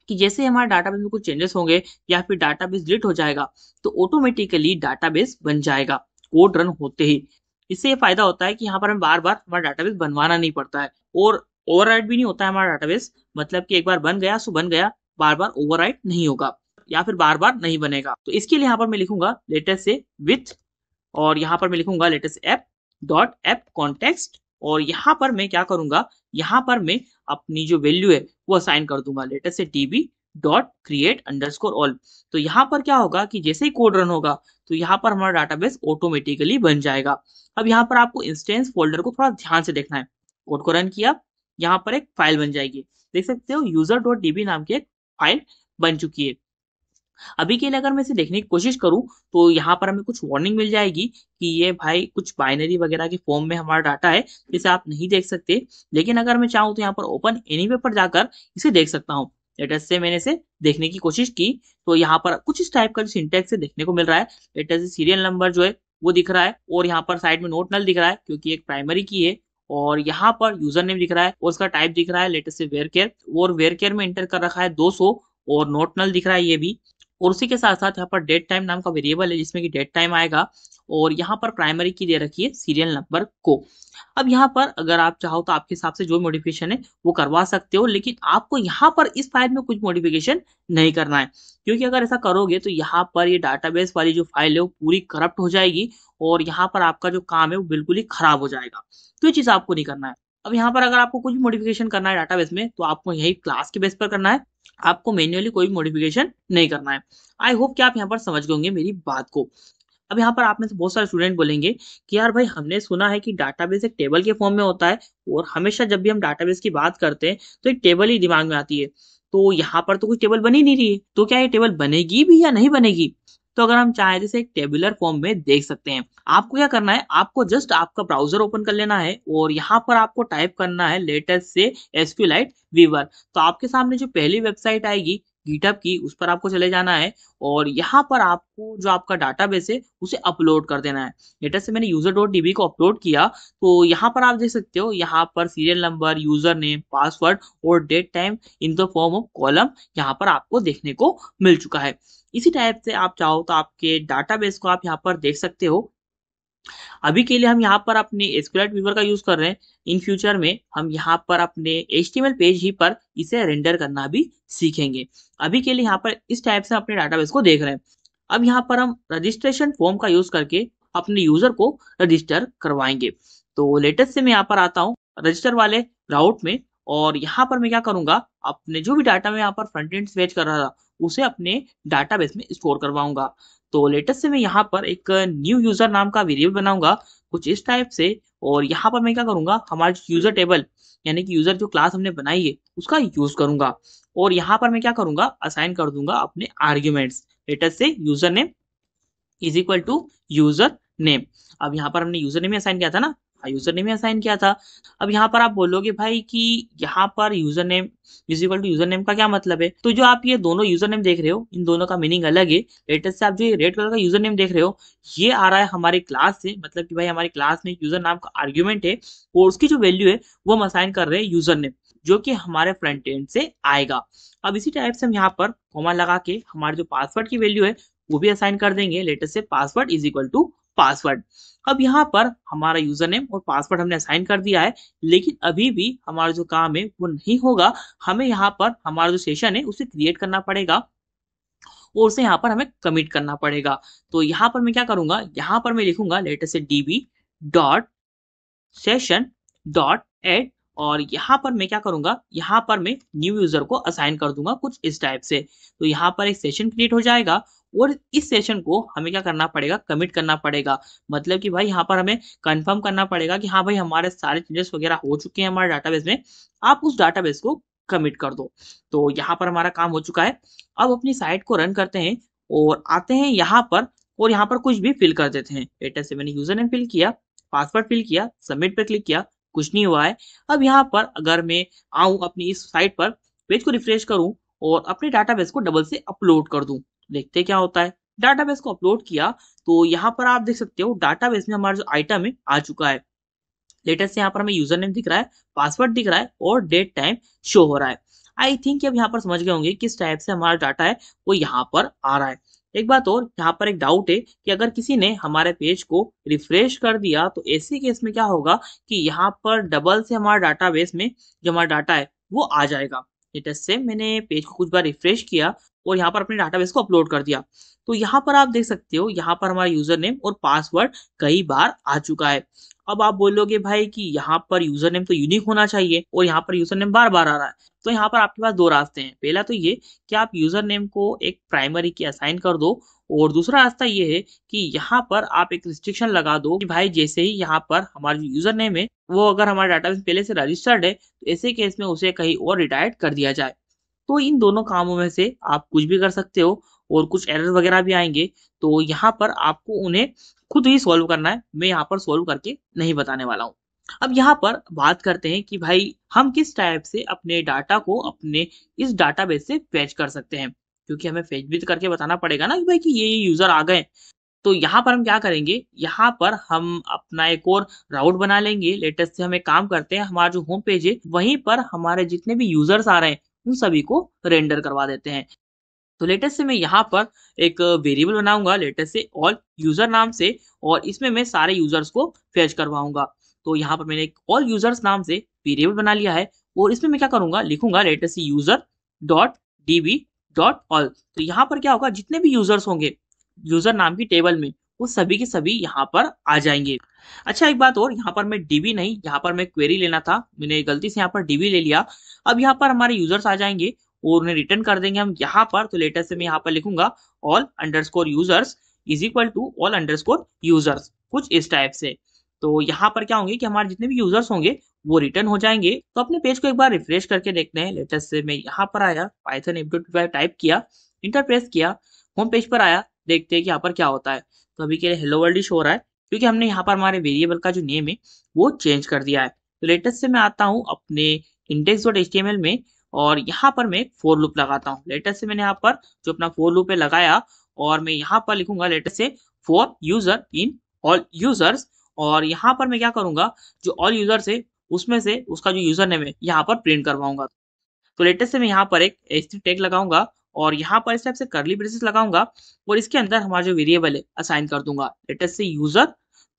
कि जैसे हमारे डाटाबेस में कुछ चेंजेस होंगे या फिर डाटाबेस डिलीट हो जाएगा तो ऑटोमेटिकली डाटाबेस बन जाएगा कोड रन होते ही। इससे ये फायदा होता है कि यहाँ पर हमें बार बार हमारा डाटाबेस बनवाना नहीं पड़ता है, और ओवरराइट भी नहीं होता है हमारा डाटाबेस। मतलब कि एक बार बन गया सो बन गया, बार बार ओवरराइट नहीं होगा या फिर बार बार नहीं बनेगा। तो इसके लिए यहाँ पर मैं लिखूंगा लेटेस्ट से विथ, और यहाँ पर मैं लिखूंगा latest app dot app context. और यहाँ पर मैं क्या करूंगा, यहाँ पर मैं अपनी जो वैल्यू है वो असाइन कर दूंगा, लेटेस्ट से db dot create underscore all. तो यहाँ पर क्या होगा कि जैसे ही कोड रन होगा तो यहाँ पर हमारा डाटाबेस ऑटोमेटिकली बन जाएगा। अब यहाँ पर आपको इंस्टेंस फोल्डर को थोड़ा ध्यान से देखना है। कोड को रन किया, यहाँ पर एक फाइल बन जाएगी, देख सकते हो यूजर डॉट db नाम की एक फाइल बन चुकी है। अभी के लिए अगर मैं इसे देखने की कोशिश करूं तो यहाँ पर हमें कुछ वार्निंग मिल जाएगी कि ये भाई कुछ बाइनरी वगैरह के फॉर्म में हमारा डाटा है, जिसे आप नहीं देख सकते। लेकिन अगर मैं चाहूँ तो यहाँ पर ओपन एनीवे पर जाकर इसे देख सकता हूँ। लेटेस्ट से मैंने इसे देखने की कोशिश की तो यहाँ पर कुछ इस टाइप का जो सिंटेक्स है देखने को मिल रहा है। लेटेस्ट से सीरियल नंबर जो है वो दिख रहा है, और यहाँ पर साइड में नोट नल दिख रहा है क्योंकि एक प्राइमरी की है, और यहाँ पर यूजर नेम दिख रहा है और उसका टाइप दिख रहा है लेटेस्ट से वेयर केयर, और वेयर केयर में एंटर कर रखा है 200 और नोट नल दिख रहा है ये भी। और उसी के साथ साथ यहाँ पर डेट टाइम नाम का वेरिएबल है जिसमें कि डेट टाइम आएगा, और यहाँ पर प्राइमरी की दे रखी है सीरियल नंबर को। अब यहाँ पर अगर आप चाहो तो आपके हिसाब से जो मॉडिफिकेशन है वो करवा सकते हो, लेकिन आपको यहाँ पर इस फाइल में कुछ मॉडिफिकेशन नहीं करना है, क्योंकि अगर ऐसा करोगे तो यहाँ पर ये डाटाबेस वाली जो फाइल है वो पूरी करप्ट हो जाएगी और यहाँ पर आपका जो काम है वो बिल्कुल ही खराब हो जाएगा। तो ये चीज आपको नहीं करना है। अब यहाँ पर अगर आपको कुछ मॉडिफिकेशन करना है डाटाबेस में तो आपको यही क्लास के बेस पर करना है, आपको मैन्युअली कोई मॉडिफिकेशन नहीं करना है। आई होप कि आप यहाँ पर समझ गए होंगे मेरी बात को। अब यहाँ पर आप में से बहुत सारे स्टूडेंट बोलेंगे कि यार भाई हमने सुना है कि डाटाबेस एक टेबल के फॉर्म में होता है और हमेशा जब भी हम डाटाबेस की बात करते हैं तो एक टेबल ही दिमाग में आती है, तो यहाँ पर तो कुछ टेबल बन ही नहीं रही है, तो क्या ये टेबल बनेगी भी या नहीं बनेगी? तो अगर हम चाहें जैसे एक टेबुलर फॉर्म में देख सकते हैं। आपको क्या करना है, आपको जस्ट आपका ब्राउजर ओपन कर लेना है और यहाँ पर आपको टाइप करना है लेटेस्ट से एसक्यूएलाइट वीवर। तो आपके सामने जो पहली वेबसाइट आएगी गिटहब की उस पर आपको चले जाना है और यहाँ पर आपको जो आपका डाटाबेस है उसे अपलोड कर देना है। लेटेस्ट से मैंने user.db को अपलोड किया, तो यहाँ पर आप देख सकते हो यहाँ पर serial number, user name, password और date time in the form of column यहाँ पर आपको देखने को मिल चुका है। इसी टाइप से आप चाहो तो आपके डाटाबेस को आप यहाँ पर देख सकते हो। अभी के लिए हम यहाँ पर अपने एसक्यूएलाइट वीवर का यूज कर रहे हैं, इन फ्यूचर में हम यहाँ पर अपने HTML पेज ही पर इसे रेंडर करना भी सीखेंगे। अभी के लिए यहाँ पर इस टाइप से अपने डाटाबेस को देख रहे हैं। अब यहाँ पर हम रजिस्ट्रेशन फॉर्म का यूज करके अपने यूजर को रजिस्टर करवाएंगे। तो लेटेस्ट से मैं यहाँ पर आता हूँ रजिस्टर वाले राउट में, और यहाँ पर मैं क्या करूंगा, अपने जो भी डाटा मैं यहाँ पर फ्रंट एंड फेच कर रहा था उसे अपने डाटाबेस में स्टोर करवाऊंगा। तो लेटेस्ट से मैं यहाँ पर एक न्यू यूजर नाम का वेरिएबल बनाऊंगा कुछ इस टाइप से, और यहाँ पर मैं क्या करूंगा, हमारे यूजर टेबल यानी कि यूजर जो क्लास हमने बनाई है उसका यूज करूंगा, और यहाँ पर मैं क्या करूंगा, असाइन कर दूंगा अपने आर्ग्यूमेंट्स। लेटेस्ट से user name is equal to user name. अब यहाँ पर हमने यूजर नेम असाइन किया था ना, हाँ यूजर नेम असाइन किया था। अब यहाँ पर आप बोलोगे भाई कि यहाँ पर user name is equal to user name का क्या मतलब है? तो जो आप ये दोनों यूजर नेम देख रहे हो इन दोनों का मीनिंग अलग है। लेटेस्ट से आप जो ये रेड कलर का यूजर नेम देख रहे हो ये आ रहा है हमारी क्लास से, मतलब कि भाई हमारी क्लास में यूजर नाम का आर्ग्यूमेंट है और उसकी जो वैल्यू है वो हम असाइन कर रहे हैं यूजर नेम, जो कि हमारे फ्रंट एंड से आएगा। अब इसी टाइप से हम यहाँ पर कॉमा लगा के हमारे जो पासवर्ड की वैल्यू है वो भी असाइन कर देंगे। लेटेस्ट से password is equal to password. अब यहाँ पर हमारा यूजर नेम और पासवर्ड हमने असाइन कर दिया है, लेकिन अभी भी हमारा जो काम है वो नहीं होगा। हमें यहाँ पर हमारा जो सेशन है उसे क्रिएट करना पड़ेगा और उसे यहाँ पर हमें कमिट करना पड़ेगा। तो यहाँ पर मैं क्या करूंगा, यहाँ पर मैं लिखूंगा लेटेस्ट से db dot session dot add, और यहाँ पर मैं क्या करूंगा, यहाँ पर मैं न्यू यूजर को असाइन कर दूंगा कुछ इस टाइप से। तो यहाँ पर एक सेशन क्रिएट हो जाएगा और इस सेशन को हमें क्या करना पड़ेगा, कमिट करना पड़ेगा। मतलब कि भाई यहाँ पर हमें कंफर्म करना पड़ेगा कि हाँ भाई हमारे सारे चेंजेस वगैरह हो चुके हैं हमारे डाटाबेस में, आप उस डाटाबेस को कमिट कर दो। तो यहाँ पर हमारा काम हो चुका है। अब अपनी साइट को रन करते हैं और आते हैं यहाँ पर, और यहाँ पर कुछ भी फिल कर देते हैं। लेटेस्ट से मैंने यूजर नेम फिल किया, पासवर्ड फिल किया, सबमिट पर क्लिक किया, कुछ नहीं हुआ है। अब यहाँ पर अगर मैं आऊं अपनी इस साइट पर, पेज को रिफ्रेश करूं और अपने डाटाबेस को डबल से अपलोड कर दूं, देखते क्या होता है। डाटाबेस को अपलोड किया तो यहाँ पर आप देख सकते हो डाटाबेस में हमारा जो आइटम है आ चुका है। लेटेस्ट से यहाँ पर हमें यूजर नेम दिख रहा है, पासवर्ड दिख रहा है और डेट टाइम शो हो रहा है। आई थिंक अब यहाँ पर समझ गए होंगे किस टाइप से हमारा डाटा है वो यहाँ पर आ रहा है। एक बात और, यहाँ पर एक डाउट है कि अगर किसी ने हमारे पेज को रिफ्रेश कर दिया तो ऐसे केस में क्या होगा कि यहाँ पर डबल से हमारा डाटाबेस में जो हमारा डाटा है वो आ जाएगा। लेटेस्ट से मैंने पेज को कुछ बार रिफ्रेश किया और यहाँ पर अपने डाटाबेस को अपलोड कर दिया, तो यहाँ पर आप देख सकते हो यहाँ पर हमारा यूजर नेम और पासवर्ड कई बार आ चुका है। अब आप बोलोगे भाई कि यहाँ पर यूजर नेम तो यूनिक होना चाहिए और यहाँ पर यूजर नेम बार बार आ रहा है। तो यहाँ पर आपके पास दो रास्ते हैं। पहला तो ये कि आप यूजर नेम को एक प्राइमरी की असाइन कर दो, और दूसरा रास्ता ये है कि यहाँ पर आप एक रिस्ट्रिक्शन लगा दो कि भाई जैसे ही यहाँ पर हमारा जो यूजर नेम है वो अगर हमारा डाटाबेस पहले से रजिस्टर्ड है तो ऐसे केस में उसे कहीं और रिडायरेक्ट कर दिया जाए। तो इन दोनों कामों में से आप कुछ भी कर सकते हो और कुछ एरर वगैरह भी आएंगे, तो यहाँ पर आपको उन्हें खुद ही सॉल्व करना है। मैं यहाँ पर सॉल्व करके नहीं बताने वाला हूँ। अब यहाँ पर बात करते हैं कि भाई हम किस टाइप से अपने डाटा को अपने इस डाटाबेस से फैच कर सकते हैं, क्योंकि हमें फैच भी तो करके बताना पड़ेगा ना कि भाई कि ये यूजर आ गए। तो यहाँ पर हम क्या करेंगे, यहाँ पर हम अपना एक और राउट बना लेंगे। लेटेस्ट से हम एक काम करते हैं, हमारा जो होम पेज है वहीं पर हमारे जितने भी यूजर्स आ रहे हैं उन सभी को रेंडर करवा देते हैं। तो लेटेस्ट से मैं यहाँ पर एक वेरिएबल बनाऊंगा लेटेस्ट से ऑल यूजर नाम से, और इसमें मैं सारे यूजर्स को फेच करवाऊंगा। तो यहाँ पर मैंने एक ऑल यूजर्स नाम से वेरिएबल बना लिया है, और इसमें मैं क्या करूंगा, लिखूंगा लेटेस्ट से user dot dB dot all. तो यहाँ पर क्या होगा, जितने भी यूजर्स होंगे यूजर नाम की टेबल में वो सभी के सभी यहाँ पर आ जाएंगे। अच्छा एक बात और, यहाँ पर मैं डीबी नहीं, यहाँ पर मैं क्वेरी लेना था, मैंने गलती से यहाँ पर डीबी ले लिया। अब यहाँ पर हमारे यूजर्स आ जाएंगे और उन्हें रिटर्न कर देंगे हम यहाँ पर। तो लेटेस्ट से मैं यहाँ पर लिखूंगा all underscore users is equal to all underscore users, कुछ इस टाइप से। तो यहाँ पर क्या होंगे कि हमारे जितने भी यूजर्स होंगे वो रिटर्न हो जाएंगे। तो अपने पेज को एक बार रिफ्रेश करके देखते हैं। लेटेस्ट से मैं यहाँ पर आया, पाइथन एम25 टाइप किया, इंटर प्रेस किया, होम पेज पर आया, देखते हैं कि यहाँ पर क्या होता है। तो अभी के लिए हेलो वर्ल्ड शो हो रहा है, क्योंकि हमने यहाँ पर हमारे वेरिएबल का जो नेम है वो चेंज कर दिया है। तो लेटेस्ट से मैं आता हूँ अपने index.html में, और यहाँ पर मैं फॉर लूप लगाता हूँ। लेटेस्ट से मैंने यहाँ पर जो अपना फॉर लूप है लगाया, और मैं यहाँ पर लिखूंगा लेटेस्ट से for user in all users, और यहाँ पर मैं क्या करूंगा, जो ऑल यूजर्स है उसमें से उसका जो यूजर नेम है यहाँ पर प्रिंट करवाऊंगा। तो लेटेस्ट से मैं यहाँ पर एक एच3 टैग लगाऊंगा, और यहाँ पर इस टाइप से करली ब्रेसेस लगाऊंगा, और इसके अंदर हमारा जो वेरिएबल है असाइन कर दूंगा लेटेस्ट से यूजर।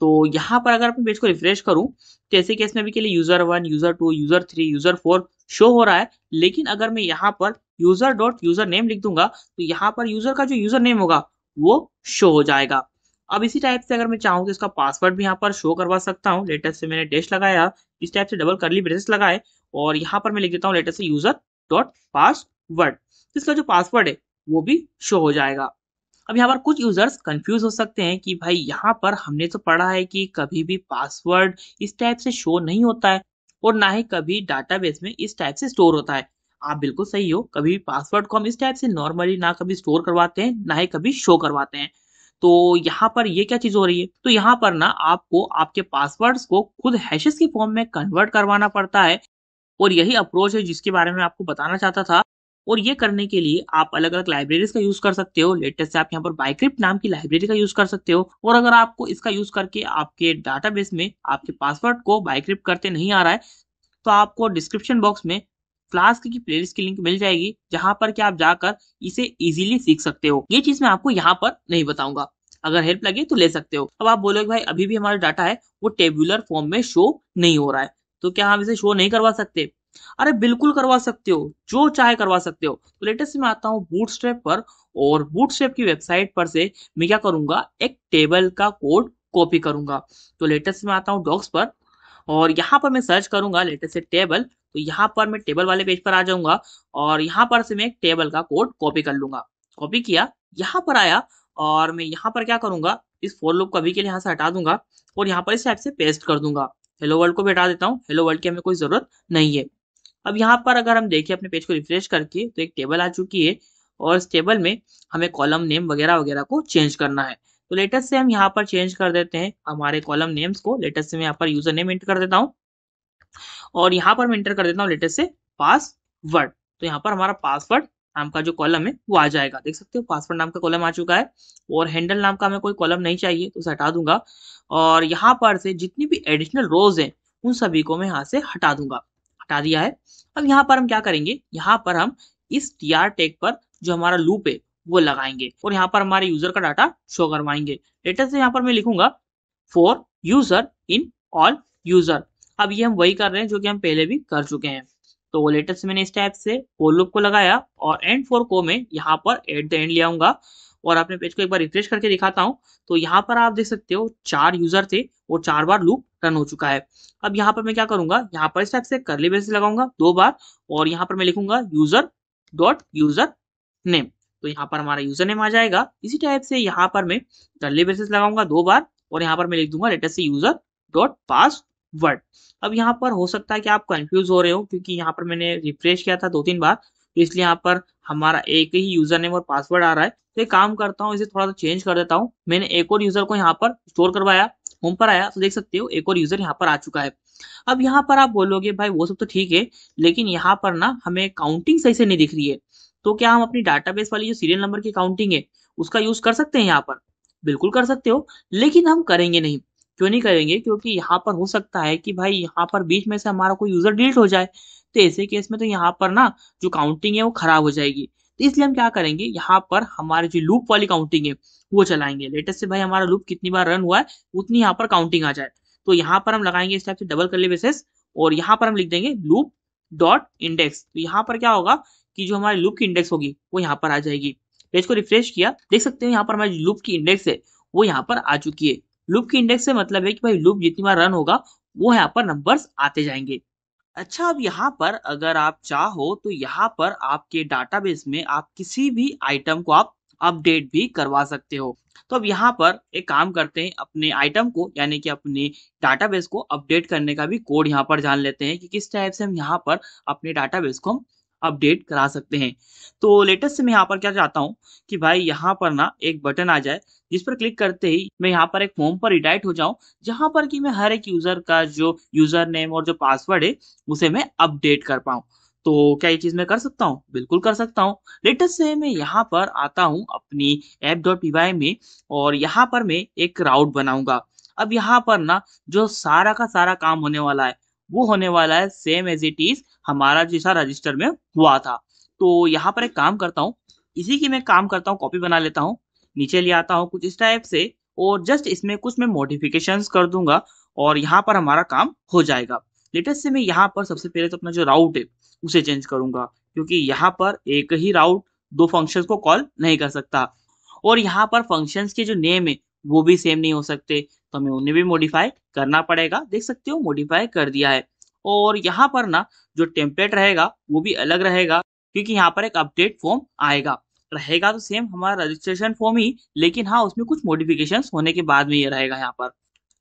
तो यहाँ पर अगर अपने पेज को रिफ्रेश करूं, तो ऐसे केस में भी के लिए user 1, user 2, user 3, user 4 show हो रहा है। लेकिन अगर मैं यहाँ पर यूजर डॉट यूजर नेम लिख दूंगा, तो यहाँ पर यूजर का जो यूजर नेम होगा वो शो हो जाएगा। अब इसी टाइप से अगर मैं चाहूँ तो इसका पासवर्ड भी यहाँ पर शो करवा सकता हूँ। लेटेस्ट से मैंने डैश लगाया, इस टाइप से डबल करली ब्रेसेस लगाए, और यहाँ पर मैं लिख देता हूँ लेटेस्ट से यूजर डॉट पासवर्ड। तो इसका जो पासवर्ड है वो भी शो हो जाएगा। अब यहाँ पर कुछ यूजर्स कंफ्यूज हो सकते हैं कि भाई यहाँ पर हमने तो पढ़ा है कि कभी भी पासवर्ड इस टाइप से शो नहीं होता है, और ना ही कभी डाटाबेस में इस टाइप से स्टोर होता है। आप बिल्कुल सही हो, कभी भी पासवर्ड को हम इस टाइप से नॉर्मली ना कभी स्टोर करवाते हैं, ना ही कभी शो करवाते हैं। तो यहाँ पर ये क्या चीज हो रही है, तो यहाँ पर ना आपको आपके पासवर्ड्स को खुद हैशेस की फॉर्म में कन्वर्ट करवाना पड़ता है, और यही अप्रोच है जिसके बारे में आपको बताना चाहता था। और ये करने के लिए आप अलग अलग लाइब्रेरीज का यूज कर सकते हो। लेटेस्ट से आप यहाँ पर बाइक्रिप्ट नाम की लाइब्रेरी का यूज कर सकते हो, और अगर आपको इसका यूज करके आपके डाटाबेस में आपके पासवर्ड को बाइक्रिप्ट करते नहीं आ रहा है, तो आपको डिस्क्रिप्शन बॉक्स में फ्लास्क की प्लेलिस्ट की लिंक मिल जाएगी, जहां पर कि आप जाकर इसे इजीली सीख सकते हो। ये चीज मैं आपको यहाँ पर नहीं बताऊंगा, अगर हेल्प लगे तो ले सकते हो। अब आप बोलोगे भाई अभी भी हमारा डाटा है वो टेबुलर फॉर्म में शो नहीं हो रहा है, तो क्या हम इसे शो नहीं करवा सकते? अरे बिल्कुल करवा सकते हो, जो चाहे करवा सकते हो। तो लेटेस्ट में आता हूँ बूटस्ट्रैप पर, और बूटस्ट्रैप की वेबसाइट पर से मैं क्या करूंगा, एक टेबल का कोड कॉपी करूंगा। तो लेटेस्ट में आता हूँ डॉक्स पर, और यहाँ पर मैं सर्च करूंगा लेटेस्ट से टेबल। तो यहाँ पर मैं टेबल वाले पेज पर आ जाऊंगा, और यहाँ पर से मैं एक टेबल का कोड कॉपी कर लूंगा। कॉपी किया, यहाँ पर आया, और मैं यहाँ पर क्या करूंगा, इस फॉर लूप को अभी के लिए यहाँ से हटा दूंगा, और यहाँ पर इस टाइप से पेस्ट कर दूंगा। हेलो वर्ल्ड को भी हटा देता हूँ, हेलो वर्ल्ड की हमें कोई जरूरत नहीं है। अब यहाँ पर अगर हम देखें अपने पेज को रिफ्रेश करके, तो एक टेबल आ चुकी है, और इस टेबल में हमें कॉलम नेम वगैरह वगैरह को चेंज करना है। तो लेटेस्ट से हम यहाँ पर चेंज कर देते हैं हमारे कॉलम नेम्स को। लेटेस्ट से मैं यहाँ पर यूजर नेम एंटर कर देता हूँ, और यहाँ पर मैं एंटर कर देता हूँ लेटेस्ट से पासवर्ड। तो यहाँ पर हमारा पासवर्ड नाम का जो कॉलम है वो आ जाएगा, देख सकते हो पासवर्ड नाम का कॉलम आ चुका है। और हैंडल नाम का हमें कोई कॉलम नहीं चाहिए, तो उसे हटा दूंगा, और यहाँ पर से जितनी भी एडिशनल रोज हैं उन सभी को मैं यहाँ से हटा दूंगा। हटा दिया है। अब यहाँ पर हम क्या करेंगे, यहाँ पर हम इस टीआर टैग पर जो हमारा लूप है वो लगाएंगे, और यहाँ पर हमारे यूजर का डाटा शो करवाएंगे। लेटेस्ट से यहाँ पर मैं लिखूंगा for user in all user. अब ये हम वही कर रहे हैं जो कि हम पहले भी कर चुके हैं। तो लेटेस्ट मैंने इस टाइप से फॉर लूप को लगाया, और एंड फॉर को मैं यहाँ पर एट द एंड ले आऊंगा, और अपने पेज को एक बार रिफ्रेश करके दिखाता हूँ। तो यहाँ पर आप देख सकते हो 4 यूजर थे और 4 बार लूप रन हो चुका है। अब यहाँ पर मैं क्या करूंगा, यहाँ पर इस टाइप से करली ब्रेसेस लगाऊंगा 2 बार, और यहाँ पर मैं लिखूंगा यूजर डॉट यूजर नेम। तो यहाँ पर हमारा यूजर नेम आ जाएगा। इसी टाइप से यहाँ पर मैं करली ब्रेसेस लगाऊंगा 2 बार, और यहाँ पर मैं लिख दूंगा लेटेस्ट से यूजर डॉट पासवर्ड। अब यहाँ पर हो सकता है कि आप कंफ्यूज हो रहे हो, क्योंकि यहाँ पर मैंने रिफ्रेश किया था 2-3 बार, तो इसलिए यहाँ पर हमारा एक ही यूजर नेम और पासवर्ड आ रहा है। तो एक काम करता हूँ, इसे थोड़ा सा चेंज कर देता हूँ। मैंने एक और यूजर को यहाँ पर स्टोर करवाया, होम पर आया तो देख सकते हो एक और यूजर यहाँ पर आ चुका है। अब यहाँ पर आप बोलोगे भाई वो सब तो ठीक है, लेकिन यहाँ पर ना हमें काउंटिंग सही से नहीं दिख रही है। तो क्या हम अपनी डाटाबेस वाली जो सीरियल नंबर की काउंटिंग है उसका यूज कर सकते हैं यहाँ पर? बिल्कुल कर सकते हो, लेकिन हम करेंगे नहीं। क्यों नहीं करेंगे? क्योंकि यहाँ पर हो सकता है कि भाई यहाँ पर बीच में से हमारा कोई यूज़र डिलीट हो जाए। तो ऐसे केस में तो यहाँ पर ना जो काउंटिंग है वो खराब हो जाएगी। तो इसलिए हम क्या करेंगे, यहाँ पर हमारी जो लूप वाली काउंटिंग है वो चलाएँगे। लेटेस्ट से भाई हमारा लूप कितनी बार रन हुआ है उतनी यहाँ पर काउंटिंग आ जाए। तो यहाँ पर हम लगाएँगे इस टाइप से डबल कर्ली ब्रेसेस और यहाँ पर हम लिख देंगे लूप डॉट इंडेक्स। तो यहाँ पर क्या होगा कि जो हमारी लूप की इंडेक्स होगी वो यहाँ पर आ जाएगी। पेज को रिफ्रेश किया, देख सकते हो यहाँ पर हमारी लूप की इंडेक्स है वो यहाँ पर आ चुकी है। लूप की इंडेक्स से मतलब है कि भाई लूप जितनी बार रन होगा वो यहाँ पर नंबर्स आते जाएंगे। अच्छा, अब यहाँ पर अगर आप चाहो तो यहाँ पर आपके डाटाबेस में आप किसी भी आइटम को आप अपडेट भी करवा सकते हो। तो अब यहाँ पर एक काम करते हैं, अपने आइटम को यानी कि अपने डाटाबेस को अपडेट करने का भी कोड यहाँ पर जान लेते हैं कि किस टाइप से हम यहाँ पर अपने डाटाबेस को हम अपडेट करा सकते हैं। तो लेटेस्ट से मैं यहाँ पर क्या चाहता हूँ कि भाई यहाँ पर ना एक बटन आ जाए जिस पर क्लिक करते ही मैं यहाँ पर एक फॉर्म पर रिडायरेक्ट हो जाऊँ, जहाँ पर कि मैं हर एक यूज़र का जो यूज़र नेम और जो पासवर्ड है उसे मैं अपडेट कर पाऊँ। तो क्या ये चीज़ मैं कर सकता हूँ? बिल्कुल कर सकता हूँ। लेटेस्ट से मैं यहाँ पर आता हूँ अपनी app.py में और यहाँ पर मैं एक राउट बनाऊँगा। अब यहाँ पर ना जो सारा का सारा काम होने वाला है, वो होने वाला है सेम एज़ इट इज़ हमारा जैसा रजिस्टर में हुआ था। तो यहाँ पर एक काम करता हूँ, इसी की मैं काम करता हूँ, कॉपी बना लेता हूँ, नीचे ले आता हूँ कुछ इस टाइप से और जस्ट इसमें कुछ मैं मॉडिफ़िकेशंस कर दूँगा और यहाँ पर हमारा काम हो जाएगा। लेटेस्ट से मैं यहाँ पर सबसे पहले तो अपना जो राउट है उसे चेंज करूँगा, क्योंकि यहाँ पर एक ही राउट 2 फंक्शंस को कॉल नहीं कर सकता और यहाँ पर फंक्शंस के जो नेम है वो भी सेम नहीं हो सकते, तो हमें उन्हें भी मॉडिफ़ाई करना पड़ेगा। देख सकते हो मॉडिफ़ाई कर दिया है और यहाँ पर ना जो टेम्पलेट रहेगा वो भी अलग रहेगा, क्योंकि यहाँ पर एक अपडेट फॉर्म आएगा। रहेगा तो सेम हमारा रजिस्ट्रेशन फॉर्म ही, लेकिन हाँ, उसमें कुछ मॉडिफ़िकेशंस होने के बाद में ये रहेगा यहाँ पर।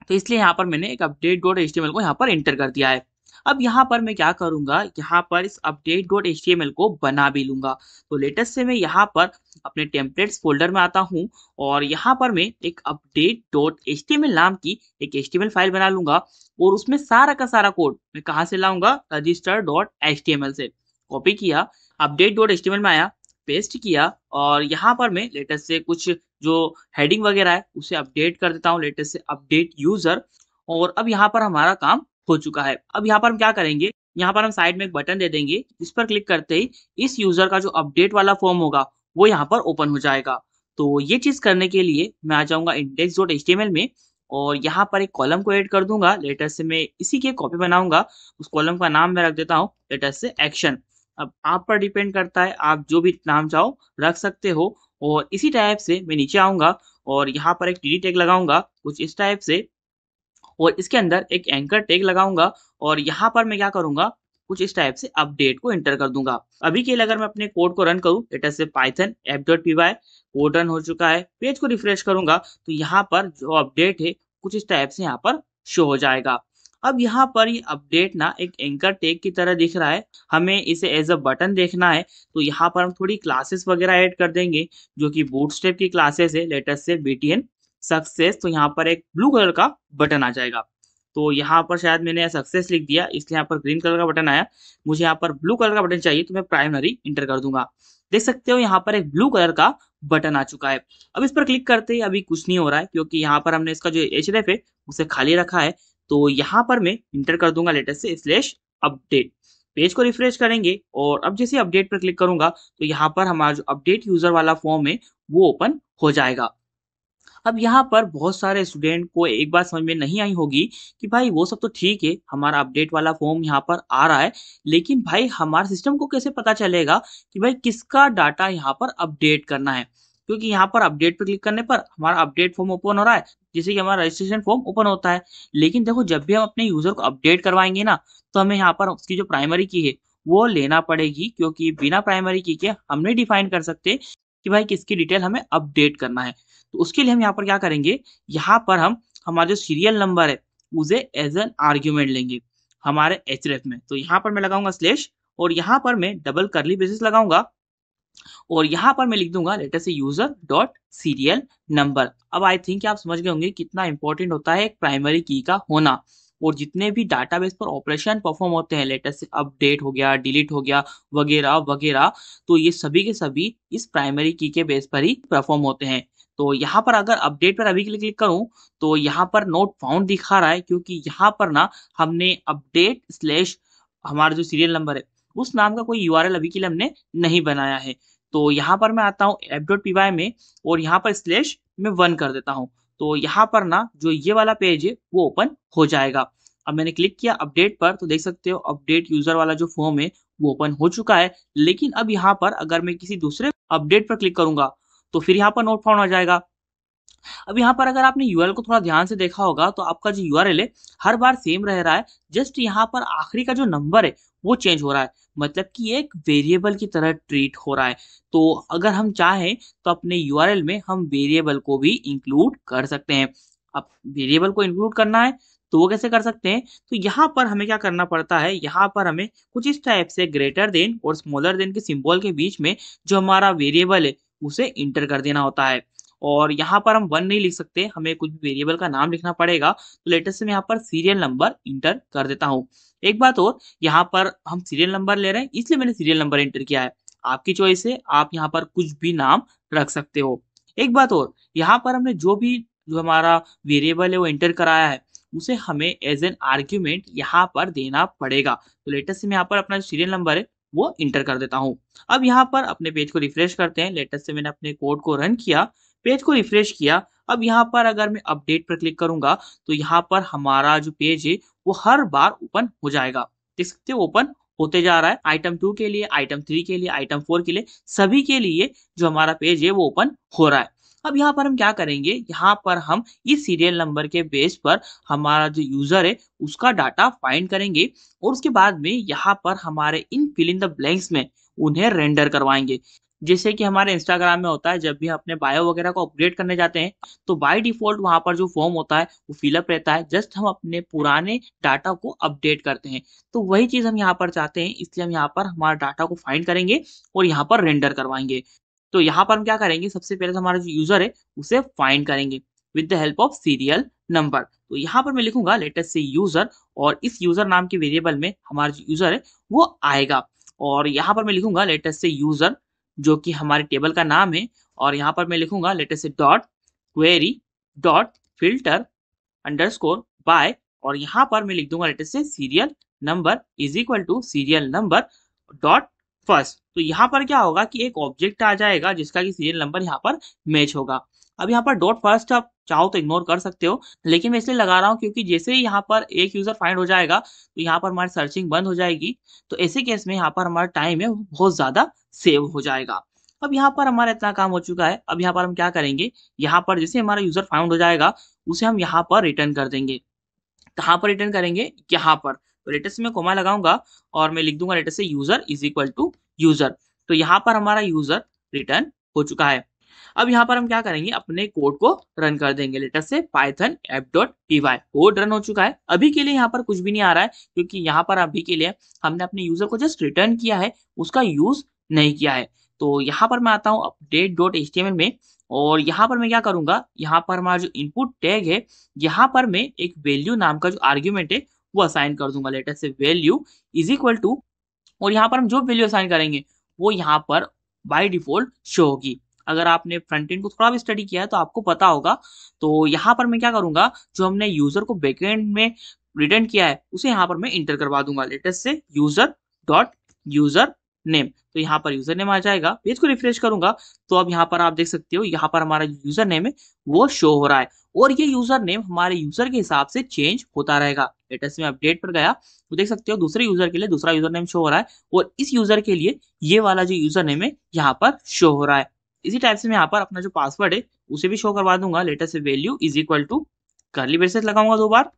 तो इसलिए यहाँ पर मैंने एक update.html को यहाँ पर एंटर कर दिया है। अब यहाँ पर मैं क्या करूँगा, यहाँ पर इस update.html को बना भी लूँगा। तो लेटेस्ट से मैं यहाँ पर अपने टेम्पलेट्स फ़ोल्डर में आता हूँ और यहाँ पर मैं एक update.html नाम की एक HTML फ़ाइल बना लूँगा और उसमें सारा का सारा कोड मैं कहाँ से लाऊँगा, register.html से। कॉपी किया, update.html में आया, पेस्ट किया और यहाँ पर मैं लेटेस्ट से कुछ जो हेडिंग वगैरह है उसे अपडेट कर देता हूँ, लेटेस्ट से अपडेट यूज़र और अब यहाँ पर हमारा काम हो चुका है। अब यहाँ पर हम क्या करेंगे, यहाँ पर हम साइड में एक बटन दे देंगे, इस पर क्लिक करते ही इस यूज़र का जो अपडेट वाला फॉर्म होगा वो यहाँ पर ओपन हो जाएगा। तो ये चीज़ करने के लिए मैं आ जाऊँगा index.html में और यहाँ पर एक कॉलम को ऐड कर दूँगा। लेटेस्ट से मैं इसी की एक कॉपी बनाऊँगा, उस कॉलम का नाम मैं रख देता हूँ लेटेस्ट से एक्शन। अब आप पर डिपेंड करता है, आप जो भी नाम चाहो रख सकते हो और इसी टाइप से मैं नीचे आऊँगा और यहाँ पर एक टीडी टैग लगाऊँगा कुछ इस टाइप से और इसके अंदर एक एंकर टैग लगाऊँगा और यहाँ पर मैं क्या करूँगा, कुछ इस टाइप से अपडेट को एंटर कर दूँगा। अभी के लिए अगर मैं अपने कोड को रन करूँ, लेटेस्ट से पाइथन app.py कोड रन हो चुका है। पेज को रिफ्रेश करूँगा तो यहाँ पर जो अपडेट है कुछ इस टाइप से यहाँ पर शो हो जाएगा। अब यहाँ पर ये अपडेट ना एक एंकर टैग की तरह दिख रहा है, हमें इसे एज़ अ बटन देखना है, तो यहाँ पर हम थोड़ी क्लासेस वगैरह ऐड कर देंगे, जो कि बूटस्ट्रैप की क्लासेस है, लेटेस्ट से बीटीएन सक्सेस। तो यहाँ पर एक ब्लू कलर का बटन आ जाएगा। तो यहाँ पर शायद मैंने सक्सेस लिख दिया, इसलिए यहाँ पर ग्रीन कलर का बटन आया। मुझे यहाँ पर ब्लू कलर का बटन चाहिए, तो मैं प्राइमरी इंटर कर दूंगा। देख सकते हो यहाँ पर एक ब्लू कलर का बटन आ चुका है। अब इस पर क्लिक करते ही अभी कुछ नहीं हो रहा है, क्योंकि यहाँ पर हमने इसका जो href है उसे खाली रखा है। तो यहाँ पर मैं इंटर कर दूंगा लेटेस्ट से स्लैश अपडेट। पेज को रिफ्रेश करेंगे और अब जैसे अपडेट पर क्लिक करूंगा तो यहाँ पर हमारा जो अपडेट यूजर वाला फॉर्म है वो ओपन हो जाएगा। अब यहाँ पर बहुत सारे स्टूडेंट को एक बात समझ में नहीं आई होगी कि भाई वो सब तो ठीक है, हमारा अपडेट वाला फॉर्म यहाँ पर आ रहा है, लेकिन भाई हमारे सिस्टम को कैसे पता चलेगा कि भाई किसका डाटा यहाँ पर अपडेट करना है? क्योंकि यहाँ पर अपडेट पर क्लिक करने पर हमारा अपडेट फॉर्म ओपन हो रहा है, जैसे कि हमारा रजिस्ट्रेशन फॉर्म ओपन होता है। लेकिन देखो, जब भी हम अपने यूजर को अपडेट करवाएंगे ना, तो हमें यहाँ पर उसकी जो प्राइमरी की है वो लेना पड़ेगी, क्योंकि बिना प्राइमरी की के हम नहीं डिफाइन कर सकते कि भाई किसकी डिटेल हमें अपडेट करना है। तो उसके लिए हम यहाँ पर क्या करेंगे, यहाँ पर हम हमारा जो सीरियल नंबर है उसे एज एन आर्ग्यूमेंट लेंगे हमारे href में। तो यहाँ पर मैं लगाऊंगा स्लैश और यहाँ पर मैं डबल करली ब्रेसेस लगाऊंगा और यहाँ पर मैं लिख दूंगा लेटर से यूजर डॉट सीरियल नंबर। अब आई थिंक आप समझ गए होंगे कितना इंपॉर्टेंट होता है एक प्राइमरी की का होना। और जितने भी डाटाबेस पर ऑपरेशन परफॉर्म होते हैं, लेटर से अपडेट हो गया, डिलीट हो गया, वगैरह वगैरह, तो ये सभी के सभी इस प्राइमरी की के बेस पर ही परफॉर्म होते हैं। तो यहाँ पर अगर अपडेट पर अभी के लिए क्लिक करूँ तो यहाँ पर नोट फाउंड दिखा रहा है, क्योंकि यहाँ पर ना हमने अपडेट स्लैश हमारा जो सीरियल नंबर है उस नाम का कोई यूआरएल अभी के लिए हमने नहीं बनाया है। तो यहाँ पर मैं आता हूँ app.py में और यहाँ पर स्लैश में 1 कर देता हूँ। तो यहाँ पर ना जो ये वाला पेज है वो ओपन हो जाएगा। अब मैंने क्लिक किया अपडेट पर तो देख सकते हो अपडेट यूजर वाला जो फॉर्म है वो ओपन हो चुका है। लेकिन अब यहाँ पर अगर मैं किसी दूसरे अपडेट पर क्लिक करूंगा तो फिर यहाँ पर नोट फाउंड आ जाएगा। अब यहाँ पर अगर आपने यूआरएल को थोड़ा ध्यान से देखा होगा तो आपका जो यूआरएल है हर बार सेम रह रहा है, जस्ट यहाँ पर आखिरी का जो नंबर है वो चेंज हो रहा है, मतलब कि एक वेरिएबल की तरह ट्रीट हो रहा है। तो अगर हम चाहें तो अपने यूआरएल में हम वेरिएबल को भी इंक्लूड कर सकते हैं। अब वेरिएबल को इंक्लूड करना है तो वो कैसे कर सकते हैं, तो यहाँ पर हमें क्या करना पड़ता है, यहाँ पर हमें कुछ इस टाइप से ग्रेटर देन और स्मॉलर देन के सिंबल के बीच में जो हमारा वेरिएबल है उसे इंटर कर देना होता है। और यहाँ पर हम 1 नहीं लिख सकते, हमें कुछ भी वेरिएबल का नाम लिखना पड़ेगा। तो लेटेस्ट से मैं यहाँ पर सीरियल नंबर इंटर कर देता हूँ। एक बात और, यहाँ पर हम सीरियल नंबर ले रहे हैं इसलिए मैंने सीरियल नंबर इंटर किया है। आपकी चॉइस है, आप यहाँ पर कुछ भी नाम रख सकते हो। एक बात और, यहाँ पर हमने जो हमारा वेरिएबल है वो एंटर कराया है उसे हमें एज एन आर्ग्यूमेंट यहाँ पर देना पड़ेगा। तो लेटेस्ट से मैं यहाँ पर अपना सीरियल नंबर है वो इंटर कर देता हूँ। अब यहाँ पर अपने पेज को रिफ्रेश करते हैं। लेटेस्ट से मैंने अपने कोड को रन किया, पेज को रिफ्रेश किया। अब यहाँ पर अगर मैं अपडेट पर क्लिक करूंगा तो यहाँ पर हमारा जो पेज है वो हर बार ओपन हो जाएगा। देख सकते हो ओपन होते जा रहा है। आइटम 2 के लिए, आइटम 3 के लिए, आइटम 4 के लिए, सभी के लिए जो हमारा पेज है वो ओपन हो रहा है। अब यहाँ पर हम क्या करेंगे, यहाँ पर हम इस सीरियल नंबर के बेस पर हमारा जो यूजर है उसका डाटा फाइंड करेंगे और उसके बाद में यहाँ पर हमारे इन फिल इन द ब्लैंक्स में उन्हें रेंडर करवाएंगे। जैसे कि हमारे इंस्टाग्राम में होता है, जब भी अपने बायो वगैरह को अपडेट करने जाते हैं तो बाय डिफॉल्ट वहां पर जो फॉर्म होता है वो फिलअप रहता है, जस्ट हम अपने पुराने डाटा को अपडेट करते हैं। तो वही चीज हम यहाँ पर चाहते हैं, इसलिए हम यहाँ पर हमारा डाटा को फाइंड करेंगे और यहाँ पर रेंडर करवाएंगे। तो यहाँ पर हम क्या करेंगे, सबसे पहले तो हमारा जो यूजर है उसे फाइंड करेंगे with the help of serial number. तो यहाँ पर मैं लिखूंगा लेटेस्ट से यूजर और इस यूजर नाम के वेरिएबल में हमारा जो यूजर है वो आएगा। और यहाँ पर मैं लिखूंगा लेटेस्ट से यूजर जो कि हमारे टेबल का नाम है, और यहाँ पर मैं लिखूंगा लेटेस्ट से dot query dot filter underscore by, और यहाँ पर मैं लिख दूंगा लेटेस्ट से serial number is equal to serial number dot first. तो यहाँ पर क्या होगा कि एक ऑब्जेक्ट आ जाएगा जिसका कि सीरियल नंबर यहाँ पर मैच होगा। अब यहाँ पर डॉट फर्स्ट आप चाहो तो इग्नोर कर सकते हो, लेकिन मैं इसलिए लगा रहा हूँ क्योंकि जैसे ही यहाँ पर एक यूजर फाइंड हो जाएगा तो यहाँ पर हमारी सर्चिंग बंद हो जाएगी। तो ऐसे केस में यहाँ पर हमारा टाइम है वो बहुत ज्यादा सेव हो जाएगा। अब यहाँ पर हमारा इतना काम हो चुका है। अब यहाँ पर हम क्या करेंगे, यहाँ पर जैसे हमारा यूजर फाउंड हो जाएगा उसे हम यहाँ पर रिटर्न कर देंगे। कहाँ पर रिटर्न करेंगे, यहाँ पर। तो लेटेस्ट में कोमा लगाऊंगा और मैं लिख दूंगा लेटेस्ट से user is equal to user. तो यहाँ पर हमारा यूजर रिटर्न हो चुका है। अब यहाँ पर हम क्या करेंगे, अपने कोड को रन कर देंगे। लेटेस्ट से पाइथन app.py कोड रन हो चुका है। अभी के लिए यहाँ पर कुछ भी नहीं आ रहा है क्योंकि यहाँ पर अभी के लिए हमने अपने यूजर को जस्ट रिटर्न किया है, उसका यूज नहीं किया है। तो यहाँ पर मैं आता हूँ update.html में और यहाँ पर मैं क्या करूंगा, यहाँ पर हमारा जो इनपुट टैग है यहाँ पर मैं एक वैल्यू नाम का जो आर्ग्यूमेंट है वो असाइन कर दूंगा। लेटेस्ट से वैल्यू इज इक्वल टू, और यहाँ पर हम जो वैल्यू असाइन करेंगे वो यहाँ पर बाय डिफॉल्ट शो होगी। अगर आपने फ्रंट एंड को थोड़ा भी स्टडी किया है तो आपको पता होगा। तो यहाँ पर मैं क्या करूंगा, जो हमने यूजर को बैकएंड में रिटर्न किया है उसे यहाँ पर मैं इंटर करवा दूंगा। लेटेस्ट से यूजर डॉट यूजर नेम, तो यहाँ पर यूजर नेम आ जाएगा। पेज को रिफ्रेश करूंगा तो अब यहाँ पर आप देख सकते हो यहाँ पर हमारा यूजर नेम है वो शो हो रहा है और ये यूजर नेम हमारे यूजर के हिसाब से चेंज होता रहेगा। लेटेस्ट में अपडेट पर गया तो देख सकते हो दूसरे यूजर के लिए दूसरा यूजर नेम शो हो रहा है और इस यूजर के लिए ये वाला जो यूजर नेम है यहाँ पर शो हो रहा है। इसी टाइप से मैं यहाँ पर अपना जो पासवर्ड है उसे भी शो करवा दूंगा। लेटेस्ट से value is equal to curly braces लगाऊंगा 2 बार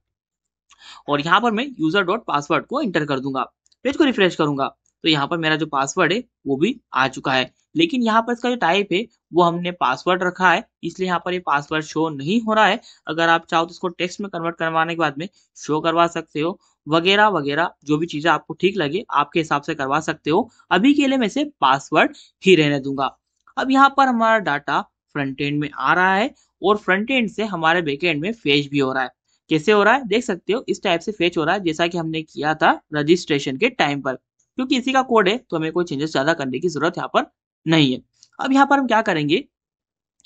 और यहाँ पर मैं यूजर डॉट पासवर्ड को इंटर कर दूंगा। पेज को रिफ्रेश करूंगा तो यहाँ पर मेरा जो पासवर्ड है वो भी आ चुका है, लेकिन यहाँ पर इसका जो टाइप है वो हमने पासवर्ड रखा है इसलिए यहाँ पर ये पासवर्ड शो नहीं हो रहा है। अगर आप चाहो तो इसको टेक्स्ट में कन्वर्ट करवाने के बाद में शो करवा सकते हो, वगैरह वगैरह जो भी चीजें आपको ठीक लगे आपके हिसाब से करवा सकते हो। अभी के लिए मैं इसे पासवर्ड ही रहने दूंगा। अब यहाँ पर हमारा डाटा फ्रंट एंड में आ रहा है और फ्रंट एंड से हमारे बैक एंड में फेच भी हो रहा है। कैसे हो रहा है देख सकते हो, इस टाइप से फेच हो रहा है जैसा कि हमने किया था रजिस्ट्रेशन के टाइम पर। क्योंकि इसी का कोड है तो हमें कोई चेंजेस ज्यादा करने की जरूरत यहाँ पर नहीं है। अब यहाँ पर हम क्या करेंगे,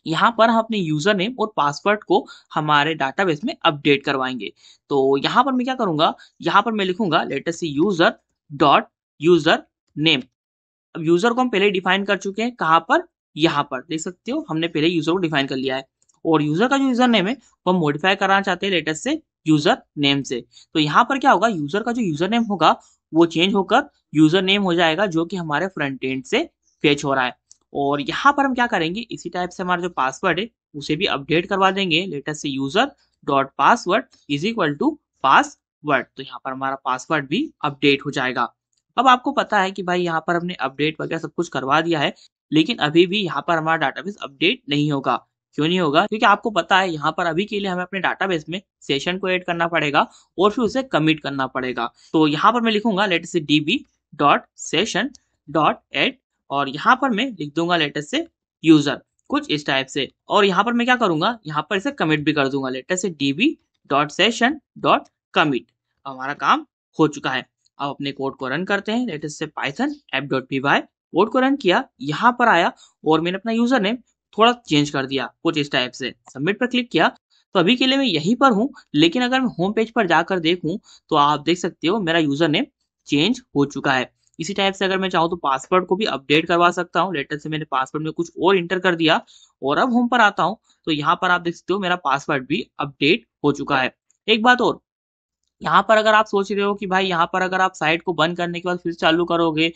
यहाँ पर हम अपने यूजर नेम और पासवर्ड को हमारे डाटाबेस में अपडेट करवाएंगे। तो यहाँ पर मैं क्या करूंगा, यहाँ पर मैं लिखूंगा लेट अस सी यूजर डॉट यूजर नेम। अब यूजर को हम पहले डिफाइन कर चुके हैं, कहाँ पर, यहाँ पर देख सकते हो हमने पहले यूजर को डिफाइन कर लिया है। और यूजर का जो यूजर नेम है वो हम मॉडिफाई कराना चाहते हैं लेट अस से यूजर नेम से। तो यहाँ पर क्या होगा, यूजर का जो यूजर नेम होगा वो चेंज होकर यूजर नेम हो जाएगा, जो कि हमारे फ्रंट एंड से फेच हो रहा है। और यहाँ पर हम क्या करेंगे, इसी टाइप से हमारा जो पासवर्ड है उसे भी अपडेट करवा देंगे लेट अस से user dot password is equal to password. तो यहाँ पर हमारा पासवर्ड भी अपडेट हो जाएगा। अब आपको पता है कि भाई यहाँ पर हमने अपडेट वगैरह सब कुछ करवा दिया है, लेकिन अभी भी यहाँ पर हमारा डाटाबेस अपडेट नहीं होगा। क्यों नहीं होगा, क्योंकि आपको पता है यहाँ पर अभी के लिए हमें अपने डाटाबेस में सेशन को ऐड करना पड़ेगा और फिर उसे कमिट करना पड़ेगा। तो यहाँ पर मैं लिखूंगा लेट से db dot session dot add, और यहाँ पर मैं लिख दूंगा लेट से यूजर, कुछ इस टाइप से। और यहाँ पर मैं क्या करूंगा, यहाँ पर इसे कमिट भी कर दूंगा लेट से db dot session dot commit. हमारा काम हो चुका है। अब अपने कोड को रन करते हैं लेट से पाइथन app.py। कोड को रन किया, यहाँ पर आया और मैंने अपना यूजर नेम थोड़ा चेंज कर दिया कुछ इस टाइप से, सबमिट पर क्लिक किया। तो अभी के लिए मैं यहीं पर हूँ, लेकिन अगर मैं होम पेज पर जाकर देखूँ तो आप देख सकते हो मेरा यूजर नेम चेंज हो चुका है। इसी टाइप से अगर मैं चाहूँ तो पासवर्ड को भी अपडेट करवा सकता हूँ। लेटर से मैंने पासवर्ड में कुछ और इंटर कर दिया और अब होम पर आता हूँ तो यहाँ पर आप देख सकते हो मेरा पासवर्ड भी अपडेट हो चुका है। एक बात और, यहाँ पर अगर आप सोच रहे हो कि भाई यहाँ पर अगर आप साइट को बंद करने के बाद फिर चालू करोगे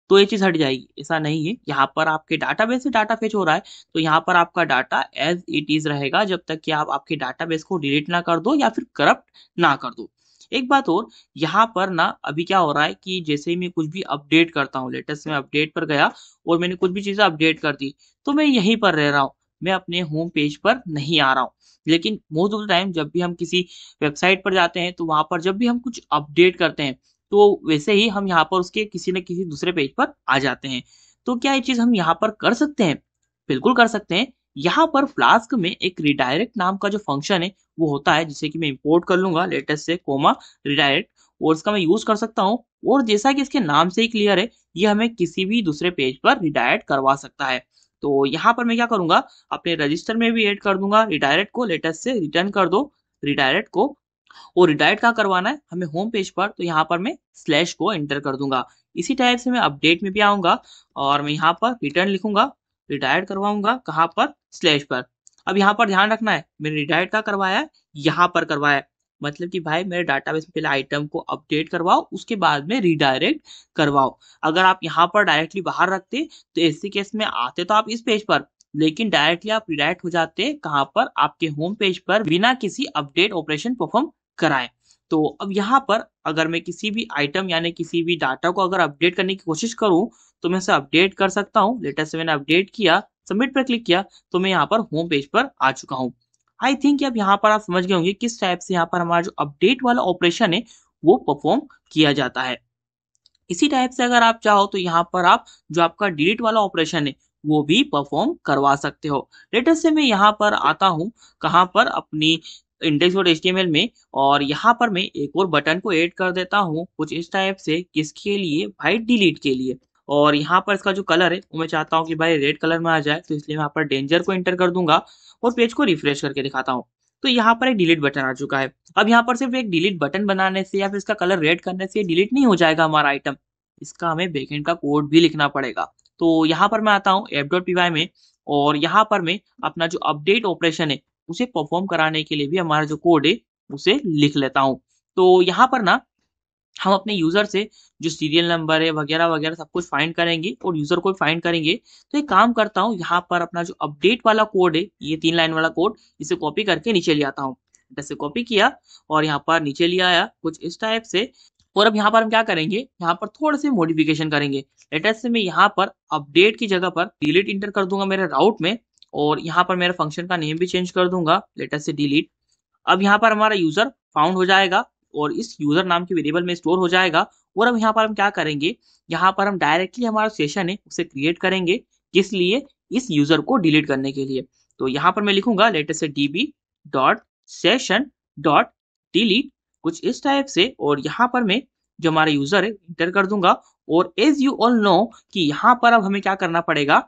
तो ये चीज़ हट जाएगी, ऐसा नहीं है। यहाँ पर आपके डाटाबेस से डाटा फेच हो रहा है, तो यहाँ पर आपका डाटा एज इट इज रहेगा जब तक कि आप आपके डाटाबेस को डिलीट ना कर दो या फिर करप्ट ना कर दो। एक बात और, यहाँ पर ना अभी क्या हो रहा है कि जैसे ही मैं कुछ भी अपडेट करता हूँ, लेटेस्ट में अपडेट पर गया और मैंने कुछ भी चीज़ें अपडेट कर दी, तो मैं यहीं पर रह रहा हूँ, मैं अपने होम पेज पर नहीं आ रहा हूँ। लेकिन मोस्ट ऑफ द टाइम जब भी हम किसी वेबसाइट पर जाते हैं तो वहाँ पर जब भी हम कुछ अपडेट करते हैं तो वैसे ही हम यहाँ पर उसके किसी न किसी दूसरे पेज पर आ जाते हैं। तो क्या ये चीज़ हम यहाँ पर कर सकते हैं? बिल्कुल कर सकते हैं। यहाँ पर फ्लास्क में एक रिडायरेक्ट नाम का जो फंक्शन है वो होता है, जिसे कि मैं इंपोर्ट कर लूंगा लेटेस्ट से कोमा रिडायरेक्ट, और इसका मैं यूज कर सकता हूँ। और जैसा कि इसके नाम से ही क्लियर है, ये हमें किसी भी दूसरे पेज पर रिडायरेक्ट करवा सकता है। तो यहाँ पर मैं क्या करूंगा, अपने रजिस्टर में भी ऐड कर दूंगा रिडायरेक्ट को, लेटेस्ट से रिटर्न कर दो रिडायरेक्ट को। और रिडायरेक्ट कहाँ करवाना है हमें, होम पेज पर, तो यहाँ पर मैं स्लैश को एंटर कर दूंगा। इसी टाइप से मैं अपडेट में भी आऊंगा और मैं यहाँ पर रिटर्न लिखूंगा, रिडायरेक्ट करवाऊंगा कहाँ पर, स्लैश पर। अब यहाँ पर ध्यान रखना है, मैंने रिडायरेक्ट कहाँ करवाया है, यहाँ पर करवाया है। मतलब कि भाई मेरे डाटाबेस में पहले आइटम को अपडेट करवाओ, उसके बाद में रिडायरेक्ट करवाओ। अगर आप यहाँ पर डायरेक्टली बाहर रखते तो ऐसे केस में आते तो आप इस पेज पर, लेकिन डायरेक्टली आप रिडायरेक्ट हो जाते कहाँ पर, आपके होम पेज पर, बिना किसी अपडेट ऑपरेशन परफॉर्म कराएं। तो अब यहाँ पर अगर मैं किसी भी आइटम यानी किसी भी डाटा को अगर अपडेट करने की कोशिश करूँ तो मैं इसे अपडेट कर सकता हूँ। लेटेस्ट से मैंने अपडेट किया, सबमिट पर क्लिक किया, तो मैं यहाँ पर होम पेज पर आ चुका हूँ। आई थिंक अब यहाँ पर आप समझ गए होंगे किस टाइप से यहाँ पर हमारा जो अपडेट वाला ऑपरेशन है वो परफॉर्म किया जाता है। इसी टाइप से अगर आप चाहो तो यहाँ पर आप जो आपका डिलीट वाला ऑपरेशन है वो भी परफॉर्म करवा सकते हो। लेटेस्ट से मैं यहाँ पर आता हूँ, कहाँ पर, अपनी इंडेक्स डॉट एचटीएमएल में, और यहाँ पर मैं एक और बटन को ऐड कर देता हूँ कुछ इस टाइप से, किसके लिए भाई, डिलीट के लिए। और यहाँ पर इसका जो कलर है वो मैं चाहता हूँ कि भाई रेड कलर में आ जाए, तो इसलिए मैं यहाँ पर डेंजर को एंटर कर दूंगा और पेज को रिफ्रेश करके दिखाता हूँ। तो यहाँ पर एक डिलीट बटन आ चुका है। अब यहाँ पर सिर्फ एक डिलीट बटन बनाने से या फिर इसका कलर रेड करने से डिलीट नहीं हो जाएगा हमारा आइटम, इसका हमें बैकएंड का कोड भी लिखना पड़ेगा। तो यहाँ पर मैं आता हूँ app.py में, और यहाँ पर मैं अपना जो अपडेट ऑपरेशन है उसे परफॉर्म कराने के लिए भी हमारा जो कोड है उसे लिख लेता हूँ। तो यहाँ पर ना हम अपने यूजर से जो सीरियल नंबर है वगैरह वगैरह सब कुछ फाइंड करेंगे और यूजर को फाइंड करेंगे। तो एक काम करता हूँ, यहाँ पर अपना जो अपडेट वाला कोड है, ये 3 लाइन वाला कोड, इसे कॉपी करके नीचे ले आता हूँ। जैसे कॉपी किया और यहाँ पर नीचे ले आया कुछ इस टाइप से। और अब यहाँ पर हम क्या करेंगे, यहाँ पर थोड़े से मॉडिफिकेशन करेंगे। लेटेस्ट से मैं यहाँ पर अपडेट की जगह पर डिलीट इंटर कर दूंगा मेरे राउट में, और यहाँ पर मेरे फंक्शन का नेम भी चेंज कर दूंगा लेटेस्ट से डिलीट। अब यहाँ पर हमारा यूजर फाउंड हो जाएगा और इस यूजर नाम के वेरिएबल में स्टोर हो जाएगा। और अब यहाँ पर हम क्या करेंगे, यहाँ पर हम डायरेक्टली हमारा सेशन है उसे क्रिएट करेंगे, किस लिए, इस यूजर को डिलीट करने के लिए। तो यहाँ पर मैं लिखूंगा लेटेस्ट से db dot session dot delete, कुछ इस टाइप से, और यहाँ पर मैं जो हमारा यूजर है इंटर कर दूंगा। और एज यू ऑल नो कि यहाँ पर अब हमें क्या करना पड़ेगा,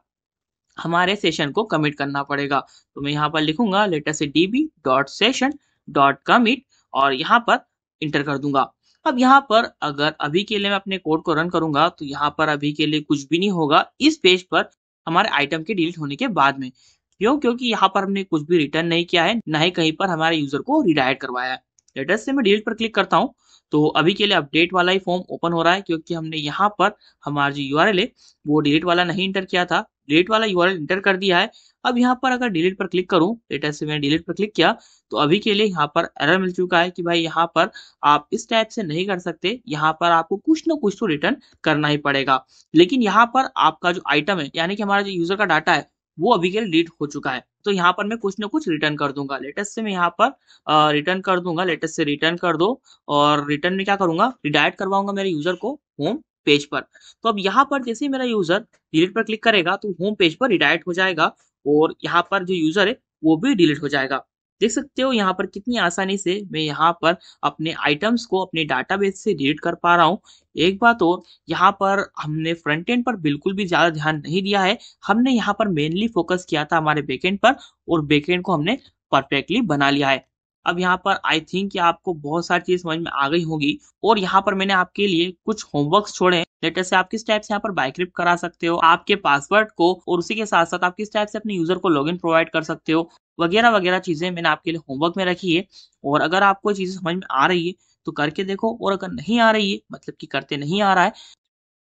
हमारे सेशन को कमिट करना पड़ेगा। तो मैं यहाँ पर लिखूंगा लेटर से db.session.commit और यहाँ पर इंटर कर दूंगा। अब यहाँ पर अगर अभी के लिए मैं अपने कोड को रन करूंगा तो यहाँ पर अभी के लिए कुछ भी नहीं होगा इस पेज पर हमारे आइटम के डिलीट होने के बाद में। क्यों? क्योंकि यहाँ पर हमने कुछ भी रिटर्न नहीं किया है, ना ही कहीं पर हमारे यूजर को रिडायरेक्ट करवाया है। लेटर से मैं डिलीट पर क्लिक करता हूँ तो अभी के लिए अपडेट वाला ही फॉर्म ओपन हो रहा है, क्योंकि हमने यहाँ पर हमारा जो यूआरएल है वो डिलीट वाला नहीं इंटर किया था, डिलीट वाला यूआरएल इंटर कर दिया है। अब यहाँ पर अगर डिलीट पर क्लिक करूं, लेटर से मैंने डिलीट पर क्लिक किया तो अभी के लिए यहाँ पर एरर मिल चुका है कि भाई यहाँ पर आप इस टाइप से नहीं कर सकते, यहाँ पर आपको कुछ ना कुछ तो रिटर्न करना ही पड़ेगा। लेकिन यहाँ पर आपका जो आइटम है यानी कि हमारा जो यूजर का डाटा है वो अभी के लिए डिलीट हो चुका है, तो यहाँ पर मैं कुछ ना कुछ रिटर्न कर दूंगा। लेटेस्ट से मैं यहाँ पर रिटर्न कर दूंगा, लेटेस्ट से रिटर्न कर दो और रिटर्न में क्या करूंगा, रिडायरेक्ट करवाऊंगा मेरे यूजर को होम पेज पर। तो अब यहाँ पर जैसे ही मेरा यूजर डिलीट पर क्लिक करेगा तो होम पेज पर रिडायरेक्ट हो जाएगा और यहाँ पर जो यूजर है वो भी डिलीट हो जाएगा। देख सकते हो यहाँ पर कितनी आसानी से मैं यहाँ पर अपने आइटम्स को अपने डाटाबेस से डिलीट कर पा रहा हूँ। एक बात और, यहाँ पर हमने फ्रंट एंड पर बिल्कुल भी ज्यादा ध्यान नहीं दिया है, हमने यहाँ पर मेनली फोकस किया था हमारे बैकएंड पर और बैकएंड को हमने परफेक्टली बना लिया है। अब यहाँ पर आई थिंक कि आपको बहुत सारी चीज समझ में आ गई होगी और यहाँ पर मैंने आपके लिए कुछ होमवर्क्स छोड़े हैं। लेटर से आप किस टाइप से यहाँ पर बाइक्रिप्ट करा सकते हो आपके पासवर्ड को, और उसी के साथ साथ आप किस टाइप से अपने यूजर को लॉगिन प्रोवाइड कर सकते हो, वगैरह वगैरह चीजें मैंने आपके लिए होमवर्क में रखी है। और अगर आपको चीजें समझ में आ रही है तो करके देखो, और अगर नहीं आ रही है मतलब कि करते नहीं आ रहा है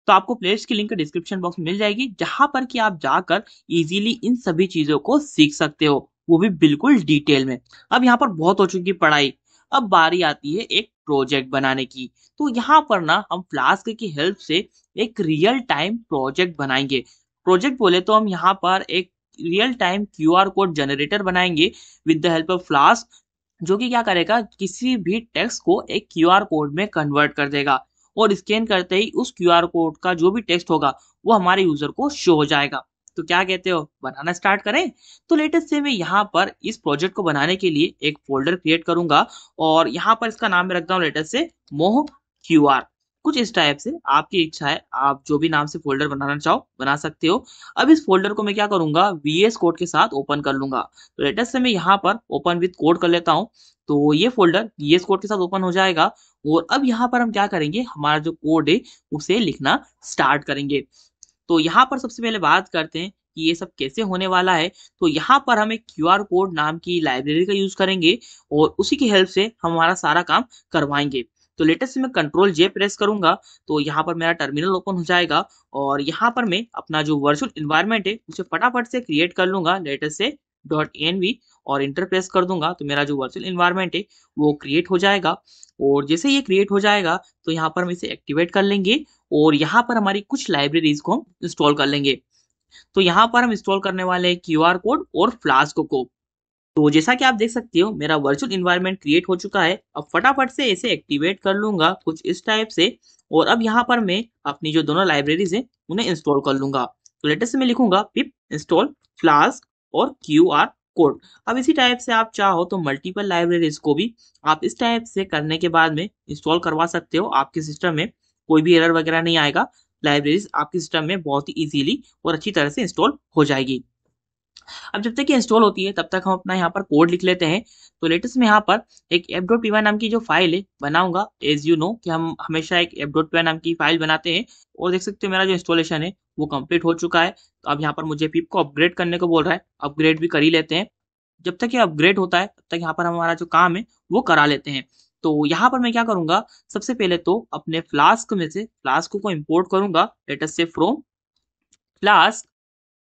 तो आपको प्लेलिस्ट की लिंक डिस्क्रिप्शन बॉक्स में मिल जाएगी, जहां पर कि आप जाकर इजीली इन सभी चीजों को सीख सकते हो, वो भी बिल्कुल डिटेल में। अब यहाँ पर बहुत हो चुकी पढ़ाई, अब बारी आती है एक प्रोजेक्ट बनाने की। तो यहाँ पर ना हम फ्लास्क की हेल्प से एक रियल टाइम प्रोजेक्ट बनाएंगे। प्रोजेक्ट बोले तो हम यहाँ पर एक real time QR code generator बनाएंगे with the help of Flask, जो कि क्या करेगा, किसी भी टेक्स्ट को एक क्यूआर कोड में कन्वर्ट कर देगा और स्कैन करते ही उस क्यूआर कोड का जो भी टेक्स्ट होगा वो हमारे यूजर को शो हो जाएगा। तो क्या कहते हो, बनाना स्टार्ट करें? तो लेटेस्ट से मैं यहाँ पर इस प्रोजेक्ट को बनाने के लिए एक फोल्डर क्रिएट करूंगा और यहाँ पर इसका नाम मैं रखता हूँ लेटेस्ट से मोह क्यूआर। कुछ इस टाइप से आपकी इच्छा है, आप जो भी नाम से फोल्डर बनाना चाहो बना सकते हो। अब इस फोल्डर को मैं क्या करूंगा, वीएस कोड के साथ ओपन कर लूंगा। तो लेटेस्ट से मैं यहाँ पर ओपन विद कोड कर लेता हूँ, तो ये फोल्डर वीएस कोड के साथ ओपन हो जाएगा। और अब यहाँ पर हम क्या करेंगे, हमारा जो कोड है उसे लिखना स्टार्ट करेंगे। तो यहाँ पर सबसे पहले बात करते हैं कि ये सब कैसे होने वाला है। तो यहाँ पर हम एक क्यूआर कोड नाम की लाइब्रेरी का यूज करेंगे और उसी की हेल्प से हम हमारा सारा काम करवाएंगे। तो लेटेस्ट से मैं कंट्रोल जे प्रेस करूंगा तो यहाँ पर मेरा टर्मिनल ओपन हो जाएगा और यहाँ पर मैं अपना जो वर्चुअल इन्वायरमेंट है उसे फटाफट से क्रिएट कर लूंगा लेटेस्ट से .env और इंटर प्रेस कर दूंगा तो मेरा जो वर्चुअल इन्वायरमेंट है वो क्रिएट हो जाएगा। और जैसे ये क्रिएट हो जाएगा तो यहाँ पर हम इसे एक्टिवेट कर लेंगे और यहाँ पर हमारी कुछ लाइब्रेरीज को हम इंस्टॉल कर लेंगे। तो यहाँ पर हम इंस्टॉल करने वाले हैं क्यूआर कोड और फ्लास्क को। तो जैसा कि आप देख सकते हो मेरा वर्चुअल इन्वायरमेंट क्रिएट हो चुका है। अब फटाफट से इसे एक्टिवेट कर लूंगा कुछ इस टाइप से और अब यहाँ पर मैं अपनी जो दोनों लाइब्रेरीज हैं उन्हें इंस्टॉल कर लूंगा। तो लेटेस्ट से मैं लिखूंगा पिप इंस्टॉल फ्लास्क और क्यूआर कोड। अब इसी टाइप से आप चाहो तो मल्टीपल लाइब्रेरीज को भी आप इस टाइप से करने के बाद में इंस्टॉल करवा सकते हो। आपके सिस्टम में कोई भी एरर वगैरह नहीं आएगा, लाइब्रेरीज आपके सिस्टम में बहुत ही इजीली और अच्छी तरह से इंस्टॉल हो जाएगी। अब जब तक ये इंस्टॉल होती है तब तक हम अपना यहाँ पर कोड लिख लेते हैं। तो लेटेस्ट में यहाँ पर एक f.py नाम की जो फाइल है बनाऊंगा। एज यू नो कि हम हमेशा एक f.py नाम की फाइल बनाते हैं और देख सकते हो मेरा जो इंस्टॉलेशन है वो कंप्लीट हो चुका है। तो अब यहाँ पर मुझे पिप को अपग्रेड करने को बोल रहा है, अपग्रेड भी कर ही लेते हैं। जब तक ये अपग्रेड होता है तब तक यहाँ पर हमारा जो काम है वो करा लेते हैं। तो यहाँ पर मैं क्या करूंगा, सबसे पहले तो अपने फ्लास्क में से फ्लास्क को इम्पोर्ट करूंगा लेटेस्ट से फ्रॉम फ्लास्क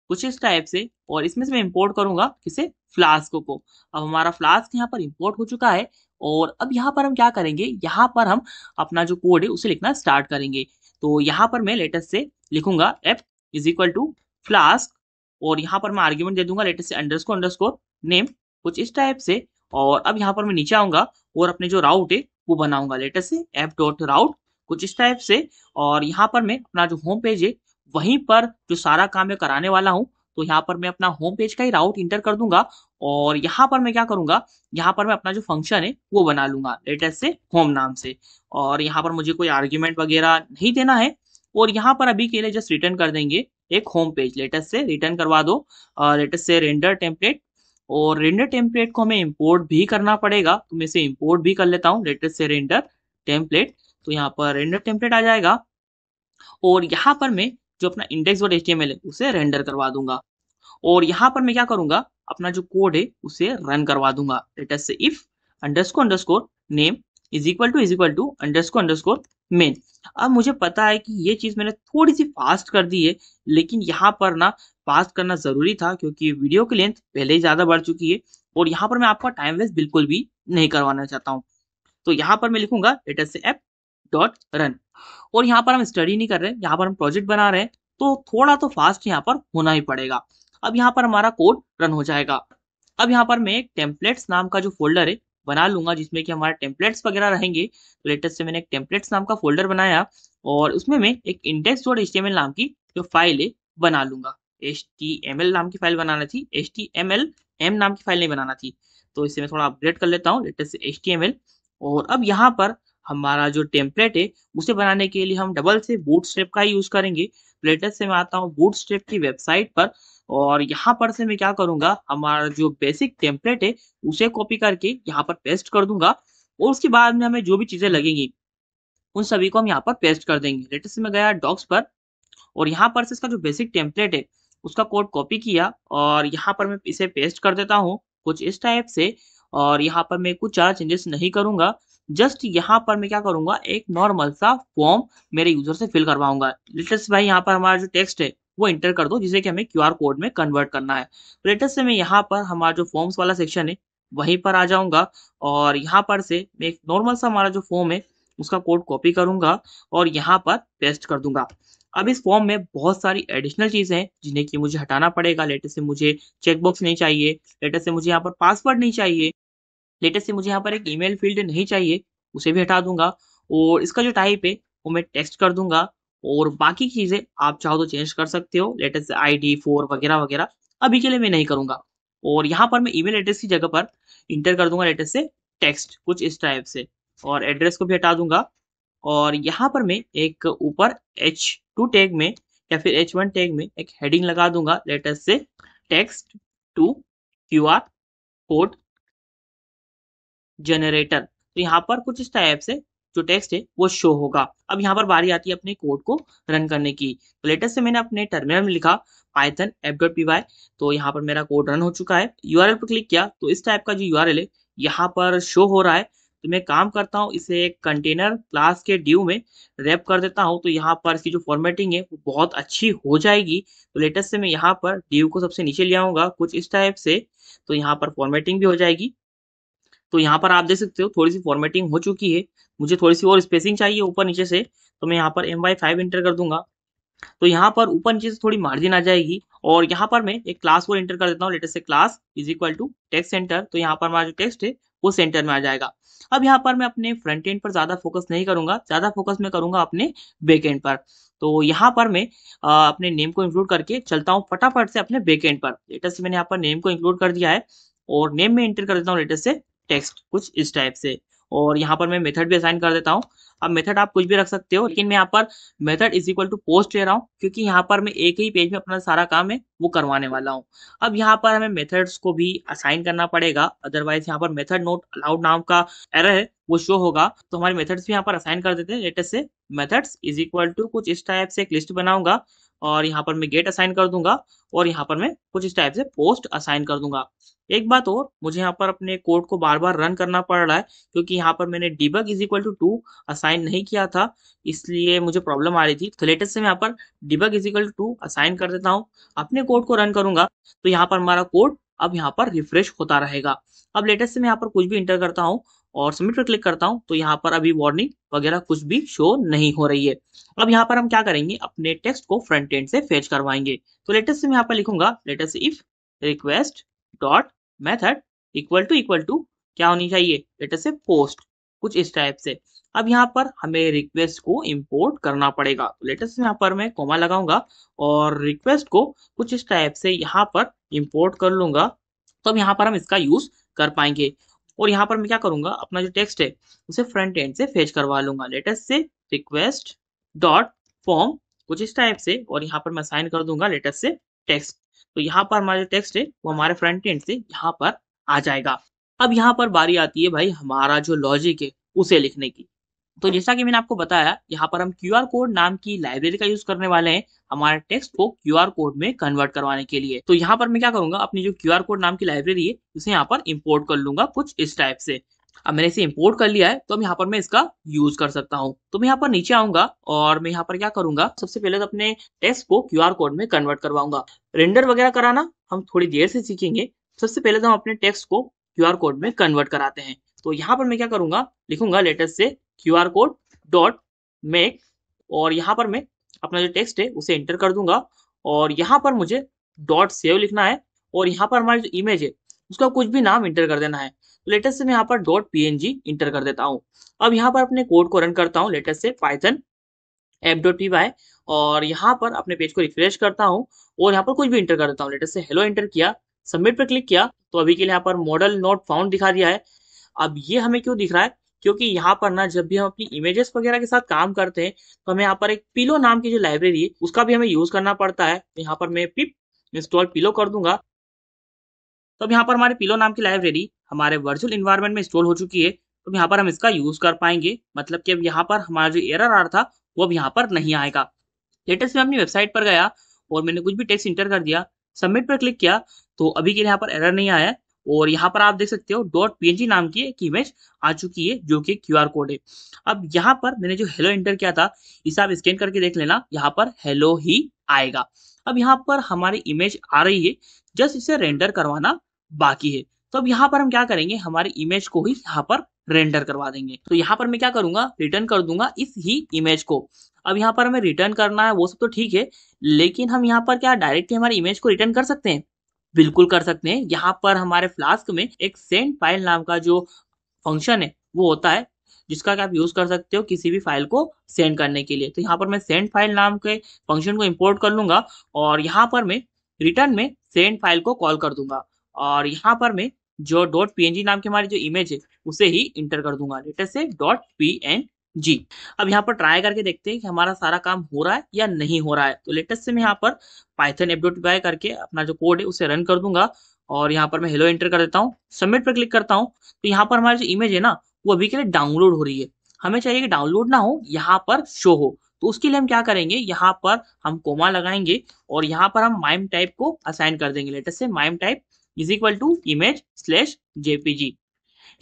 कुछ इस टाइप से और इसमें से मैं इंपोर्ट करूंगा किसे, फ्लास्क को। अब हमारा फ्लास्क यहाँ पर इंपोर्ट हो चुका है और अब यहाँ पर हम क्या करेंगे, यहाँ पर हम अपना जो कोड है उसे लिखना स्टार्ट करेंगे। तो यहाँ पर मैं लेटेस्ट से लिखूंगा f is equal to flask और यहाँ पर मैं आर्ग्यूमेंट दे दूंगा लेटेस्ट से अंडरस्कोर नेम कुछ इस टाइप से। और अब यहाँ पर मैं नीचे आऊंगा और अपने जो राउट है वो बनाऊंगा लेटेस्ट से f.route कुछ इस टाइप से। और यहाँ पर मैं अपना जो होम पेज है वहीं पर जो सारा काम मैं कराने वाला हूँ तो यहाँ पर मैं अपना होम पेज का ही राउट इंटर कर दूंगा और यहाँ पर मैं क्या करूंगा, यहाँ पर मैं अपना जो फंक्शन है वो बना लूंगा लेटेस्ट से होम नाम से। और यहाँ पर मुझे कोई आर्ग्यूमेंट वगैरह नहीं देना है और यहाँ पर अभी के लिए जस्ट रिटर्न कर देंगे एक होम पेज लेटेस्ट से रिटर्न करवा दो, लेटेस्ट से रेंडर टेम्पलेट। और रेंडर टेम्पलेट को हमें इंपोर्ट भी करना पड़ेगा, तो मैं इसे इंपोर्ट भी कर लेता हूँ लेटेस्ट से रेंडर टेम्पलेट। तो यहाँ पर रेंडर टेम्पलेट आ जाएगा और यहाँ पर मैं जो अपना इंडेक्स डॉट एचटीएमएल है उसे रेंडर करवा दूंगा। और यहाँ पर मैं क्या करूंगा, अपना जो कोड है उसे रन करवा दूंगा लेटेस्ट से if underscore name is equal to underscore main. अब मुझे पता है कि ये चीज मैंने थोड़ी सी फास्ट कर दी है, लेकिन यहाँ पर ना फास्ट करना जरूरी था क्योंकि वीडियो की लेंथ पहले ही ज्यादा बढ़ चुकी है और यहाँ पर मैं आपका टाइम वेस्ट बिल्कुल भी नहीं करवाना चाहता हूँ। तो यहाँ पर मैं लिखूंगा लेटेस्ट से ऐप डॉट रन। और यहाँ पर हम स्टडी नहीं कर रहे हैं, यहाँ पर हम प्रोजेक्ट बना रहे हैं, तो थोड़ा तो फास्ट यहाँ पर होना ही पड़ेगा। अब यहाँ पर हमारा कोड रन हो जाएगा। अब यहाँ पर मैं एक टेम्पलेट्स नाम का जो फोल्डर है बना लूंगा जिसमें कि हमारे टेम्पलेट्स वगैरह रहेंगे। तो लेटेस्ट से मैंने एक टेम्पलेट्स नाम का फोल्डर बनाया और उसमें मैं एक इंडेक्स डॉट एचटीएमएल नाम की जो फाइल है बना लूंगा। HTML नाम की फाइल बनाना थी, HTML नाम की फाइल नहीं बनाना थी। तो इसे मैं थोड़ा अपग्रेड कर लेता हूँ लेटेस्ट से HTML। और अब यहाँ पर हमारा जो टेम्पलेट है उसे बनाने के लिए हम डबल से बूटस्ट्रैप का ही यूज करेंगे। लेटेस्ट से मैं आता हूँ बूटस्ट्रैप की वेबसाइट पर और यहाँ पर से मैं क्या करूंगा, हमारा जो बेसिक टेम्पलेट है उसे कॉपी करके यहाँ पर पेस्ट कर दूंगा और उसके बाद में हमें जो भी चीजें लगेंगी उन सभी को हम यहाँ पर पेस्ट कर देंगे। लेटेस्ट से मैं गया डॉक्स पर और यहाँ पर से इसका जो बेसिक टेम्पलेट है उसका कोड कॉपी किया और यहाँ पर मैं इसे पेस्ट कर देता हूँ कुछ इस टाइप से। और यहाँ पर मैं कुछ ज़्यादा चेंजेस नहीं करूंगा, जस्ट यहाँ पर मैं क्या करूंगा, एक नॉर्मल सा फॉर्म मेरे यूजर से फिल करवाऊंगा। लेटेस्ट भाई यहाँ पर हमारा जो टेक्स्ट है वो इंटर कर दो जिसे कि हमें क्यूआर कोड में कन्वर्ट करना है। लेटेस्ट से मैं यहाँ पर हमारा जो फॉर्म्स वाला सेक्शन है वहीं पर आ जाऊंगा और यहाँ पर से मैं एक नॉर्मल सा हमारा जो फॉर्म है उसका कोड कॉपी करूंगा और यहाँ पर पेस्ट कर दूंगा। अब इस फॉर्म में बहुत सारी एडिशनल चीजें हैं जिन्हें कि मुझे हटाना पड़ेगा। लेटेस्ट से मुझे चेकबॉक्स नहीं चाहिए, लेटेस्ट से मुझे यहाँ पर पासवर्ड नहीं चाहिए, लेटेस्ट से मुझे यहाँ पर एक ईमेल फील्ड नहीं चाहिए, उसे भी हटा दूंगा। और इसका जो टाइप है वो मैं टेक्स्ट कर दूंगा और बाकी चीजें आप चाहो तो चेंज कर सकते हो, लेटेस्ट से ID4 वगैरह वगैरह। अभी के लिए मैं नहीं करूंगा और यहाँ पर मैं ईमेल एड्रेस की जगह पर इंटर कर दूंगा लेटेस्ट से टेक्स्ट कुछ इस टाइप से और एड्रेस को भी हटा दूंगा। और यहाँ पर मैं एक ऊपर H2 टैग में या फिर H1 टैग में एक हेडिंग लगा दूंगा लेटेस्ट से text to QR code generator. तो यहाँ पर कुछ इस टाइप से जो टेक्स्ट है वो शो होगा। अब यहाँ पर बारी आती है अपने कोड को रन करने की। तो लेटेस्ट से मैंने अपने टर्मिनल में लिखा python app.py। तो यहाँ पर मेरा कोड रन हो चुका है, यूआरएल पर क्लिक किया तो इस टाइप का जो यूआरएल है यहाँ पर शो हो रहा है। तो मैं काम करता हूँ इसे एक कंटेनर क्लास के ड्यू में रैप कर देता हूँ, तो यहाँ पर इसकी जो फॉर्मेटिंग है वो बहुत अच्छी हो जाएगी। तो लेटेस्ट से मैं यहाँ पर ड्यू को सबसे नीचे ले आऊंगा कुछ इस टाइप से, तो यहाँ पर फॉर्मेटिंग भी हो जाएगी। तो यहाँ पर आप देख सकते हो थोड़ी सी फॉर्मेटिंग हो चुकी है। मुझे थोड़ी सी और स्पेसिंग चाहिए ऊपर नीचे से, तो मैं यहाँ पर MY5 इंटर कर दूंगा। तो यहाँ पर ऊपर नीचे से थोड़ी मार्जिन आ जाएगी और यहाँ पर मैं एक क्लास को एंटर कर देता हूँ लेटेस्ट से class is equal to text centre. तो यहाँ पर हमारा जो टेक्स्ट है वो सेंटर में आ जाएगा। अब यहाँ पर मैं अपने फ्रंट एंड पर ज्यादा फोकस नहीं करूंगा, ज्यादा फोकस मैं करूंगा अपने बैक एंड पर। तो यहाँ पर मैं अपने नेम को इंक्लूड करके चलता हूँ फटाफट से अपने बैक एंड पर। लेटेस्ट मैंने यहाँ पर नेम को इंक्लूड कर दिया है और नेम में एंटर कर देता हूँ लेटेस्ट से टेक्स्ट कुछ इस टाइप से। और यहाँ पर मैं मेथड भी असाइन कर देता हूँ। अब मेथड आप कुछ भी रख सकते हो, लेकिन मैं यहाँ पर method is equal to post ले रहा हूँ क्योंकि यहाँ पर मैं एक ही पेज में अपना सारा काम है वो करवाने वाला हूँ। अब यहाँ पर हमें मेथड्स को भी असाइन करना पड़ेगा, अदरवाइज यहाँ पर मेथड नॉट अलाउड नाम का एरर है वो शो होगा। तो हमारे मेथड्स भी यहाँ पर असाइन कर देते हैं। लेटेस्ट से मेथड्स इज इक्वल टू कुछ इस टाइप से एक लिस्ट बनाऊंगा और यहाँ पर मैं गेट असाइन कर दूंगा और यहाँ पर मैं कुछ इस टाइप से पोस्ट असाइन कर दूंगा। एक बात और, मुझे यहाँ पर अपने कोड को बार बार रन करना पड़ रहा है क्योंकि यहाँ पर मैंने debug is equal to 2 assign नहीं किया था, इसलिए मुझे प्रॉब्लम आ रही थी। तो लेटेस्ट से मैं यहाँ पर debug is equal to 2 assign कर देता हूँ, अपने कोड को रन करूंगा तो यहाँ पर हमारा कोड अब यहाँ पर रिफ्रेश होता रहेगा। अब लेटेस्ट से मैं यहाँ पर कुछ भी इंटर करता हूँ और सबमिट पर क्लिक करता हूँ तो यहाँ पर अभी वार्निंग वगैरह कुछ भी शो नहीं हो रही है। अब यहाँ पर हम क्या करेंगे, अपने टेक्स्ट को फ्रंट एंड से फेच करवाएंगे। तो लेटेस्ट से मैं यहाँ पर लिखूंगा लेटेस्ट से if request dot method equal to क्या होनी चाहिए, लेटेस्ट से पोस्ट कुछ इस टाइप से। अब यहाँ पर हमें रिक्वेस्ट को इंपोर्ट करना पड़ेगा। तो लेटेस्ट से यहाँ पर मैं कॉमा लगाऊंगा और रिक्वेस्ट को कुछ इस टाइप से यहाँ पर इंपोर्ट कर लूंगा, तो अब यहाँ पर हम इसका यूज कर पाएंगे। और यहाँ पर मैं क्या करूंगा, अपना जो टेक्स्ट है उसे फ्रंट एंड से फेच करवा लूंगा। लेटेस्ट से रिक्वेस्ट डॉट फॉर्म कुछ इस टाइप से, और यहाँ पर मैं असाइन कर दूंगा लेटेस्ट से टेक्स्ट। तो यहाँ पर हमारा जो टेक्स्ट है वो हमारे फ्रंट एंड से यहाँ पर आ जाएगा। अब यहाँ पर बारी आती है भाई हमारा जो लॉजिक है उसे लिखने की। तो जैसा कि मैंने आपको बताया, यहाँ पर हम क्यूआर कोड नाम की लाइब्रेरी का यूज करने वाले हैं हमारे टेक्स्ट को क्यूआर कोड में कन्वर्ट करवाने के लिए। तो यहाँ पर मैं क्या करूंगा, अपनी जो क्यूआर कोड नाम की लाइब्रेरी है उसे यहाँ पर इंपोर्ट कर लूंगा कुछ इस टाइप से। अब मैंने इसे इंपोर्ट कर लिया है, तो अब यहाँ पर मैं इसका यूज कर सकता हूँ। तो मैं यहाँ पर नीचे आऊंगा और मैं यहाँ पर क्या करूंगा, सबसे पहले तो अपने टेक्स्ट को क्यूआर कोड में कन्वर्ट करवाऊंगा। रेंडर वगैरह कराना हम थोड़ी देर से सीखेंगे। सबसे पहले तो हम अपने टेक्स्ट को क्यूआर कोड में कन्वर्ट कराते हैं। तो यहाँ पर मैं क्या करूंगा, लिखूंगा लेटेस्ट से क्यूआर कोड डॉट मेक, और यहाँ पर मैं अपना जो टेक्स्ट है उसे एंटर कर दूंगा, और यहाँ पर मुझे डॉट सेव लिखना है, और यहाँ पर हमारी जो इमेज है उसका कुछ भी नाम एंटर कर देना है। तो लेटेस्ट से मैं यहाँ पर डॉट png इंटर कर देता हूँ। अब यहाँ पर अपने कोड को रन करता हूँ लेटेस्ट से पाइथन app.py, और यहाँ पर अपने पेज को रिफ्रेश करता हूँ और यहाँ पर कुछ भी इंटर कर देता हूँ। लेटेस्ट से हेलो एंटर किया, सबमिट पर क्लिक किया, तो अभी के लिए यहाँ पर मॉडल नॉट फाउंड दिखा दिया है। अब ये हमें क्यों दिख रहा है, क्योंकि यहाँ पर ना जब भी हम अपनी इमेजेस वगैरह के साथ काम करते हैं तो हमें यहाँ पर एक पिलो नाम की जो लाइब्रेरी है उसका भी हमें यूज करना पड़ता है। तो यहाँ पर मैं पिप इंस्टॉल पिलो कर दूंगा। तो अब यहाँ पर हमारे पिलो नाम की लाइब्रेरी हमारे वर्चुअल इन्वायरमेंट में इंस्टॉल हो चुकी है। तो यहाँ पर हम इसका यूज कर पाएंगे, मतलब कि अब यहाँ पर हमारा जो एरर आ रहा था वो अब यहाँ पर नहीं आएगा। लेटेस्ट में अपनी वेबसाइट पर गया और मैंने कुछ भी टेक्स्ट इंटर कर दिया, सबमिट पर क्लिक किया, तो अभी के लिए यहाँ पर एरर नहीं आया है। और यहाँ पर आप देख सकते हो डॉट png नाम की एक इमेज आ चुकी है जो कि क्यूआर कोड है। अब यहाँ पर मैंने जो हेलो एंटर किया था इसे आप स्कैन करके देख लेना, यहाँ पर हेलो ही आएगा। अब यहाँ पर हमारी इमेज आ रही है, जस्ट इसे रेंडर करवाना बाकी है। तो अब यहाँ पर हम क्या करेंगे, हमारी इमेज को ही यहाँ पर रेंडर करवा देंगे। तो यहाँ पर मैं क्या करूंगा, रिटर्न कर दूंगा इस ही इमेज को। अब यहाँ पर हमें रिटर्न करना है वो सब तो ठीक है, लेकिन हम यहाँ पर क्या डायरेक्टली हमारी इमेज को रिटर्न कर सकते हैं? बिल्कुल कर सकते हैं। यहाँ पर हमारे फ्लास्क में एक सेंड फाइल नाम का जो फंक्शन है वो होता है, जिसका कि आप यूज कर सकते हो किसी भी फाइल को सेंड करने के लिए। तो यहाँ पर मैं सेंड फाइल नाम के फंक्शन को इंपोर्ट कर लूंगा, और यहाँ पर मैं रिटर्न में सेंड फाइल को कॉल कर दूंगा, और यहाँ पर मैं जो डॉट png नाम की हमारी जो इमेज है उसे ही इंटर कर दूंगा, लेटेस्ट से डॉट png। अब यहाँ पर ट्राई करके देखते हैं कि हमारा सारा काम हो रहा है या नहीं हो रहा है। तो लेटेस्ट से मैं यहाँ पर पाइथन app.py करके अपना जो कोड है उसे रन कर दूंगा, और यहाँ पर मैं हेलो एंटर कर देता हूँ, सबमिट पर क्लिक करता हूँ। तो यहाँ पर हमारी जो इमेज है ना वो अभी के लिए डाउनलोड हो रही है। हमें चाहिए कि डाउनलोड ना हो, यहाँ पर शो हो। तो उसके लिए हम क्या करेंगे, यहाँ पर हम कोमा लगाएंगे और यहाँ पर हम माइम टाइप को असाइन कर देंगे। लेटेस्ट से mime type is equal to image slash JPG,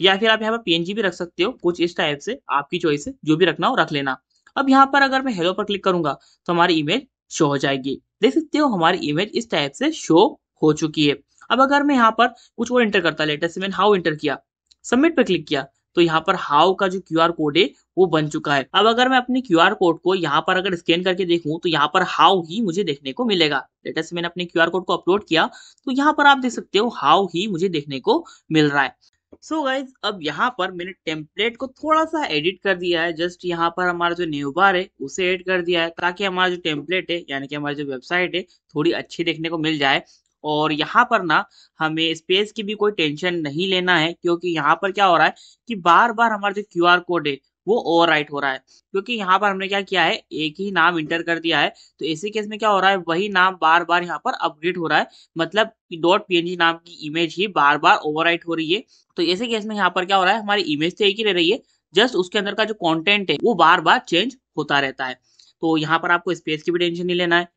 या फिर आप यहाँ पर पीएनजी भी रख सकते हो, कुछ इस टाइप से आपकी चॉइस है, जो भी रखना हो रख लेना। अब यहाँ पर अगर मैं हेलो पर क्लिक करूंगा तो हमारी इमेज शो हो जाएगी। देख सकते हो हमारी इमेज इस टाइप से शो हो चुकी है। अब अगर मैं यहाँ पर कुछ और इंटर करता, लेटेस्ट से मैंने हाउ इंटर किया, सबमिट पर क्लिक किया, तो यहाँ पर हाउ का जो क्यूआर कोड है वो बन चुका है। अब अगर मैं अपने क्यूआर कोड को यहाँ पर अगर स्कैन करके देखूं तो यहाँ पर हाउ ही मुझे देखने को मिलेगा। लेटेस्ट से मैंने अपने क्यूआर कोड को अपलोड किया, तो यहाँ पर आप देख सकते हो हाउ ही मुझे देखने को मिल रहा है। सो गाइज, अब यहाँ पर मैंने टेम्पलेट को थोड़ा सा एडिट कर दिया है। जस्ट यहाँ पर हमारा जो न्यू बार है उसे ऐड कर दिया है, ताकि हमारा जो टेम्पलेट है यानी कि हमारी जो वेबसाइट है थोड़ी अच्छी देखने को मिल जाए। और यहाँ पर ना हमें स्पेस की भी कोई टेंशन नहीं लेना है, क्योंकि यहाँ पर क्या हो रहा है कि बार बार हमारा जो क्यूआर कोड है वो ओवरराइट हो रहा है, क्योंकि यहाँ पर हमने क्या किया है, एक ही नाम इंटर कर दिया है। तो ऐसे केस में क्या हो रहा है, वही नाम बार बार यहाँ पर अपडेट हो रहा है, मतलब डॉट png नाम की इमेज ही बार बार ओवरराइट हो रही है। तो ऐसे केस में यहाँ पर क्या हो रहा है, हमारी इमेज तो एक ही रह रही है, जस्ट उसके अंदर का जो कंटेंट है वो बार बार चेंज होता रहता है। तो यहाँ पर आपको स्पेस की भी टेंशन नहीं लेना है।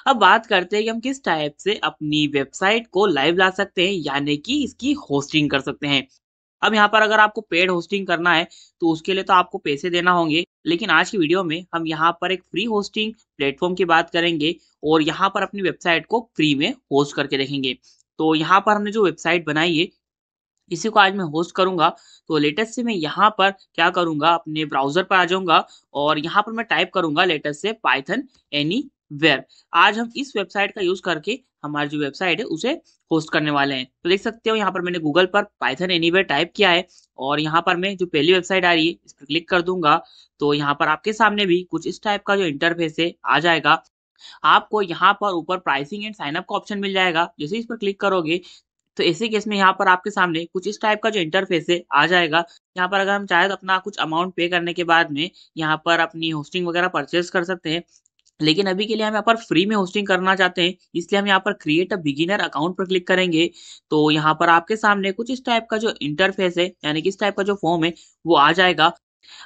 अब बात करते हैं कि हम किस टाइप से अपनी वेबसाइट को लाइव ला सकते हैं, यानी कि इसकी होस्टिंग कर सकते हैं। अब यहाँ पर अगर आपको पेड होस्टिंग करना है तो उसके लिए तो आपको पैसे देना होंगे, लेकिन आज की वीडियो में हम यहाँ पर एक फ्री होस्टिंग प्लेटफॉर्म की बात करेंगे और यहाँ पर अपनी वेबसाइट को फ्री में होस्ट करके देखेंगे। तो यहाँ पर हमने जो वेबसाइट बनाई है इसी को आज मैं होस्ट करूंगा। तो लेटेस्ट से मैं यहाँ पर क्या करूंगा, अपने ब्राउजर पर आ जाऊंगा और यहाँ पर मैं टाइप करूंगा लेटेस्ट से पाइथन एनीवेयर। आज हम इस वेबसाइट का यूज करके हमारी जो वेबसाइट है उसे होस्ट करने वाले हैं। तो देख सकते हो यहाँ पर मैंने गूगल पर पाइथन एनीवेयर टाइप किया है, और यहाँ पर मैं जो पहली वेबसाइट आ रही है इस पर क्लिक कर दूंगा। तो यहाँ पर आपके सामने भी कुछ इस टाइप का जो इंटरफेस है आ जाएगा। आपको यहाँ पर ऊपर प्राइसिंग एंड साइन अप का ऑप्शन मिल जाएगा। जैसे इस पर क्लिक करोगे तो ऐसे केस में यहाँ पर आपके सामने कुछ इस टाइप का जो इंटरफेस है आ जाएगा। यहाँ पर अगर हम चाहे तो अपना कुछ अमाउंट पे करने के बाद में यहाँ पर अपनी होस्टिंग वगैरह परचेज कर सकते हैं। लेकिन अभी के लिए हम यहाँ पर फ्री में होस्टिंग करना चाहते हैं, इसलिए हम यहाँ पर क्रिएट अ बिगिनर अकाउंट पर क्लिक करेंगे। तो यहाँ पर आपके सामने कुछ इस टाइप का जो इंटरफेस है, यानी कि इस टाइप का जो फॉर्म है, वो आ जाएगा।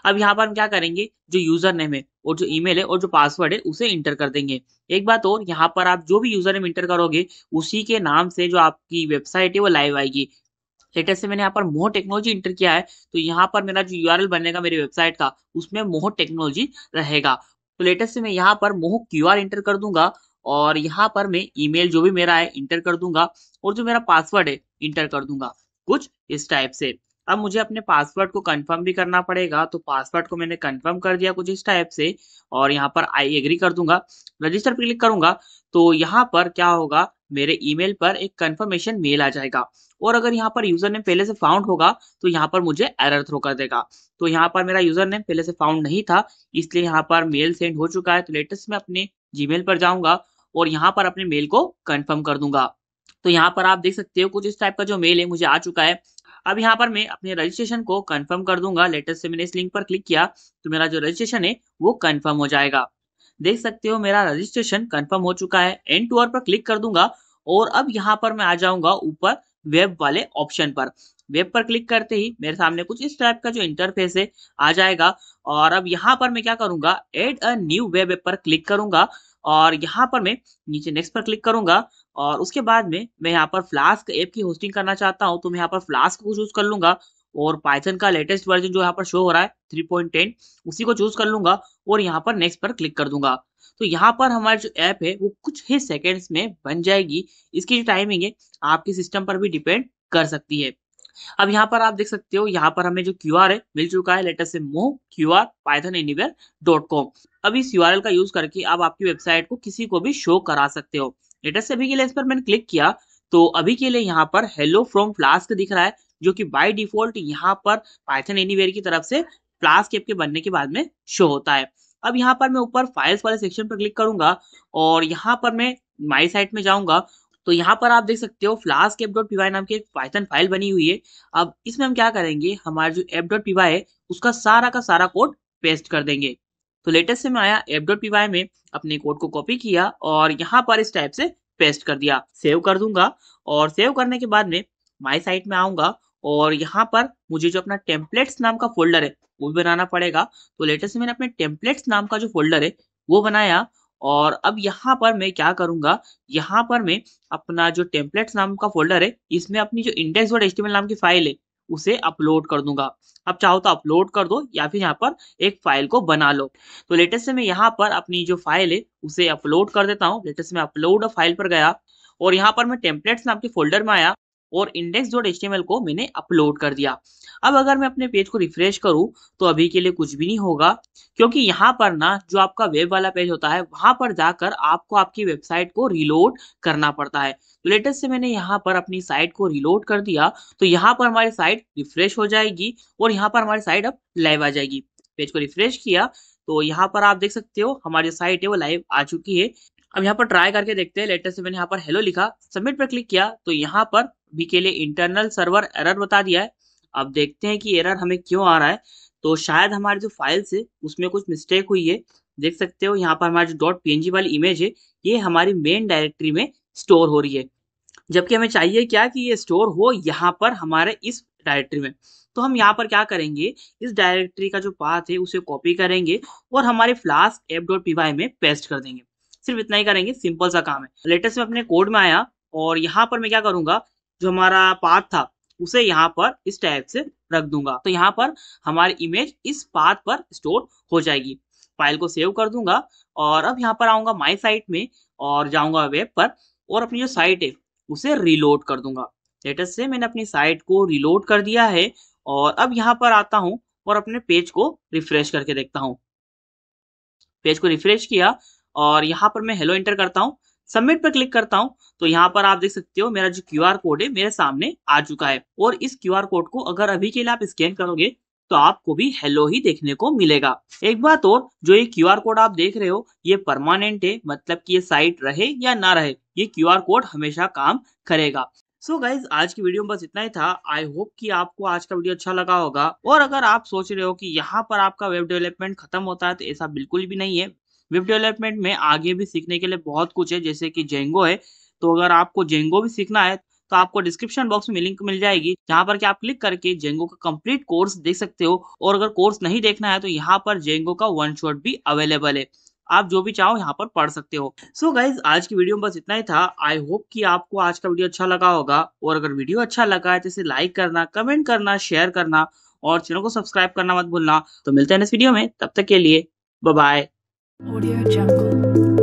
अब यहाँ पर हम क्या करेंगे, जो यूजर नेम है और जो ईमेल है और जो पासवर्ड है उसे इंटर कर देंगे। एक बात और, यहाँ पर आप जो भी यूजर नेम इंटर करोगे उसी के नाम से जो आपकी वेबसाइट है वो लाइव आएगी। लेटेस्ट से मैंने यहाँ पर मोह टेक्नोलॉजी इंटर किया है, तो यहाँ पर मेरा जो यूआरएल बनेगा मेरी वेबसाइट का, उसमें मोह टेक्नोलॉजी रहेगा। तो लेटेस्ट से मैं यहाँ पर मोह क्यूआर इंटर कर दूंगा और यहाँ पर मैं ईमेल जो भी मेरा है इंटर कर दूंगा और जो मेरा पासवर्ड है इंटर कर दूंगा, कुछ इस टाइप से। अब मुझे अपने पासवर्ड को कंफर्म भी करना पड़ेगा, तो पासवर्ड को मैंने कंफर्म कर दिया कुछ इस टाइप से और यहाँ पर आई एग्री कर दूंगा, रजिस्टर पर क्लिक करूंगा। तो यहाँ पर क्या होगा, मेरे ईमेल पर एक कंफर्मेशन मेल आ जाएगा और अगर यहाँ पर यूजर नेम पहले से फाउंड होगा तो यहाँ पर मुझे एरर थ्रो कर देगा। तो यहाँ पर मेरा यूजर नेम पहले से फाउंड नहीं था, इसलिए यहाँ पर मेल सेंड हो चुका है। तो लेटेस्ट में अपने जीमेल पर जाऊंगा और यहाँ पर अपने मेल को कंफर्म कर दूंगा। तो यहाँ पर आप देख सकते हो कुछ इस टाइप का जो मेल है मुझे आ चुका है। अब यहाँ पर मैं अपने रजिस्ट्रेशन को कंफर्म कर दूंगा। लेटेस्ट से मैंने इस लिंक पर क्लिक किया तो मेरा जो रजिस्ट्रेशन है वो कंफर्म हो जाएगा। देख सकते हो मेरा रजिस्ट्रेशन कंफर्म हो चुका है। एंड टू अर्न पर क्लिक कर दूंगा और अब यहाँ पर मैं आ जाऊंगा ऊपर वेब वाले ऑप्शन पर। वेब पर क्लिक करते ही मेरे सामने कुछ इस टाइप का जो इंटरफेस है आ जाएगा और अब यहाँ पर मैं क्या करूंगा, add a new web app पर क्लिक करूंगा और यहाँ पर मैं नीचे नेक्स्ट पर क्लिक करूंगा और उसके बाद में मैं यहाँ पर फ्लास्क ऐप की होस्टिंग करना चाहता हूँ, तो मैं यहाँ पर फ्लास्क को चूज कर लूंगा और पाइथन का लेटेस्ट वर्जन जो यहाँ पर शो हो रहा है 3.10 उसी को चूज कर लूंगा और यहाँ पर नेक्स्ट पर क्लिक कर दूंगा। तो यहाँ पर हमारी जो ऐप है वो कुछ ही सेकेंड्स में बन जाएगी। इसकी जो टाइमिंग है आपके सिस्टम पर भी डिपेंड कर सकती है। अब यहाँ पर आप देख सकते हो यहाँ पर हमें जो क्यूआर है मिल चुका है, लेटेस्ट से मोह क्यूआर पाइथन एनीवेयर .com। अब इस यूआरएल का यूज करके आप आपकी वेबसाइट को किसी को भी शो करा सकते हो। लेटेस्ट से अभी के लिए इस पर मैंने क्लिक किया तो अभी के लिए यहाँ पर हेलो फ्रॉम फ्लास्क दिख रहा है, जो कि बाय डिफॉल्ट यहाँ पर पाइथन एनीवेयर की तरफ से फ्लास्क ऐप के बनने के बाद में शो होता है। अब यहाँ पर मैं ऊपर फाइल्स वाले सेक्शन पर क्लिक करूंगा और यहाँ पर मैं माई साइट में जाऊंगा। तो यहाँ पर आप देख सकते हो फ्लास्क ऐप डॉट पीवाई नाम की एक पाइथन फाइल बनी हुई है। अब इसमें हम क्या करेंगे, हमारा जो ऐप डॉट पीवाई है उसका सारा का सारा कोड पेस्ट कर देंगे। तो लेटेस्ट से मैं आया ऐप डॉट पीवाई में, अपने कोड को कॉपी किया और यहाँ पर इस टाइप से पेस्ट कर दिया। सेव कर दूंगा और सेव करने के बाद में माई साइट में आऊंगा और यहाँ पर मुझे जो अपना टेम्पलेट्स नाम का फोल्डर है वो भी बनाना पड़ेगा। तो लेटेस्ट से मैंने अपने टेम्पलेट्स नाम का जो फोल्डर है वो बनाया और अब यहाँ पर मैं क्या करूंगा, यहाँ पर मैं अपना जो टेम्पलेट्स नाम का फोल्डर है इसमें अपनी जो index.html नाम की फाइल है उसे अपलोड कर दूंगा। अब चाहो तो अपलोड कर दो या फिर यहाँ पर एक फाइल को बना लो। तो लेटेस्ट से मैं यहाँ पर अपनी जो फाइल है उसे अपलोड कर देता हूँ। लेटेस्ट में अपलोड फाइल पर गया और यहाँ पर मैं टेम्पलेट्स नाम के फोल्डर में आया और index.html को मैंने अपलोड कर दिया। अब अगर मैं अपने पेज को रिफ्रेश करूं तो अभी के लिए कुछ भी नहीं होगा, क्योंकि यहाँ पर ना जो आपका वेब वाला पेज होता है वहां पर जाकर आपको आपकी वेबसाइट को रिलोड करना पड़ता है। तो लेटेस्ट से मैंने यहाँ पर अपनी साइट को रिलोड कर दिया तो यहाँ पर हमारी साइट रिफ्रेश हो जाएगी और यहाँ पर हमारी साइट अब लाइव आ जाएगी। पेज को रिफ्रेश किया तो यहाँ पर आप देख सकते हो हमारी साइट है वो लाइव आ चुकी है। अब यहाँ पर ट्राई करके देखते हैं। लेटेस्ट से मैंने यहाँ पर हेलो लिखा, सबमिट पर क्लिक किया तो यहाँ पर अभी के लिए इंटरनल सर्वर एरर बता दिया है। अब देखते हैं कि एरर हमें क्यों आ रहा है। तो शायद हमारी जो फाइल्स है उसमें कुछ मिस्टेक हुई है। देख सकते हो यहाँ पर हमारी जो .png वाली इमेज है ये हमारी मेन डायरेक्टरी में स्टोर हो रही है, जबकि हमें चाहिए क्या कि ये स्टोर हो यहाँ पर हमारे इस डायरेक्टरी में। तो हम यहाँ पर क्या करेंगे, इस डायरेक्टरी का जो पाथ है उसे कॉपी करेंगे और हमारे फ्लास्क ऐप डॉट पीवाई में पेस्ट कर देंगे। सिर्फ इतना ही करेंगे, सिंपल सा काम है। लेटेस्ट में अपने कोड में आया और यहाँ पर मैं क्या करूंगा, जो हमारा पाथ था उसे यहाँ पर इस टाइप से रख दूंगा। तो यहाँ पर हमारी इमेज इस पाथ पर स्टोर हो जाएगी। फाइल को सेव कर दूंगा और अब यहाँ पर आऊंगा माई साइट में और जाऊंगा वेब पर और अपनी जो साइट है उसे रिलोड कर दूंगा। लेटेस्ट से मैंने अपनी साइट को रिलोड कर दिया है और अब यहाँ पर आता हूँ और अपने पेज को रिफ्रेश करके देखता हूँ। पेज को रिफ्रेश किया और यहाँ पर मैं हेलो एंटर करता हूँ, सबमिट पर क्लिक करता हूँ तो यहाँ पर आप देख सकते हो मेरा जो क्यूआर कोड है मेरे सामने आ चुका है और इस क्यूआर कोड को अगर अभी के लिए आप स्कैन करोगे तो आपको भी हेलो ही देखने को मिलेगा। एक बात और, जो ये क्यूआर कोड आप देख रहे हो ये परमानेंट है, मतलब कि ये साइट रहे या ना रहे ये क्यूआर कोड हमेशा काम करेगा। सो गाइज आज की वीडियो में बस इतना ही था। आई होप कि आपको आज का वीडियो अच्छा लगा होगा और अगर आप सोच रहे हो कि यहाँ पर आपका वेब डेवलपमेंट खत्म होता है तो ऐसा बिल्कुल भी नहीं है। वेब डेवलपमेंट में आगे भी सीखने के लिए बहुत कुछ है, जैसे कि जेंगो है। तो अगर आपको जेंगो भी सीखना है तो आपको डिस्क्रिप्शन बॉक्स में लिंक मिल जाएगी, जहाँ पर कि आप क्लिक करके जेंगो का कंप्लीट कोर्स देख सकते हो। और अगर कोर्स नहीं देखना है तो यहाँ पर जेंगो का वन शॉट भी अवेलेबल है, आप जो भी चाहो यहाँ पर पढ़ सकते हो। सो गाइज, आज की वीडियो में बस इतना ही था। आई होप कि आपको आज का वीडियो अच्छा लगा होगा, और अगर वीडियो अच्छा लगा है तो इसे लाइक करना, कमेंट करना, शेयर करना और चैनल को सब्सक्राइब करना मत भूलना। तो मिलते हैं नेक्स्ट वीडियो में, तब तक के लिए बाय बाय। Audio Jungle.